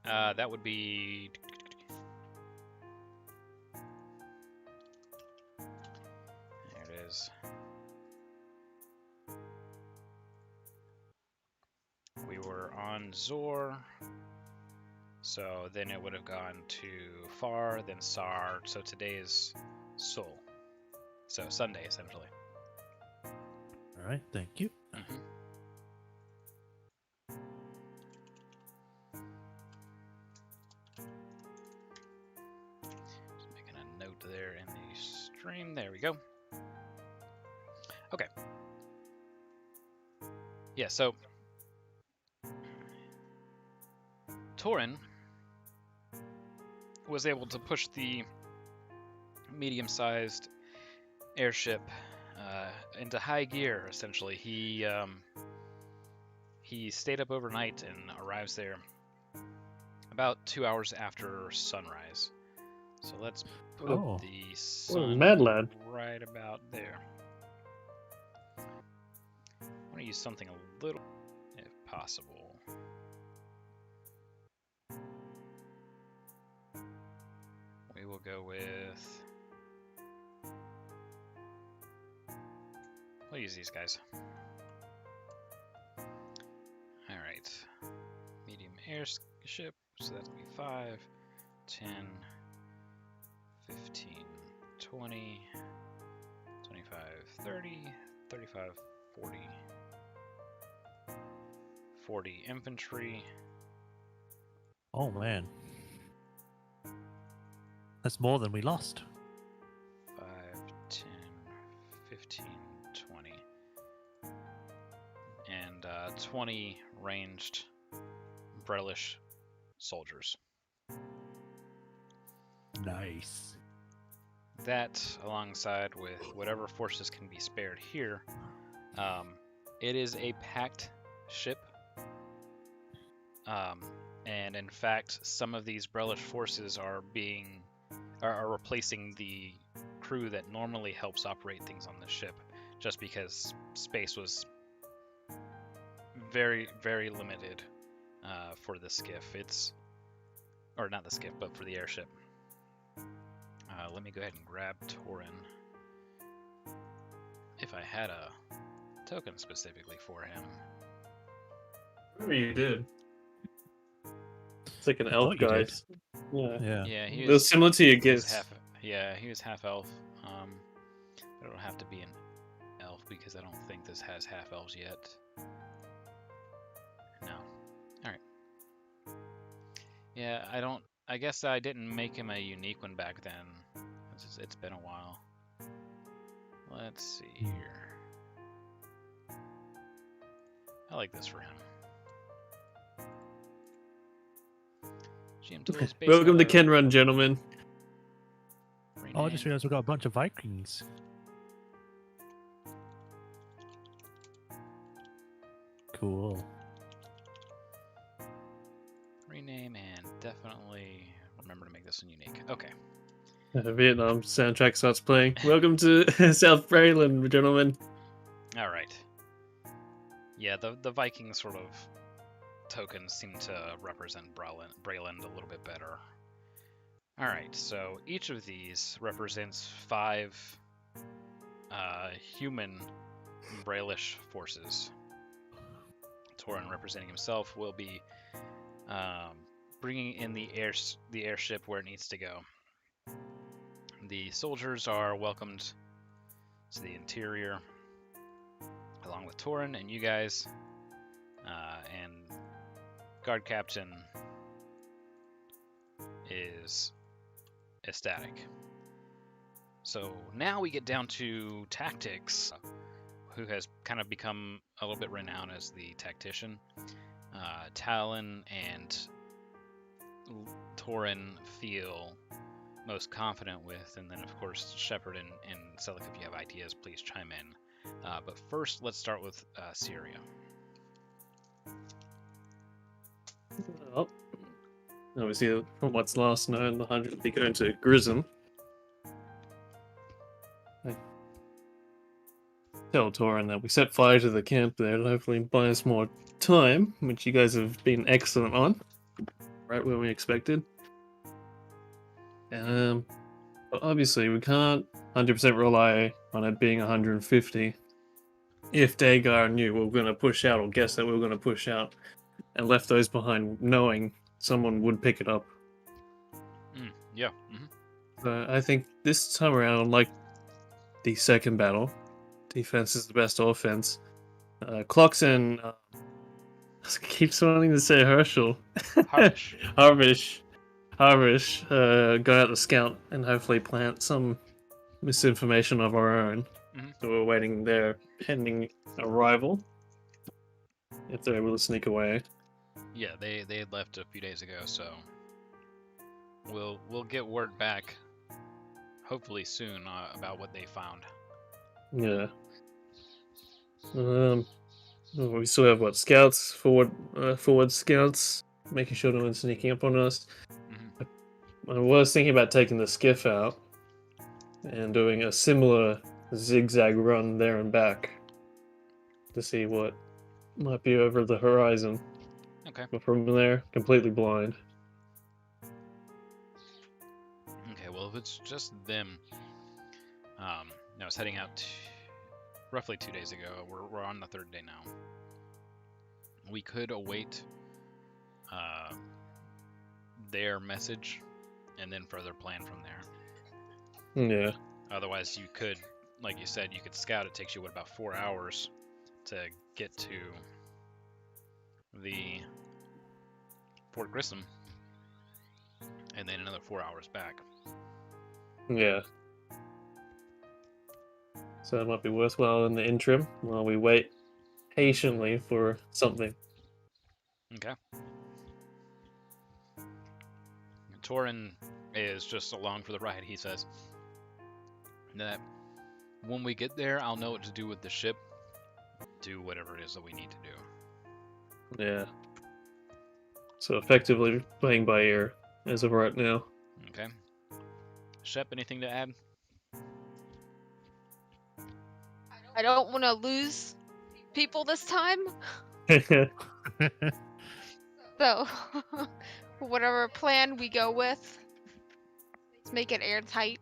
That would be. There it is. We were on Zor, so then it would have gone to Far, then Sar, so today is Sol. So Sunday, essentially. All right, thank you. Mm-hmm. Just making a note there in the stream. There we go. Okay. Yeah, so Torin was able to push the medium-sized airship into high gear. Essentially, he stayed up overnight and arrives there about 2 hours after sunrise. So let's put the sun mad lad. right about there. I want to use something a little, if possible. We will go with. We'll use these guys. Alright. Medium airship, so that's going to be 5, 10, 15, 20, 25, 30, 35, 40. 40 infantry. Oh man. That's more than we lost. 5, 10, 15, 20. And 20 ranged Brelish soldiers. Nice. That, alongside with whatever forces can be spared here, it is a packed ship. And in fact, some of these Brelish forces are replacing the crew that normally helps operate things on the ship, just because space was very, very limited for the skiff. Or not the skiff, but for the airship. Let me go ahead and grab Torin. If I had a token specifically for him. Remember you did. It's like an I elf thought you guide. did. Yeah. Yeah, It was similar to your gifts. He was half elf. I don't have to be an elf because I don't think this has half elves yet. No. Alright. Yeah, I guess I didn't make him a unique one back then. It's been a while. Let's see here. I like this for him. GM tools, base Welcome to color, Kenrun, gentlemen. Oh, I just realized we got a bunch of Vikings. Cool. rename and definitely remember to make this one unique. Okay. Vietnam soundtrack starts playing. Welcome to South Brayland, gentlemen. All right. Yeah, the Viking sort of tokens seem to represent Brayland a little bit better. All right, so each of these represents 5 human Braylish forces. Torin, representing himself, will be bringing in the airship where it needs to go. The soldiers are welcomed to the interior. along with Torin and you guys, and guard captain is ecstatic. So now we get down to tactics, who has kind of become a little bit renowned as the tactician. Talon and Torin feel most confident with, and then of course Shepard and Celica, if you have ideas, please chime in. But first, let's start with Syria. Well, obviously, from what's last known, the 100 will be going to Grism. I tell Torin that we set fire to the camp there to hopefully buy us more time, which you guys have been excellent on. Right when we expected. But obviously, we can't 100% rely on it being 150. If Dagar knew we were going to push out, or guessed that we were going to push out, and left those behind knowing someone would pick it up. Yeah. So I think this time around, unlike the second battle, defense is the best offense. Clocks and I keep wanting to say Herschel. Harvish. Harvish, go out to scout and hopefully plant some misinformation of our own. So we're waiting their pending arrival. If they're able to sneak away. Yeah, they had left a few days ago, so we'll get word back hopefully soon about what they found. Yeah. We still have what, scouts, forward scouts, making sure no one's sneaking up on us. I was thinking about taking the skiff out and doing a similar zigzag run there and back to see what might be over the horizon. Okay. But from there, completely blind. Okay, well, if it's just them, I was heading out roughly 2 days ago. We're on the third day now. We could await their message and then further plan from there. Yeah. Otherwise, you could, like you said, you could scout. It takes you, about 4 hours to get to the Fort Grissom, and then another 4 hours back. Yeah. So it might be worthwhile in the interim while we wait patiently for something. Okay. Torin is just along for the ride, he says. That when we get there, I'll know what to do with the ship. Do whatever it is that we need to do. Yeah. So effectively playing by ear as of right now. Okay. Shep, anything to add? I don't want to lose people this time. So, whatever plan we go with, let's make it airtight.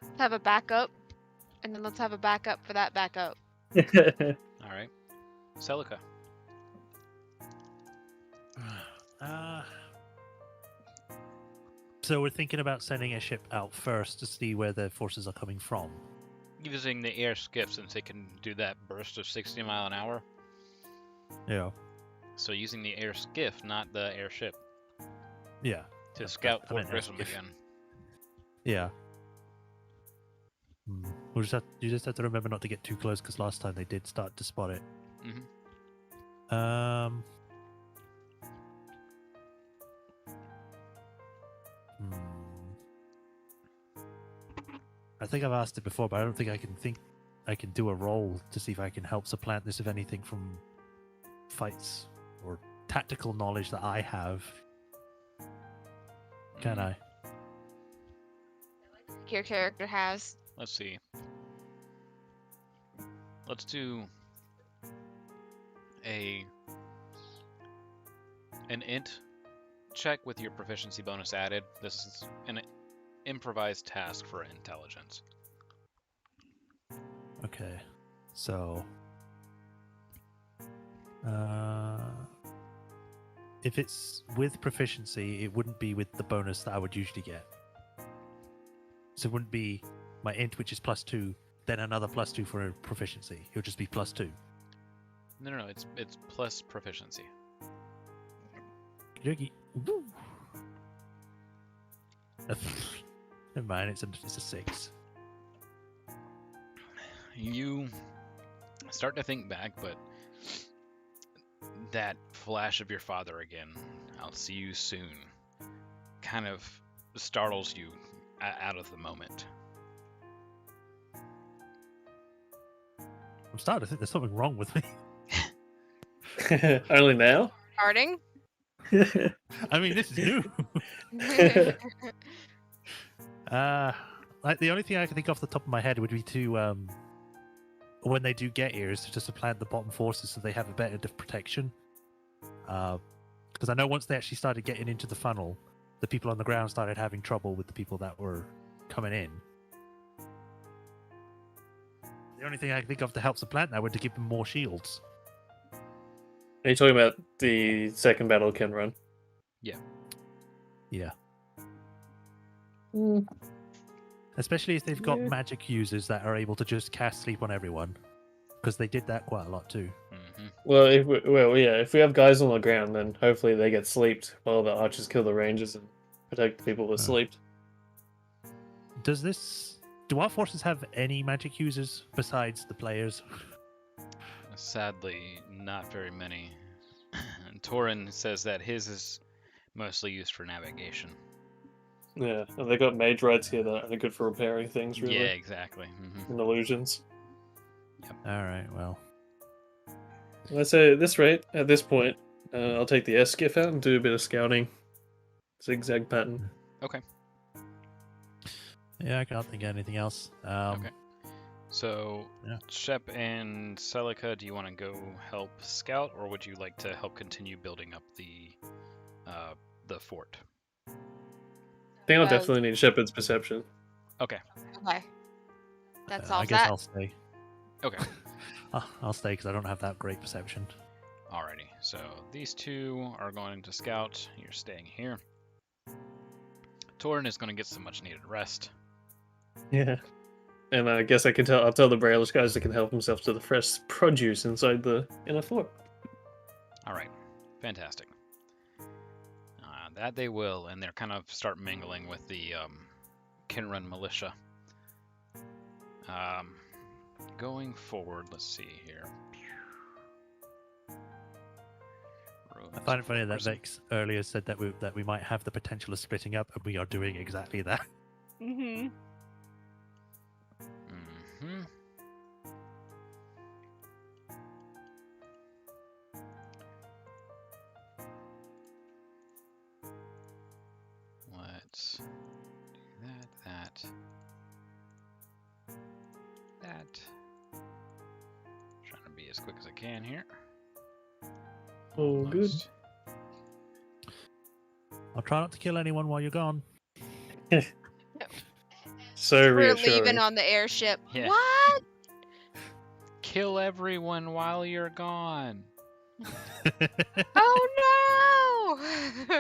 Let's have a backup, and then let's have a backup for that backup. All right. Celica. So we're thinking about sending a ship out first to see where the forces are coming from. Using the air skiff, since they can do that burst of 60 mile an hour. Yeah. So using the air skiff, not the airship. Yeah. To scout I Fort meant Grissom skiff. again. Yeah. You just have to remember not to get too close, because last time they did start to spot it. I think I've asked it before, but I don't think I can do a roll to see if I can help supplant this, if anything, from fights or tactical knowledge that I have. Can I? Your character has. Let's see. Let's do an int check with your proficiency bonus added. This is an improvised task for intelligence. Okay. So if it's with proficiency, it wouldn't be with the bonus that I would usually get. So it wouldn't be my int, which is +2, then another +2 for proficiency. It'll just be +2. No, it's plus proficiency. Yogi. Woo. Never mind, it's a 6. You start to think back, but that flash of your father again, "I'll see you soon," kind of startles you out of the moment. I'm starting to think there's something wrong with me. Only now? Starting? I mean, this is new. Like the only thing I can think off the top of my head would be to, when they do get here, is to just supplant the bottom forces so they have a better protection. Because I know once they actually started getting into the funnel, the people on the ground started having trouble with the people that were coming in. The only thing I can think of to help supplant that would to give them more shields. Are you talking about the second battle Ken run? Yeah. Mm. Especially if they've got Yeah. magic users that are able to just cast sleep on everyone. Because they did that quite a lot too. Mm-hmm. Well, if we have guys on the ground, then hopefully they get sleeped while the archers kill the rangers and protect the people asleep. Do our forces have any magic users besides the players? Sadly, not very many. Torin says that his is mostly used for navigation. Yeah, and they got mage rights here that are good for repairing things, really, Yeah, exactly. Mm-hmm. and illusions. Alright, well. Let's say at this point, I'll take the S skiff out and do a bit of scouting. Zigzag pattern. Okay. Yeah, I can't think of anything else. Okay. So, Yeah. Shep and Celica, do you want to go help scout, or would you like to help continue building up the fort? I think I'll Well- definitely need Shepard's perception. Okay. Okay. That's I all guess that. I'll stay. Okay. I'll stay because I don't have that great perception. Alrighty. So these two are going to scout. You're staying here. Torin is going to get some much needed rest. Yeah. And I guess I'll tell the Brailish guys they can help themselves to the fresh produce inside the inner fort. Alright. Fantastic. That they will, and they're kind of start mingling with the Kinrun militia. Going forward, let's see here. I find it funny that Vex earlier said that we might have the potential of splitting up, and we are doing exactly that. Mm-hmm. Mm-hmm. Let's do that. Trying to be as quick as I can here. Oh, good. Almost. I'll try not to kill anyone while you're gone. So We're reassuring. leaving on the airship. Yeah. What? Kill everyone while you're gone. Oh no!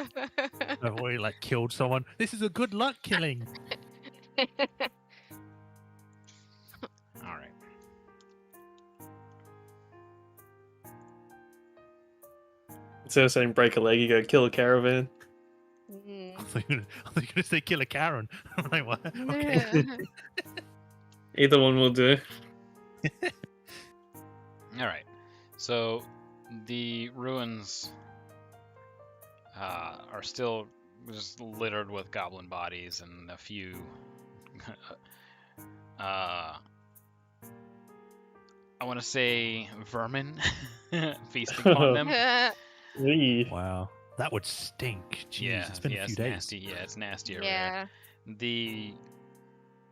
I've already killed someone. This is a good luck killing. All right. Instead of saying break a leg, you go kill a caravan. Mhm. I thought you were going to say kill a Karen. I'm like, what? Okay. Either one will do. All right. So the ruins are still just littered with goblin bodies and a few I want to say vermin feasting on them. Eee. Wow. That would stink. Jeez, Yeah, it's been a few days. nasty. Yeah, it's nasty over there. Yeah. The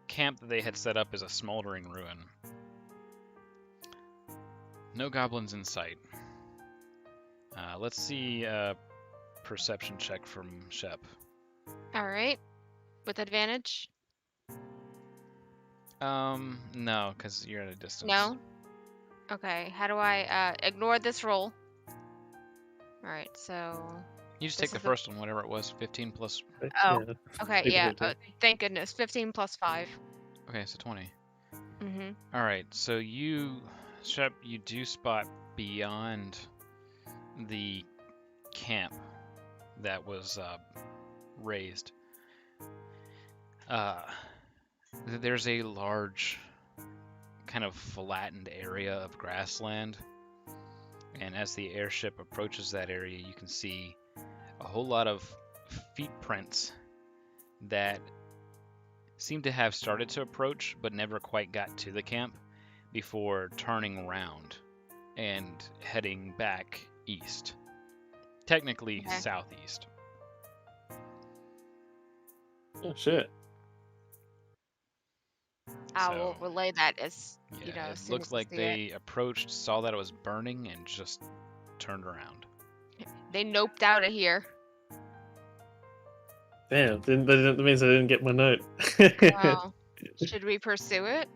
camp that they had set up is a smoldering ruin. No goblins in sight. Let's see a perception check from Shep. All right. With advantage? No, because you're at a distance. No. Okay. How do I ignore this roll? All right. So. You just This take the is the- first one, whatever it was, 15 plus. Oh. Yeah. Okay. Take Yeah. it, take it. Thank goodness. 15 plus 5. Okay, so 20. Mm-hmm. All right, so Shep, you do spot beyond the camp that was raised. There's a large, kind of flattened area of grassland, and as the airship approaches that area, you can see a whole lot of feet prints that seem to have started to approach but never quite got to the camp before turning around and heading back east. Technically Okay. southeast. Oh shit. I So, will relay that as yeah, as it soon looks as I like see it. they approached, saw that it was burning, and just turned around. They noped out of here. Damn, that means I didn't get my note. Well, should we pursue it?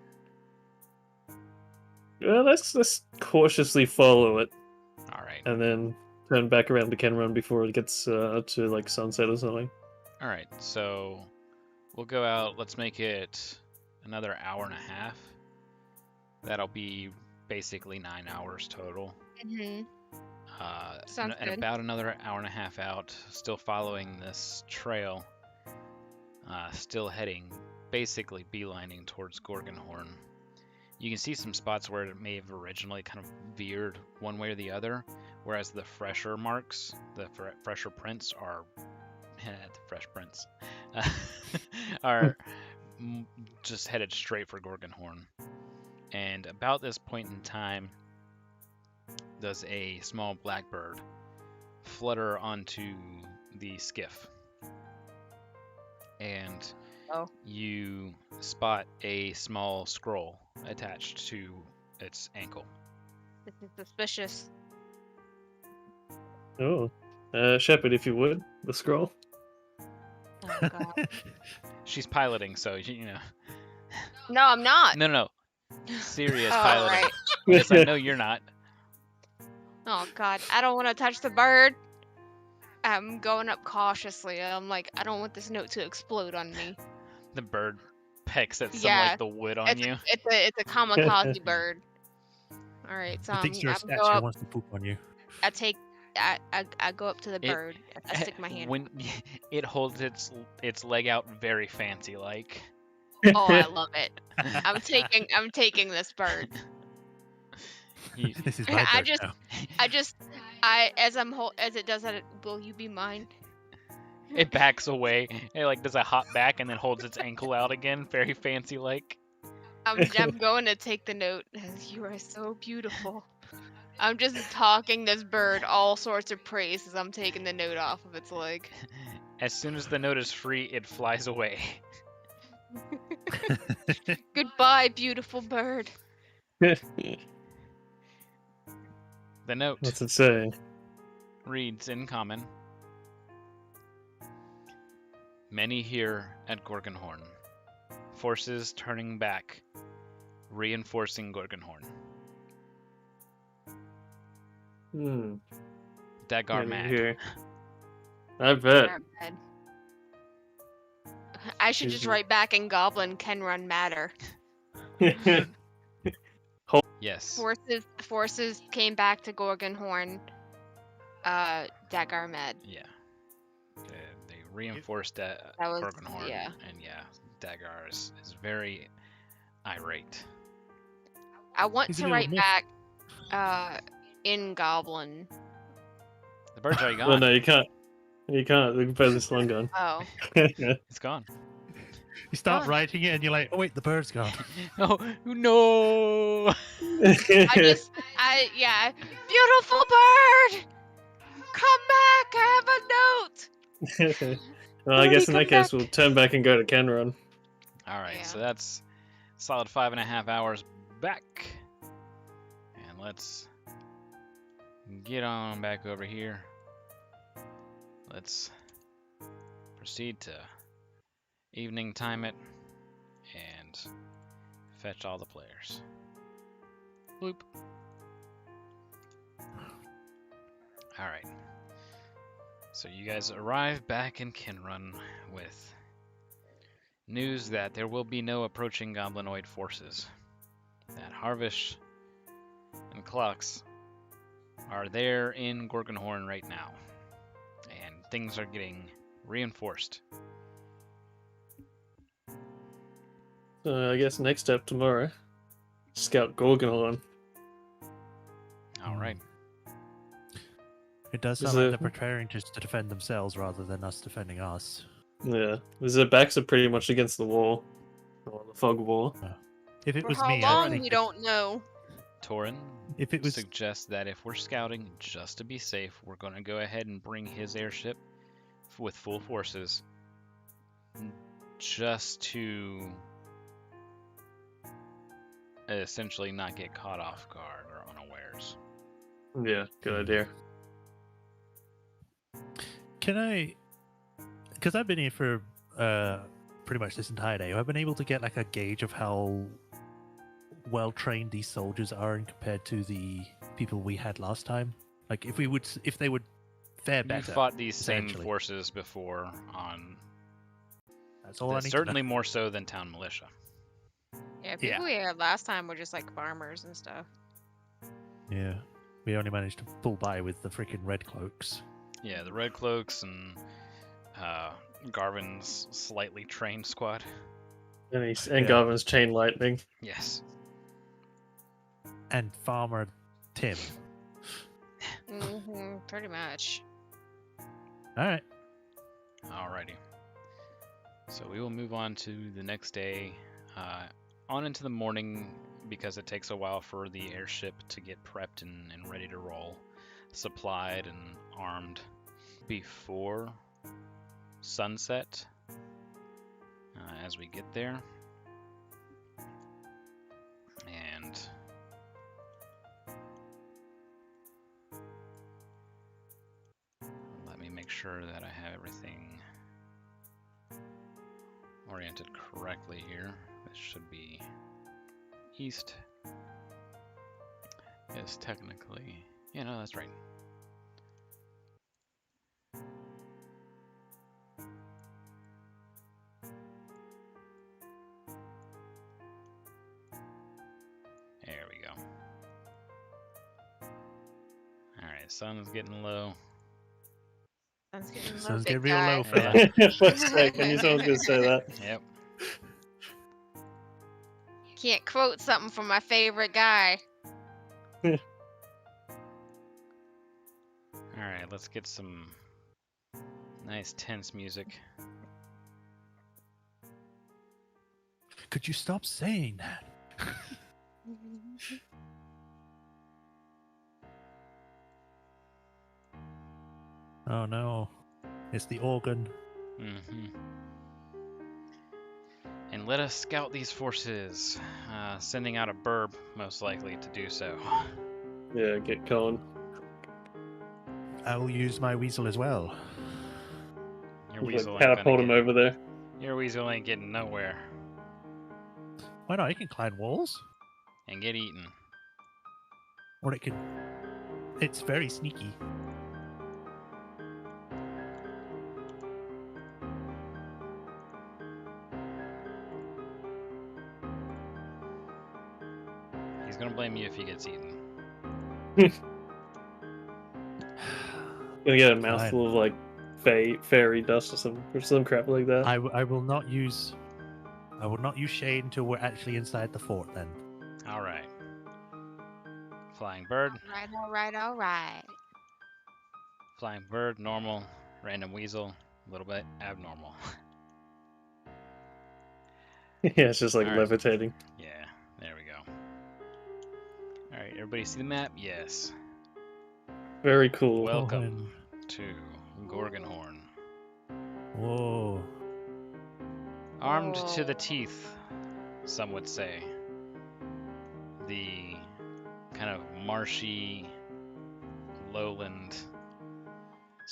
Well, let's cautiously follow it, All right. and then turn back around to Kenrun before it gets to like sunset or something. All right. So we'll go out. Let's make it another hour and a half. That'll be basically 9 hours total. Mm-hmm. Sounds And good. about another hour and a half out, still following this trail, still heading, basically beelining towards Gorgonhorn. You can see some spots where it may have originally kind of veered one way or the other, whereas the fresher marks, the fresher prints are, the fresh prints, are just headed straight for Gorgonhorn. And about this point in time, does a small blackbird flutter onto the skiff. And you spot a small scroll attached to its ankle. This is suspicious. Oh, Shepard, if you would, the scroll. Oh god. She's piloting, so you know. No, I'm not. No. Serious Oh, piloting. right. Yes, I know you're not. Oh god, I don't want to touch the bird. I'm going up cautiously. I'm like, I don't want this note to explode on me. The bird pecks at some Yeah. like the wood on you. It's a kamikaze bird. All right, so It thinks your I'm statue go up. wants to poop on you. I go up to the bird. I stick my hand. When it holds its leg out very fancy like. Oh, I love it. I'm taking this bird. This is my bird now. As it does that, will you be mine? It backs away. It like does a hop back and then holds its ankle out again, very fancy like. I'm going to take the note. You are so beautiful. I'm just talking this bird all sorts of praise as I'm taking the note off of its leg. As soon as the note is free, it flies away. Goodbye, beautiful bird. The note What's it say? reads in common. Many here at Gorgonhorn. Forces turning back, reinforcing Gorgonhorn. Dagar Many mad. here. I bet. I should just write back in Goblin can run matter. Yes. Forces came back to Gorgonhorn. Dagar mad. Yeah. They reinforced that was- Gorgonhorn. yeah. And yeah, Dagar is very irate. I want He's a to little write miff. back in Goblin. The bird's already Well, gone. no, you can't. You can't. The bird is long gone. Oh. It's gone. You start Fine. writing it and you're like, oh wait, the bird's gone. Oh no! Beautiful bird! Come back, I have a note! Well, I guess in Come that case, back. we'll turn back and go to Kenron. All right, Yeah. so that's solid 5.5 hours back. And let's get on back over here. Let's proceed to evening time it and fetch all the players. Bloop. All right. So you guys arrive back in Kenrun with news that there will be no approaching goblinoid forces. that Harvish and Klux are there in Gorgonhorn right now, and things are getting reinforced. So I guess next step tomorrow, scout Gorgonhorn. All right. It does Is sound like there- they're preparing just to defend themselves rather than us defending us. Yeah, their backs are pretty much against the wall, or the fog wall. If it For was how me, I'd long, think we that- don't know. Torin If it was suggests that if we're scouting, just to be safe, we're going to go ahead and bring his airship with full forces, just to essentially not get caught off guard or unawares. Yeah, good idea. Can I? Because I've been here for pretty much this entire day. I've been able to get like a gauge of how well trained these soldiers are in compared to the people we had last time. Like if they would fare You better. fought these same essentially. forces before on That's all I need certainly to know. more so than town militia. Yeah, people we had last time were just like farmers and stuff. Yeah, we only managed to pull by with the freaking red cloaks. Yeah, the Red Cloaks and Garvin's slightly trained squad. And Yeah. Garvin's chain lightning. Yes. And Farmer Tim. Pretty much. All right. Alrighty. So we will move on to the next day, on into the morning, because it takes a while for the airship to get prepped and ready to roll, supplied and armed before sunset. As we get there, and let me make sure that I have everything oriented correctly here. This should be east. Is technically, that's right. There we go. Alright, sun's getting low. Sun's getting low, Sun's big getting real guy. low for Yeah. that. For a sec, I knew someone was going to say that. Yep. Can't quote something from my favorite guy. Alright, let's get some nice tense music. Could you stop saying that? Oh no. It's the organ. And let us scout these forces, sending out a burb, most likely, to do so. Yeah, get going. I will use my weasel as well. Your Like, weasel ain't gonna catapult him get, over there. your weasel ain't getting nowhere. Why not? It can climb walls. And get eaten. Or it can. It's very sneaky. He's gonna blame you if he gets eaten. Gonna get a mouthful of like fairy dust or some crap like that. I will not use. I will not use shade until we're actually inside the fort. Then. Alright. Flying bird. Alright. Flying bird, normal. Random weasel, a little bit abnormal. Yeah, it's just like Alright. levitating. Yeah, there we go. Alright, everybody see the map? Yes. Very cool. Welcome to Gorgonhorn. Whoa. Armed to the Whoa. teeth, some would say. The kind of marshy lowland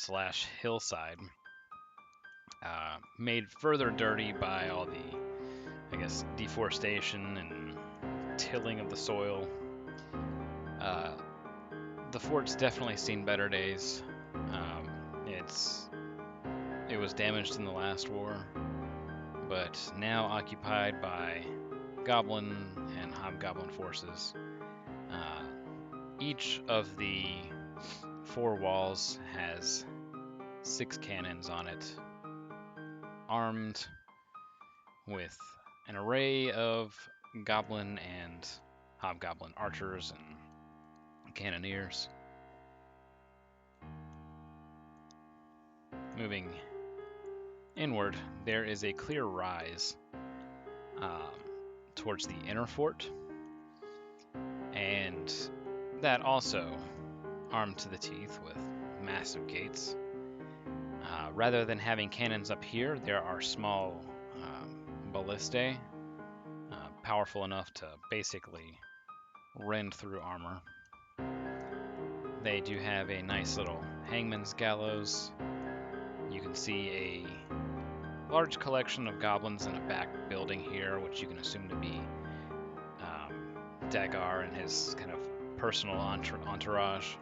/ hillside, made further dirty by all the, I guess, deforestation and tilling of the soil. The fort's definitely seen better days. It was damaged in the last war, but now occupied by goblin and hobgoblin forces. Each of the 4 walls has 6 cannons on it, armed with an array of goblin and hobgoblin archers and cannoneers. Moving inward, there is a clear rise towards the inner fort, and that also armed to the teeth with massive gates. Rather than having cannons up here, there are small ballistae, powerful enough to basically rend through armor. They do have a nice little hangman's gallows. You can see a large collection of goblins in a back building here, which you can assume to be Dagar and his kind of personal entourage.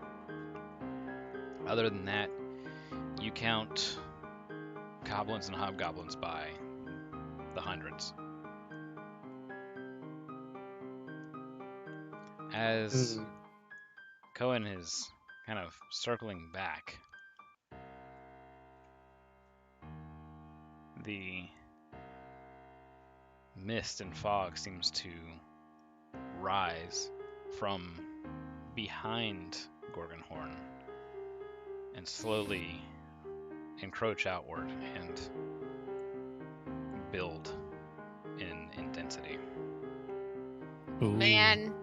Other than that, you count goblins and hobgoblins by the hundreds. As Cohen is kind of circling back, the mist and fog seems to rise from behind Gorgonhorn and slowly encroach outward and build in density. Ooh. Man,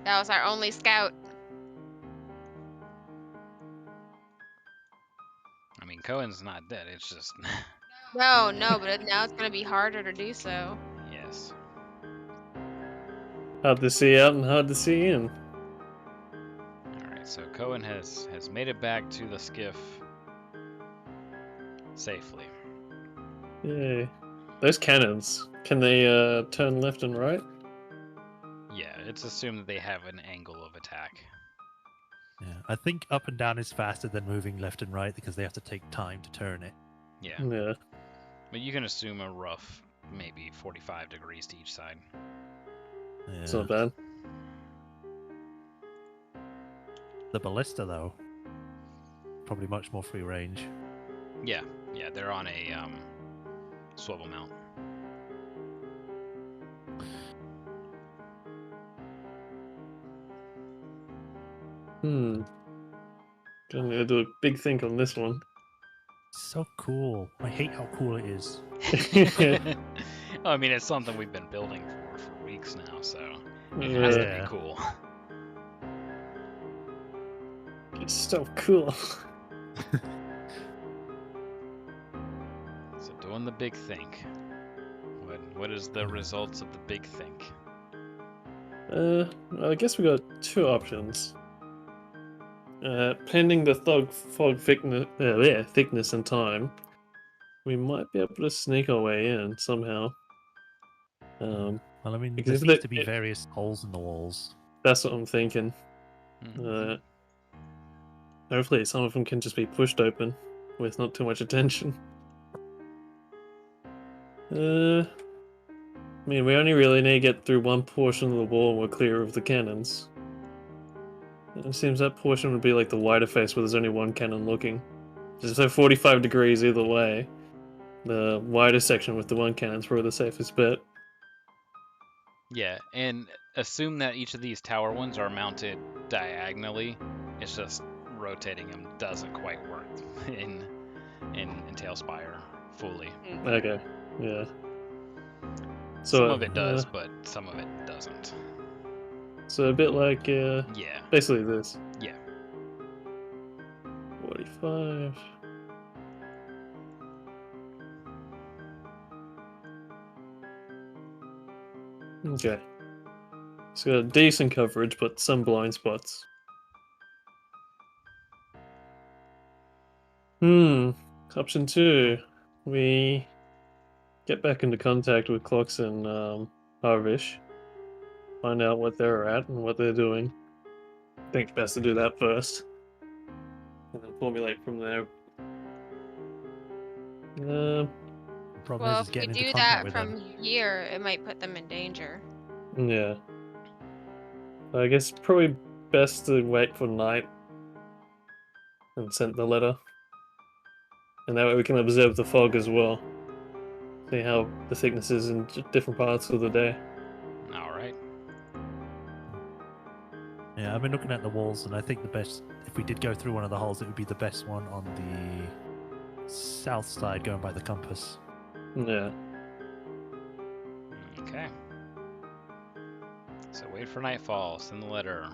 that was our only scout. I mean, Cohen's not dead, it's just... No, but now it's gonna be harder to do so. Yes. Hard to see out and hard to see in. Alright, so Cohen has made it back to the skiff safely. Yay. Those cannons, can they turn left and right? Yeah, it's assumed that they have an angle of attack. Yeah, I think up and down is faster than moving left and right because they have to take time to turn it. Yeah. Yeah. But you can assume a rough maybe 45 degrees to each side. Yeah. It's not bad. The ballista, though, probably much more free range. Yeah, they're on a swivel mount. Gonna do a big think on this one. So cool. I hate how cool it is. I mean, it's something we've been building for weeks now, so it has to Yeah. be cool. It's so cool. So doing the big think. What is the results of the big think? Well, I guess we got 2 options. Pending the fog thickness and time, we might be able to sneak our way in somehow. Well, I mean, there because seems to be various holes in the walls. That's what I'm thinking. Mm-hmm. Hopefully some of them can just be pushed open with not too much attention. I mean, we only really need to get through one portion of the wall and we're clear of the cannons. It seems that portion would be like the wider face where there's only one cannon looking. So 45 degrees either way. The wider section with the one cannon's probably the safest bet. Yeah, and assume that each of these tower ones are mounted diagonally. It's just rotating them doesn't quite work in Tailspire fully. Okay, yeah. So, some of it does, but some of it doesn't. So a bit like, Yeah. basically this. Yeah. 45. Okay. It's got decent coverage, but some blind spots. Option 2. We get back into contact with Clocks and Harvish. Find out what they're at and what they're doing. I think it's best to do that first. And then formulate from there. Problem Well, is if we getting into do contact that with from them. here, it might put them in danger. Yeah. I guess probably best to wait for night and send the letter. And that way we can observe the fog as well. See how the thickness is in different parts of the day. All right. Yeah, I've been looking at the walls, and I think the best, if we did go through one of the holes, it would be the best one on the south side, going by the compass. Yeah. Okay. So wait for nightfall, send the letter,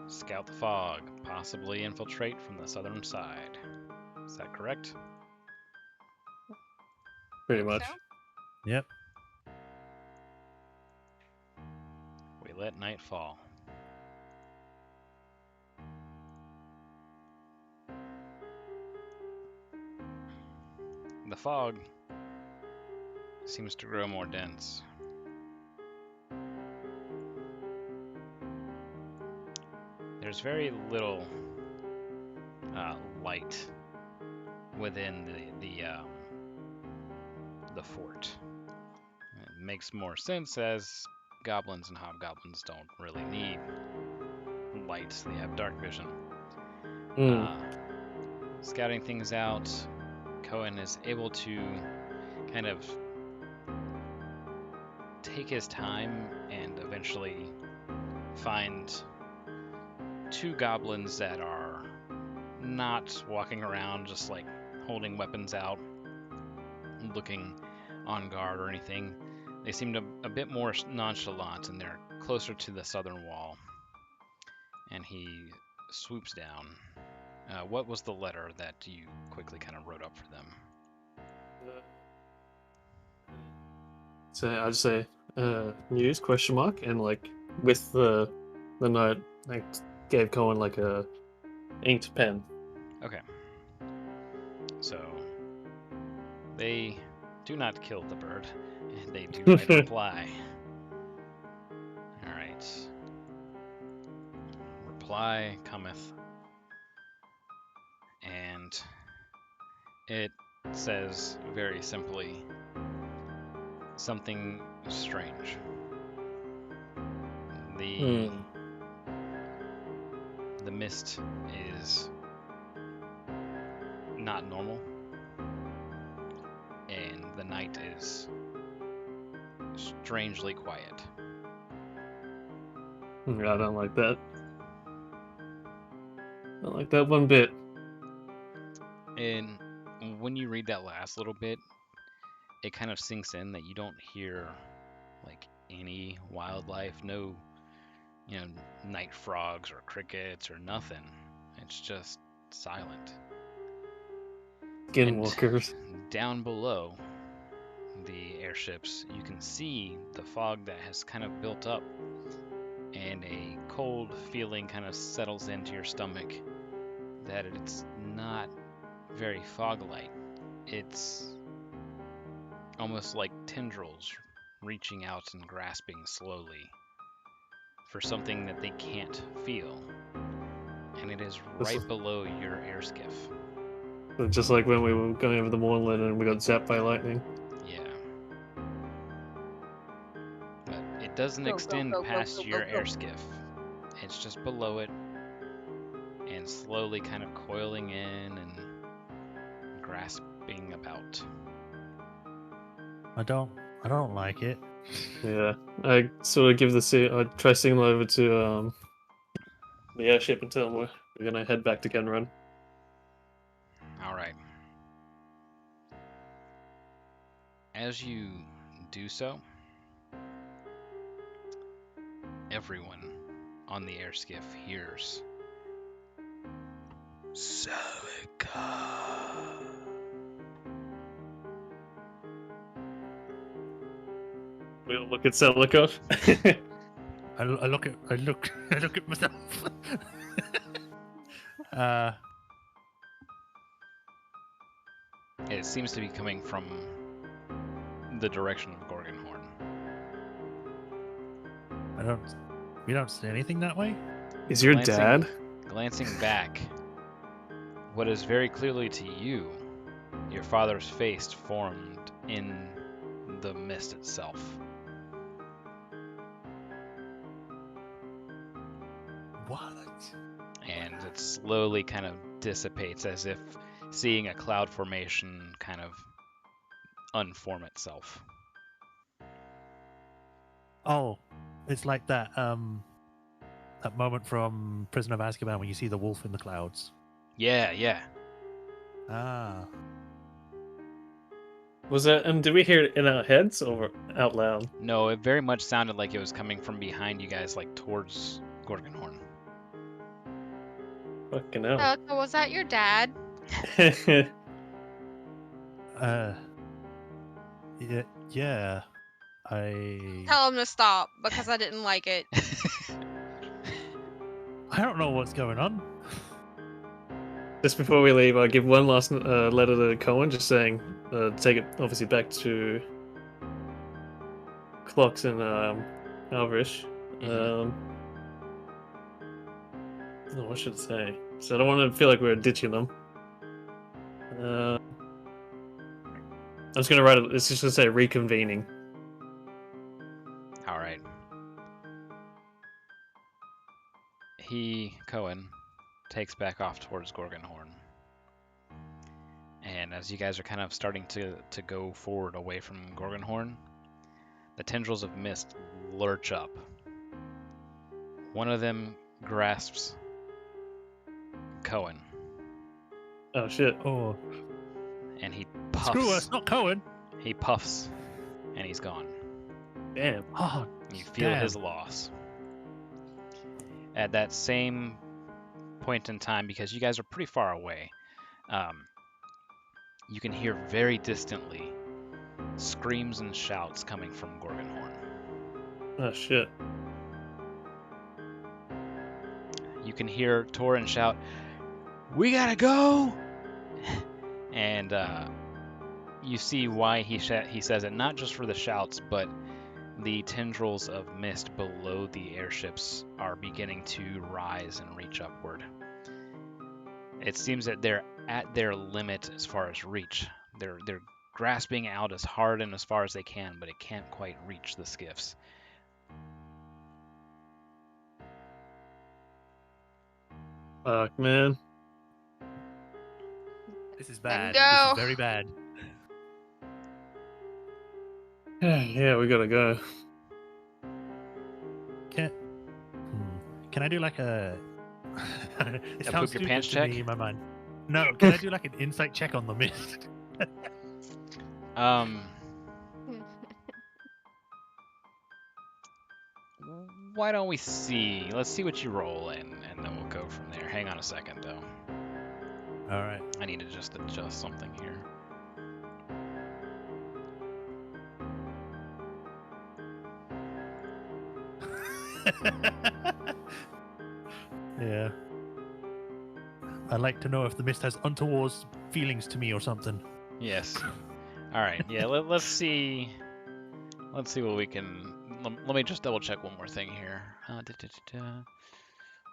scout the fog, possibly infiltrate from the southern side. Is that correct? Pretty Think much. so? Yep. We let night fall. The fog seems to grow more dense. There's very little light within the fort. It makes more sense as goblins and hobgoblins don't really need light; they have dark vision. Scouting things out, Cohen is able to kind of take his time and eventually find two goblins that are not walking around just like holding weapons out, looking on guard or anything. They seemed a bit more nonchalant, and they're closer to the southern wall. And he swoops down. What was the letter that you quickly kind of wrote up for them? So I'd say news question mark, and like with the note, I gave Cohen like a inked pen. Okay. So they do not kill the bird, and they do write a reply. All right. Reply cometh, and it says very simply something strange. The mist is not normal, and the night is strangely quiet. I don't like that. I don't like that one bit. And when you read that last little bit, it kind of sinks in that you don't hear like any wildlife, no, night frogs or crickets or nothing. It's just silent. Skinwalkers. And down below the airships, you can see the fog that has kind of built up, and a cold feeling kind of settles into your stomach that it's not very fog-like. It's almost like tendrils reaching out and grasping slowly for something that they can't feel. And it is right below your air skiff. Just like when we were going over the moorland and we got zapped by lightning. Yeah. But it doesn't extend past your air skiff. It's just below it and slowly kind of coiling in and grasping about. I don't like it. Yeah, I sort of give I try signal over to the airship and tell them we're gonna head back to Kenrun. All right. As you do so, everyone on the air skiff hears Celica. We'll look at Celica. I look at myself. It seems to be coming from the direction of Gorgonhorn. We don't see anything that way? Is your dad? Glancing back, what is very clearly to you your father's face formed in the mist itself. What? And it slowly kind of dissipates as if seeing a cloud formation kind of unform itself. Oh, it's like that moment from Prisoner of Azkaban when you see the wolf in the clouds. Yeah. Ah. Was that? And did we hear it in our heads or out loud? No, it very much sounded like it was coming from behind you guys, like towards Gorgonhorn. Fucking hell. Celica, was that your dad? Yeah. I Tell him to stop because I didn't like it. don't know what's going on. Just before we leave, I'll give one last letter to Cohen, just saying, take it obviously back to Clocks and Alvarish. Oh, what should I say? So I don't want to feel like we're ditching them. I'm just gonna write it. It's just gonna say reconvening. All right. Cohen, takes back off towards Gorgonhorn. And as you guys are kind of starting to go forward away from Gorgonhorn, the tendrils of mist lurch up. One of them grasps Cohen, Oh shit! Oh, and he puffs. screw us, not Cohen. He puffs, and he's gone. Damn. Oh, You feel damn. his loss. At that same point in time, because you guys are pretty far away, you can hear very distantly screams and shouts coming from Gorgonhorn. Oh shit! You can hear Torin shout, "We gotta go!" And you see why he says it, not just for the shouts, but the tendrils of mist below the airships are beginning to rise and reach upward. It seems that they're at their limit as far as reach. They're grasping out as hard and as far as they can, but it can't quite reach the skiffs. Fuck, man. This is Then bad. go. This is very bad. Yeah, we gotta go. Can I do like a? It Yeah, sounds poop your stupid pants to check? me in my mind. No, can I do like an insight check on the mist? Why don't we see? Let's see what you roll in, and then we'll go from there. Hang on a second, though. All right. I need to just adjust something here. Yeah. I'd like to know if the mist has untoward feelings to me or something. Yes. All right. Yeah. Let's see. Let's see what we can. Let me just double check one more thing here.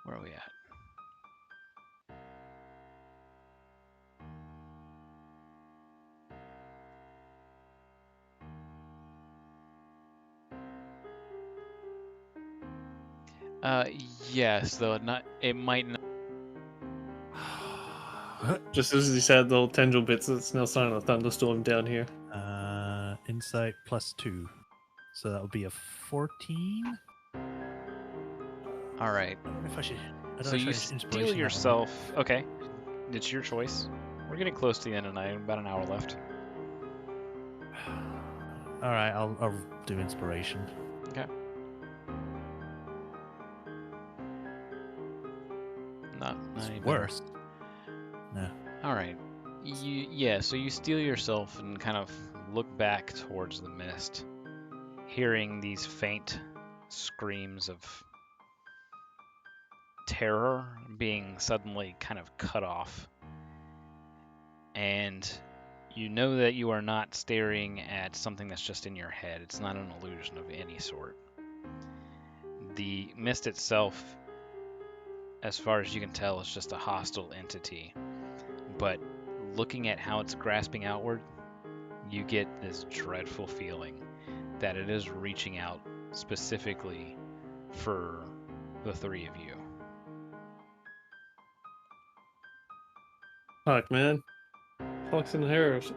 Where are we at? Yes, though it might not. Just as he said, the old tendril bits. It's now sign of a thunderstorm down here. Insight +2, so that would be a 14. All right. I don't know if I should. So you steal yourself. Okay, it's your choice. We're getting close to the end of the night. About an hour left. All right, I'll do inspiration. Okay. Not any better. Worse. No. All right. So you steel yourself and kind of look back towards the mist, hearing these faint screams of terror being suddenly kind of cut off. And you know that you are not staring at something that's just in your head. It's not an illusion of any sort. The mist itself, as far as you can tell, is just a hostile entity. But looking at how it's grasping outward, you get this dreadful feeling that it is reaching out specifically for the three of you. Fuck, man. Fox and Harris.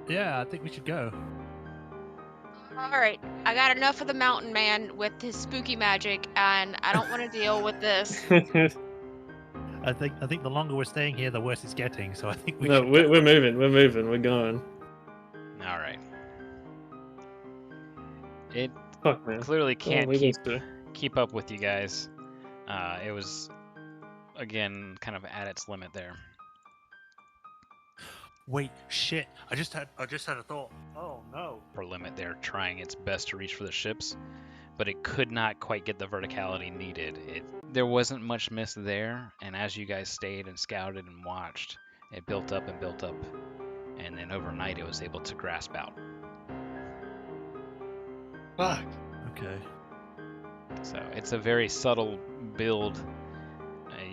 Yeah, I think we should go. All right, I got enough of the mountain man with his spooky magic, and I don't want to deal with this. I think the longer we're staying here, the worse it's getting. So I think we No, should. we're moving. We're moving. We're going. All right. It Fuck, man. clearly can't leave us to- keep up with you guys. It was, again, kind of at its limit there. Wait, shit! I just had a thought. Oh no! For limit there, trying its best to reach for the ships, but it could not quite get the verticality needed. There wasn't much mist there, and as you guys stayed and scouted and watched, it built up and built up, and then overnight it was able to grasp out. Fuck. Okay. So it's a very subtle build.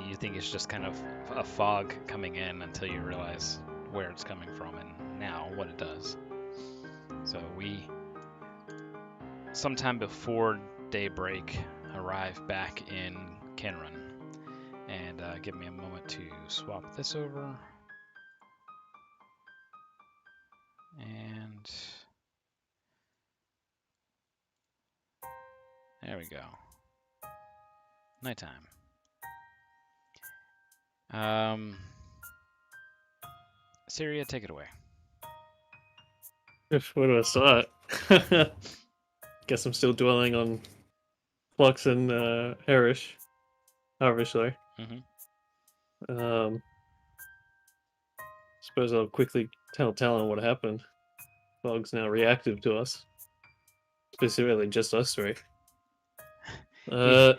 You think it's just kind of a fog coming in until you realize where it's coming from and now what it does. So we, sometime before daybreak, arrive back in Kenran. And give me a moment to swap this over. And there we go. Nighttime. Syria, take it away. Where do I start? Guess I'm still dwelling on Flux and Harish, sorry. Mm-hmm. Suppose I'll quickly tell Talon what happened. Fog's now reactive to us. Specifically, just us three.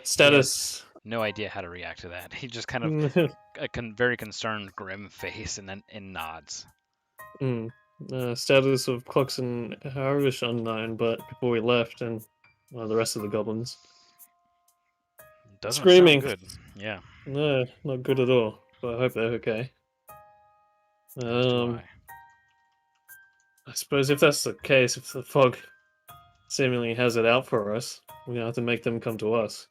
Status. No idea how to react to that. He just kind of very concerned, grim face, and then nods. Status of Clocks and Harish unknown, but before we left, and the rest of the goblins. Doesn't Screaming. sound good. Yeah. No, not good at all. But I hope they're okay. As do I suppose if that's the case, if the fog seemingly has it out for us, we're gonna have to make them come to us.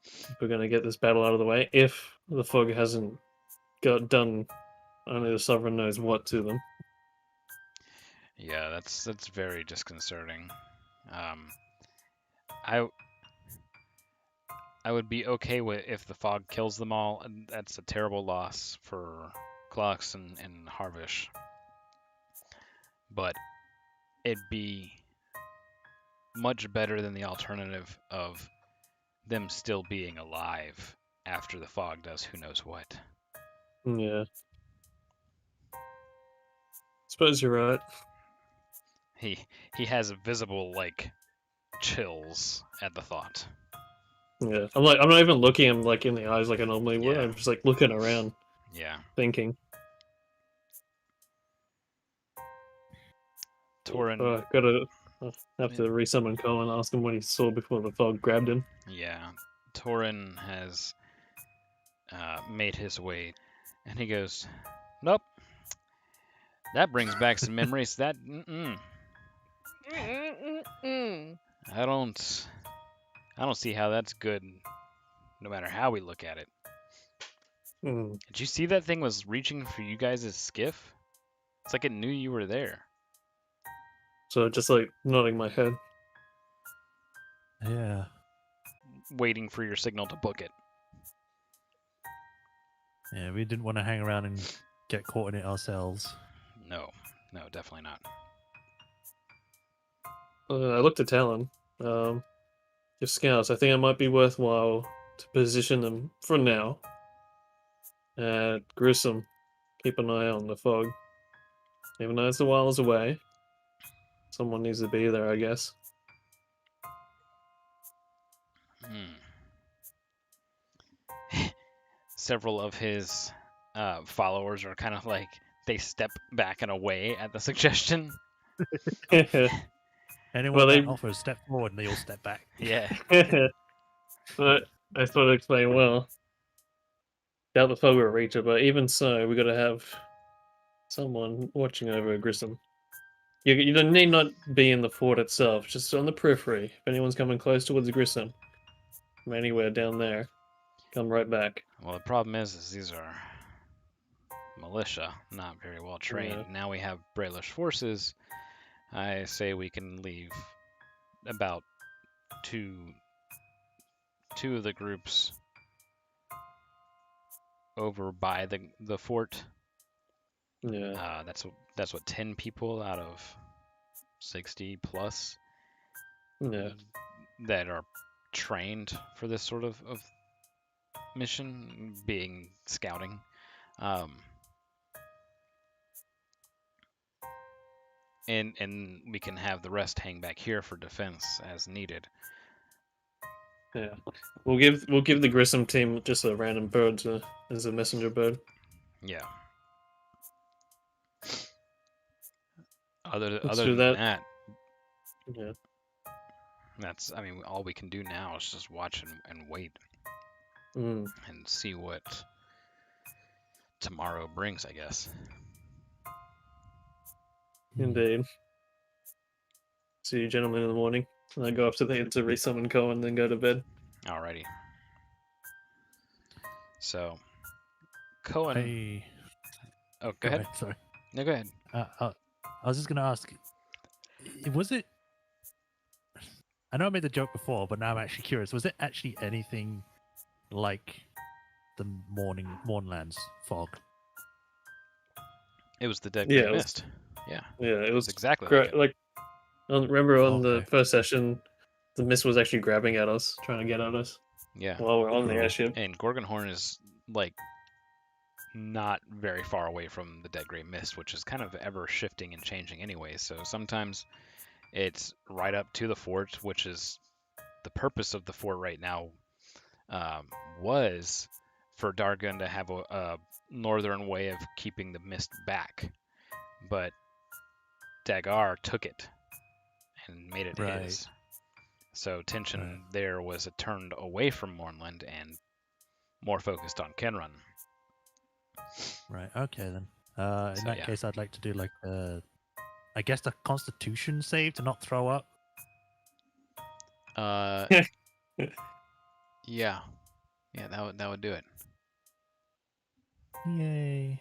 If we're gonna get this battle out of the way, if the fog hasn't got done, only the sovereign knows what to them. Yeah, that's very disconcerting. I would be okay with if the fog kills them all. And that's a terrible loss for Clocks and Harvish. But it'd be much better than the alternative of them still being alive after the fog does who knows what. Yeah. Suppose you're right. He has visible chills at the thought. Yeah, I'm not even looking him in the eyes like I normally would. Yeah. I'm just looking around, Yeah. thinking. Torin. Have to resummon Cole and ask him what he saw before the fog grabbed him. Yeah, Torin has made his way, and he goes, "Nope. That brings back some memories. That I don't see how that's good, no matter how we look at it." Did you see that thing was reaching for you guys' skiff? It's like it knew you were there. So just nodding my head. Yeah. Waiting for your signal to book it. Yeah, we didn't want to hang around and get caught in it ourselves. No, definitely not. I looked at Talon. Your scouts, I think it might be worthwhile to position them for now. Grissom, keep an eye on the fog. Even though it's a while away, someone needs to be there, I guess. Several of his followers are kind of they step back and away at the suggestion. Anyone that offers step forward and they all step back. Yeah. But I thought it explained well. Doubt the fog will reach it, but even so, we gotta have someone watching over Grissom. You don't need not be in the fort itself, just on the periphery. If anyone's coming close towards Grissom, from anywhere down there, come right back. Well, the problem is these are militia, not very well trained. Yeah. Now we have Brailish forces. I say we can leave about two of the groups over by the fort. Yeah. That's what 10 people out of 60 plus Yeah. that are trained for this sort of mission, being scouting. And we can have the rest hang back here for defense as needed. Yeah. We'll give the Grissom team just a random bird as a messenger bird. Yeah. Other Let's than do that. that, Yeah. I mean, all we can do now is just watch and wait Mm. and see what tomorrow brings, I guess. Indeed. See you gentlemen in the morning. And I go up to the inn to resummon Cohen, then go to bed. Alrighty. So, Cohen. Oh, go ahead. Sorry. No, go ahead. I was just gonna ask. Was it? I know I made the joke before, but now I'm actually curious. Was it actually anything like the Mournlands fog? It was the Dead Yeah, Great it was- Mist. Yeah. Yeah, it was exactly great. Like, remember on the Okay. first session, the mist was actually grabbing at us, trying to get at us Yeah. while we're on the Oh. airship. And Gorgonhorn is like not very far away from the Dead Great Mist, which is kind of ever shifting and changing anyway. So sometimes it's right up to the fort, which is the purpose of the fort right now. Was for Dargun to have a northern way of keeping the mist back, but Dagar took it and made it Right. his. So tension there was turned away from Mournland and more focused on Kenrun. Right. Okay then. In that case, I'd like to do like I guess the Constitution save to not throw up. Yeah, that would do it. Yay.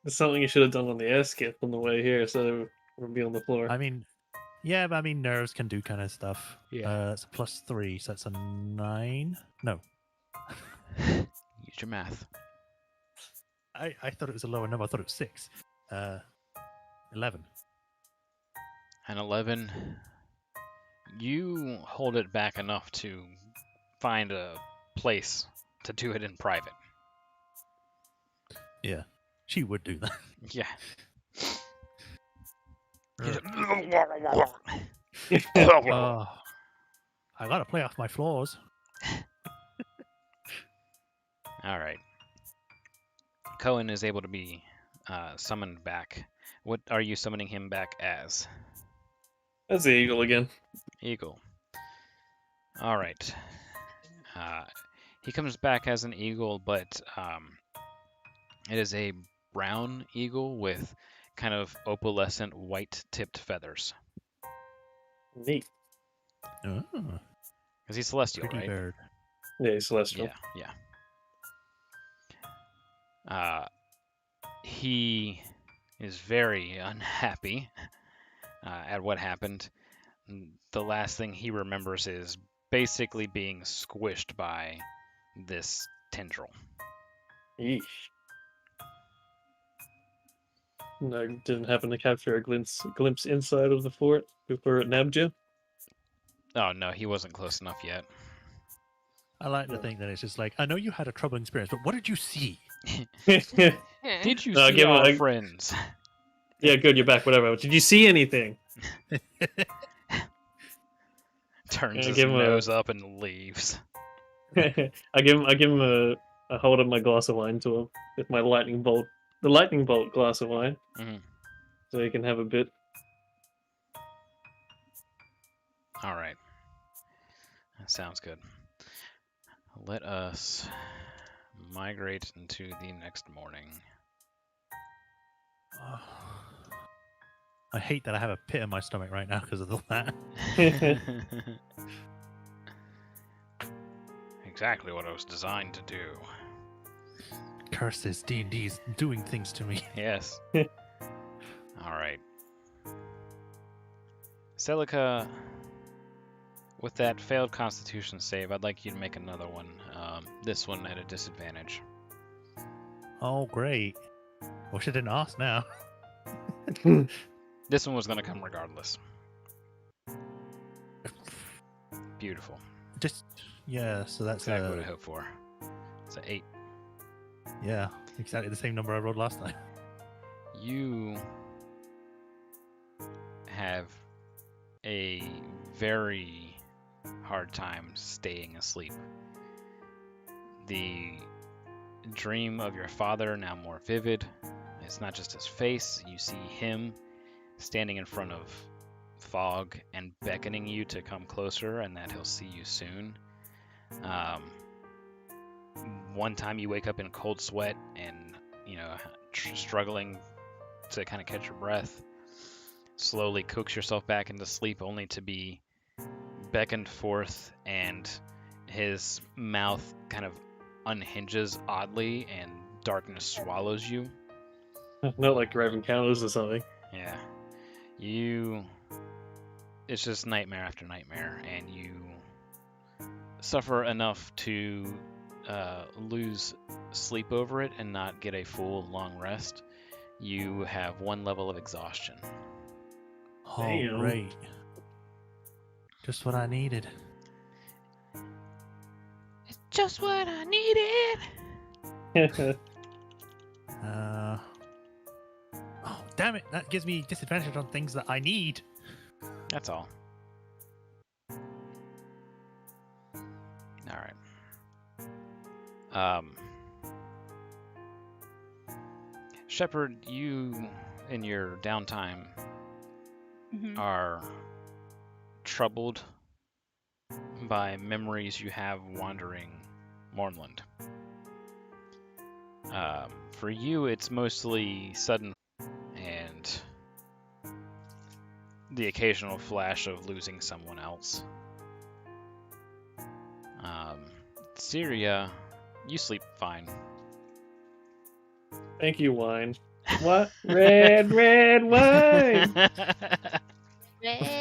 It's something you should have done on the air skip on the way here, so we'll be on the floor. I mean, yeah, but I mean, nerves can do kind of stuff. Yeah. It's a +3, so that's a 9. No. Use your math. I thought it was a lower number. I thought it was 6. 11. An 11. You hold it back enough to find a place to do it in private. Yeah, she would do that. Yeah. Oh, I gotta play off my flaws. All right. Cohen is able to be summoned back. What are you summoning him back as? That's the eagle again. Eagle. All right. He comes back as an eagle, but it is a brown eagle with kind of opalescent white-tipped feathers. Neat. Oh, Because he's celestial, pretty right? bird. Yeah, he's celestial. Yeah. He is very unhappy at what happened. The last thing he remembers is basically being squished by this tendril. Yeesh. No, didn't happen to capture a glimpse inside of the fort before it nabbed you? Oh, no, he wasn't close enough yet. I like to think that it's just like, I know you had a troubling experience, but what did you see? Did you see our friends? Yeah, good, you're back, whatever. Did you see anything? Turns his nose up and leaves. I give him a hold of my glass of wine to him with my lightning bolt. The lightning bolt glass of wine. Mm-hmm. So he can have a bit. All right. That sounds good. Let us migrate into the next morning. I hate that I have a pit in my stomach right now because of all that. Exactly what I was designed to do. Curses, D&D's doing things to me. Yes. All right. Celica, with that failed Constitution save, I'd like you to make another one. This one at a disadvantage. Oh, great. Wish I didn't ask now. This one was going to come regardless. Beautiful. Just, yeah, so that's Exactly what I hoped for. It's an 8. Yeah, exactly the same number I rolled last time. You have a very hard time staying asleep. The dream of your father, now more vivid. It's not just his face, you see him standing in front of fog and beckoning you to come closer and that he'll see you soon. One time you wake up in cold sweat and, struggling to kind of catch your breath, slowly coax yourself back into sleep only to be beckoned forth and his mouth kind of unhinges oddly and darkness swallows you. Not like Raven Counters or something. Yeah. It's just nightmare after nightmare, and you suffer enough to lose sleep over it and not get a full long rest. You have 1 level of exhaustion. Oh, Damn. great. Just what I needed. It's just what I needed. Oh, damn it. That gives me disadvantage on things that I need. That's all. All right. Shepard, you in your downtime are troubled by memories you have wandering Mournland. For you, it's mostly sudden and the occasional flash of losing someone else. Syria, you sleep fine. Thank you, wine. What? Red wine!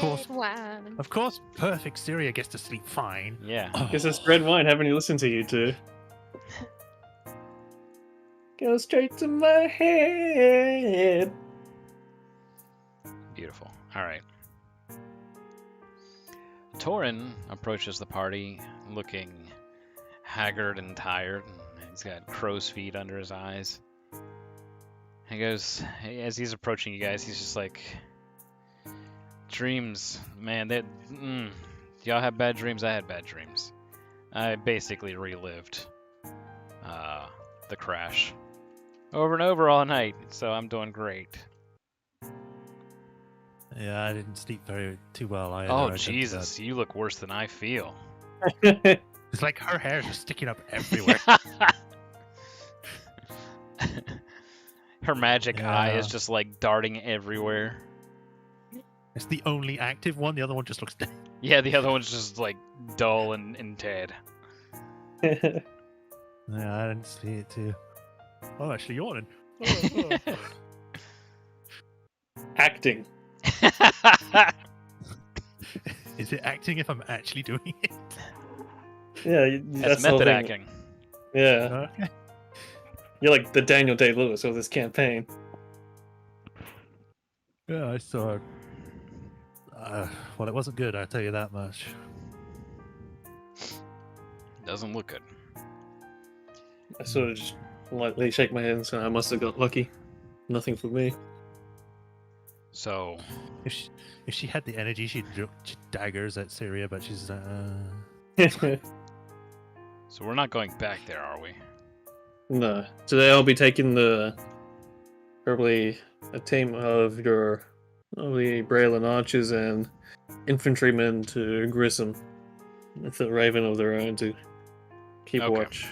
course. Red wine. Of course, perfect Syria gets to sleep fine. Yeah. Guess it's red wine having you listen to you two. Go straight to my head. Beautiful. All right. Torin approaches the party looking haggard and tired. And he's got crow's feet under his eyes. He goes, as he's approaching you guys, he's just like, dreams, man, y'all have bad dreams, I had bad dreams. I basically relived the crash over and over all night, so I'm doing great. Yeah, I didn't sleep too well either. Oh, Jesus, you look worse than I feel. It's like her hair is just sticking up everywhere. Her magic eye is just like darting everywhere. It's the only active one. The other one just looks dead. Yeah, the other one's just like dull and dead. Yeah, I didn't see it too. Oh, actually yawning. Acting. Is it acting if I'm actually doing it? Yeah, That's the whole method thing. acting. Yeah. Okay. You're like the Daniel Day-Lewis of this campaign. Yeah, I saw it. Well, it wasn't good, I'll tell you that much. Doesn't look good. I sort of just lightly shake my head and say, I must have got lucky. Nothing for me. So, If she had the energy, she'd daggers at Syria, but she's so we're not going back there, are we? No. Today I'll be taking probably a team of your lovely Braylon archers and infantrymen to Grissom with a raven of their own to keep Okay. watch.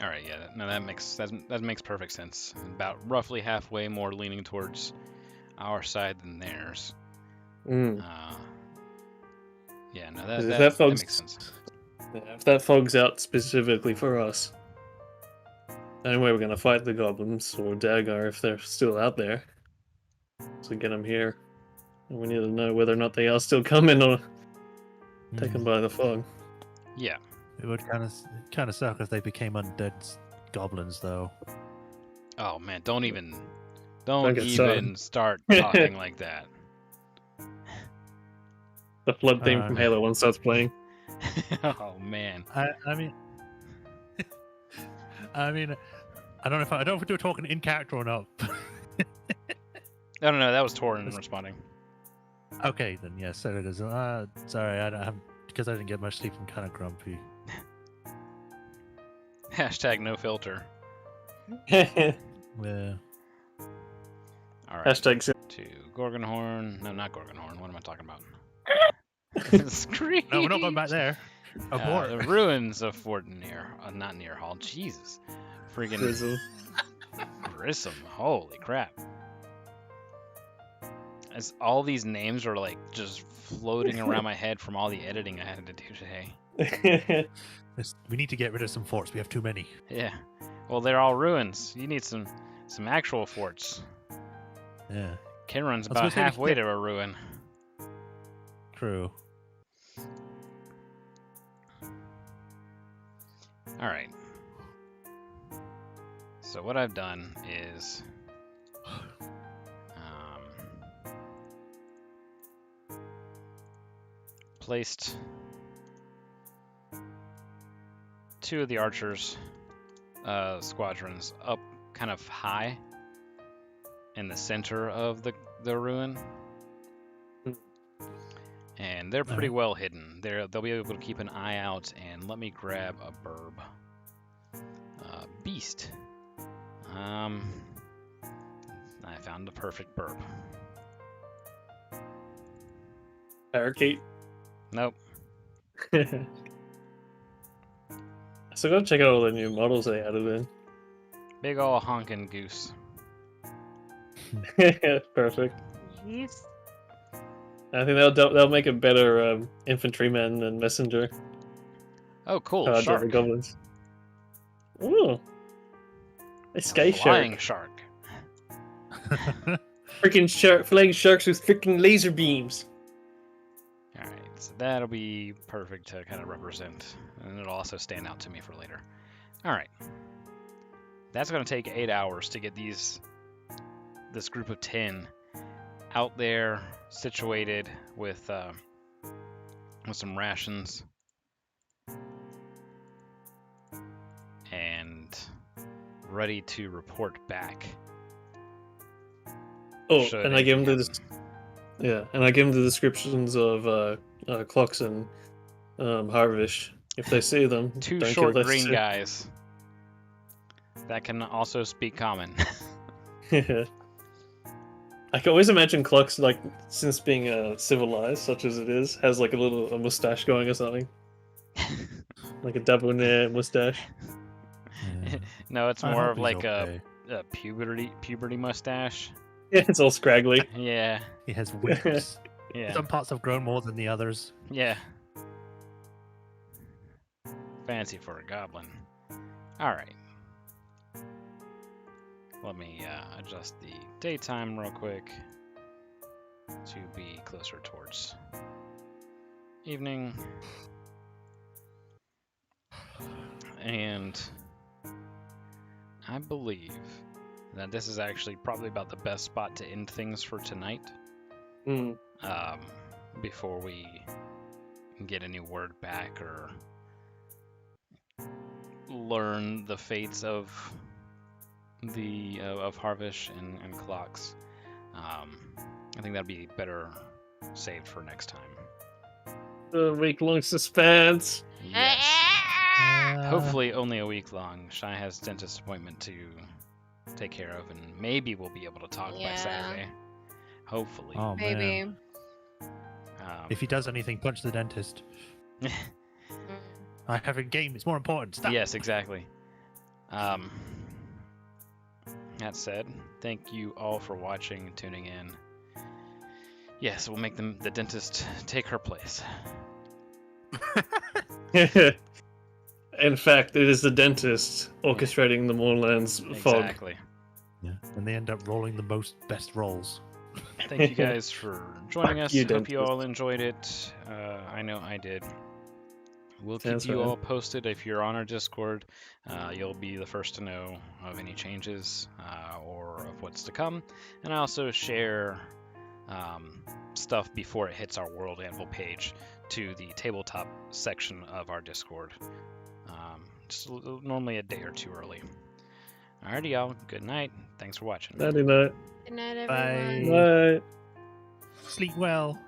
All right, yeah, no, that makes perfect sense. About roughly halfway more leaning towards our side than theirs. Mm. Yeah, no, 'Cause if that fog's, makes sense. yeah, if that fog's out specifically for us, anyway, we're gonna fight the goblins or Dagar if they're still out there. So get them here. And we need to know whether or not they are still coming or taken by the fog. Yeah. It would kind of suck if they became undead goblins, though. Oh man, don't Don't even get started. start talking like that. The flood theme from Halo 1 starts playing. Oh man. I mean, I mean, I don't know if we're talking in character or not. No, that was Torin responding. Okay, then yes, so it is. Sorry, because I didn't get much sleep. I'm kind of grumpy. Hashtag no filter. Yeah. All right. Hashtag To Gorgonhorn. No, not Gorgonhorn. What am I talking about? Screech. No, we're not going back there. Abort. The ruins of Fort not Near Hall. Jesus. Freaking Grizzle. Grissom. Holy crap. As all these names are like just floating around my head from all the editing I had to do today. We need to get rid of some forts. We have too many. Yeah. Well, they're all ruins. You need some actual forts. Yeah. Kinron's I was about gonna say we halfway could- to a ruin. True. All right. So what I've done is placed 2 of the archers squadrons up kind of high in the center of the ruin. And they're pretty well hidden. They'll be able to keep an eye out. And let me grab a burb. Beast. I found the perfect burb. Parakeet. Nope. So go check out all the new models they added in. Big ol' honkin' goose. Perfect. Jeez. I think they'll make a better infantryman and messenger. Oh, cool. Charge over Shark. goblins. Ooh. A sky Flying shark. shark. Freaking shark, flying sharks with freaking laser beams. Alright, so that'll be perfect to kind of represent. And it'll also stand out to me for later. Alright. That's going to take 8 hours to get this group of 10 out there, situated with some rations. And ready to report back. Oh, Should and I give anything them I give them the descriptions of clocks and Harvish. If they see them, 2 don't short kill green guys that can also speak common. I can always imagine Clocks, like, since being civilized, such as it is, has like a mustache going or something. Like a debonair mustache. Yeah. No, it's I more hope of he's like okay. a puberty mustache. Yeah, it's all scraggly. Yeah, He has wings. yeah, Some parts have grown more than the others. yeah. Fancy for a goblin. All right. Let me adjust the daytime real quick to be closer towards evening. And I believe that this is actually probably about the best spot to end things for tonight. Mm. Before we get any word back or learn the fates of Harvish and Clocks. I think that'd be better saved for next time. The week-long suspense. Yes. Uh, Hopefully only a week long. Shy has dentist appointment to take care of, and maybe we'll be able to talk by Yeah. Saturday. Hopefully. Oh Maybe. man. If he does anything, punch the dentist. I have a game. It's more important. Stop. Yes, exactly. That said, thank you all for watching and tuning in. Yes, we'll make the dentist take her place. In fact, it is the dentist orchestrating the Moorlands fog. Exactly. Yeah. And they end up rolling the best rolls. Thank you guys for joining us. you, Hope you dentist. all enjoyed it. I know I did. We'll keep Sounds you right. all posted. If you're on our Discord, you'll be the first to know of any changes or of what's to come. And I also share stuff before it hits our World Anvil page to the tabletop section of our Discord. Just normally a day or two early. Alrighty, y'all. Good night. Thanks for watching. Nighty night. Good night, Bye. everyone. Bye. Sleep well.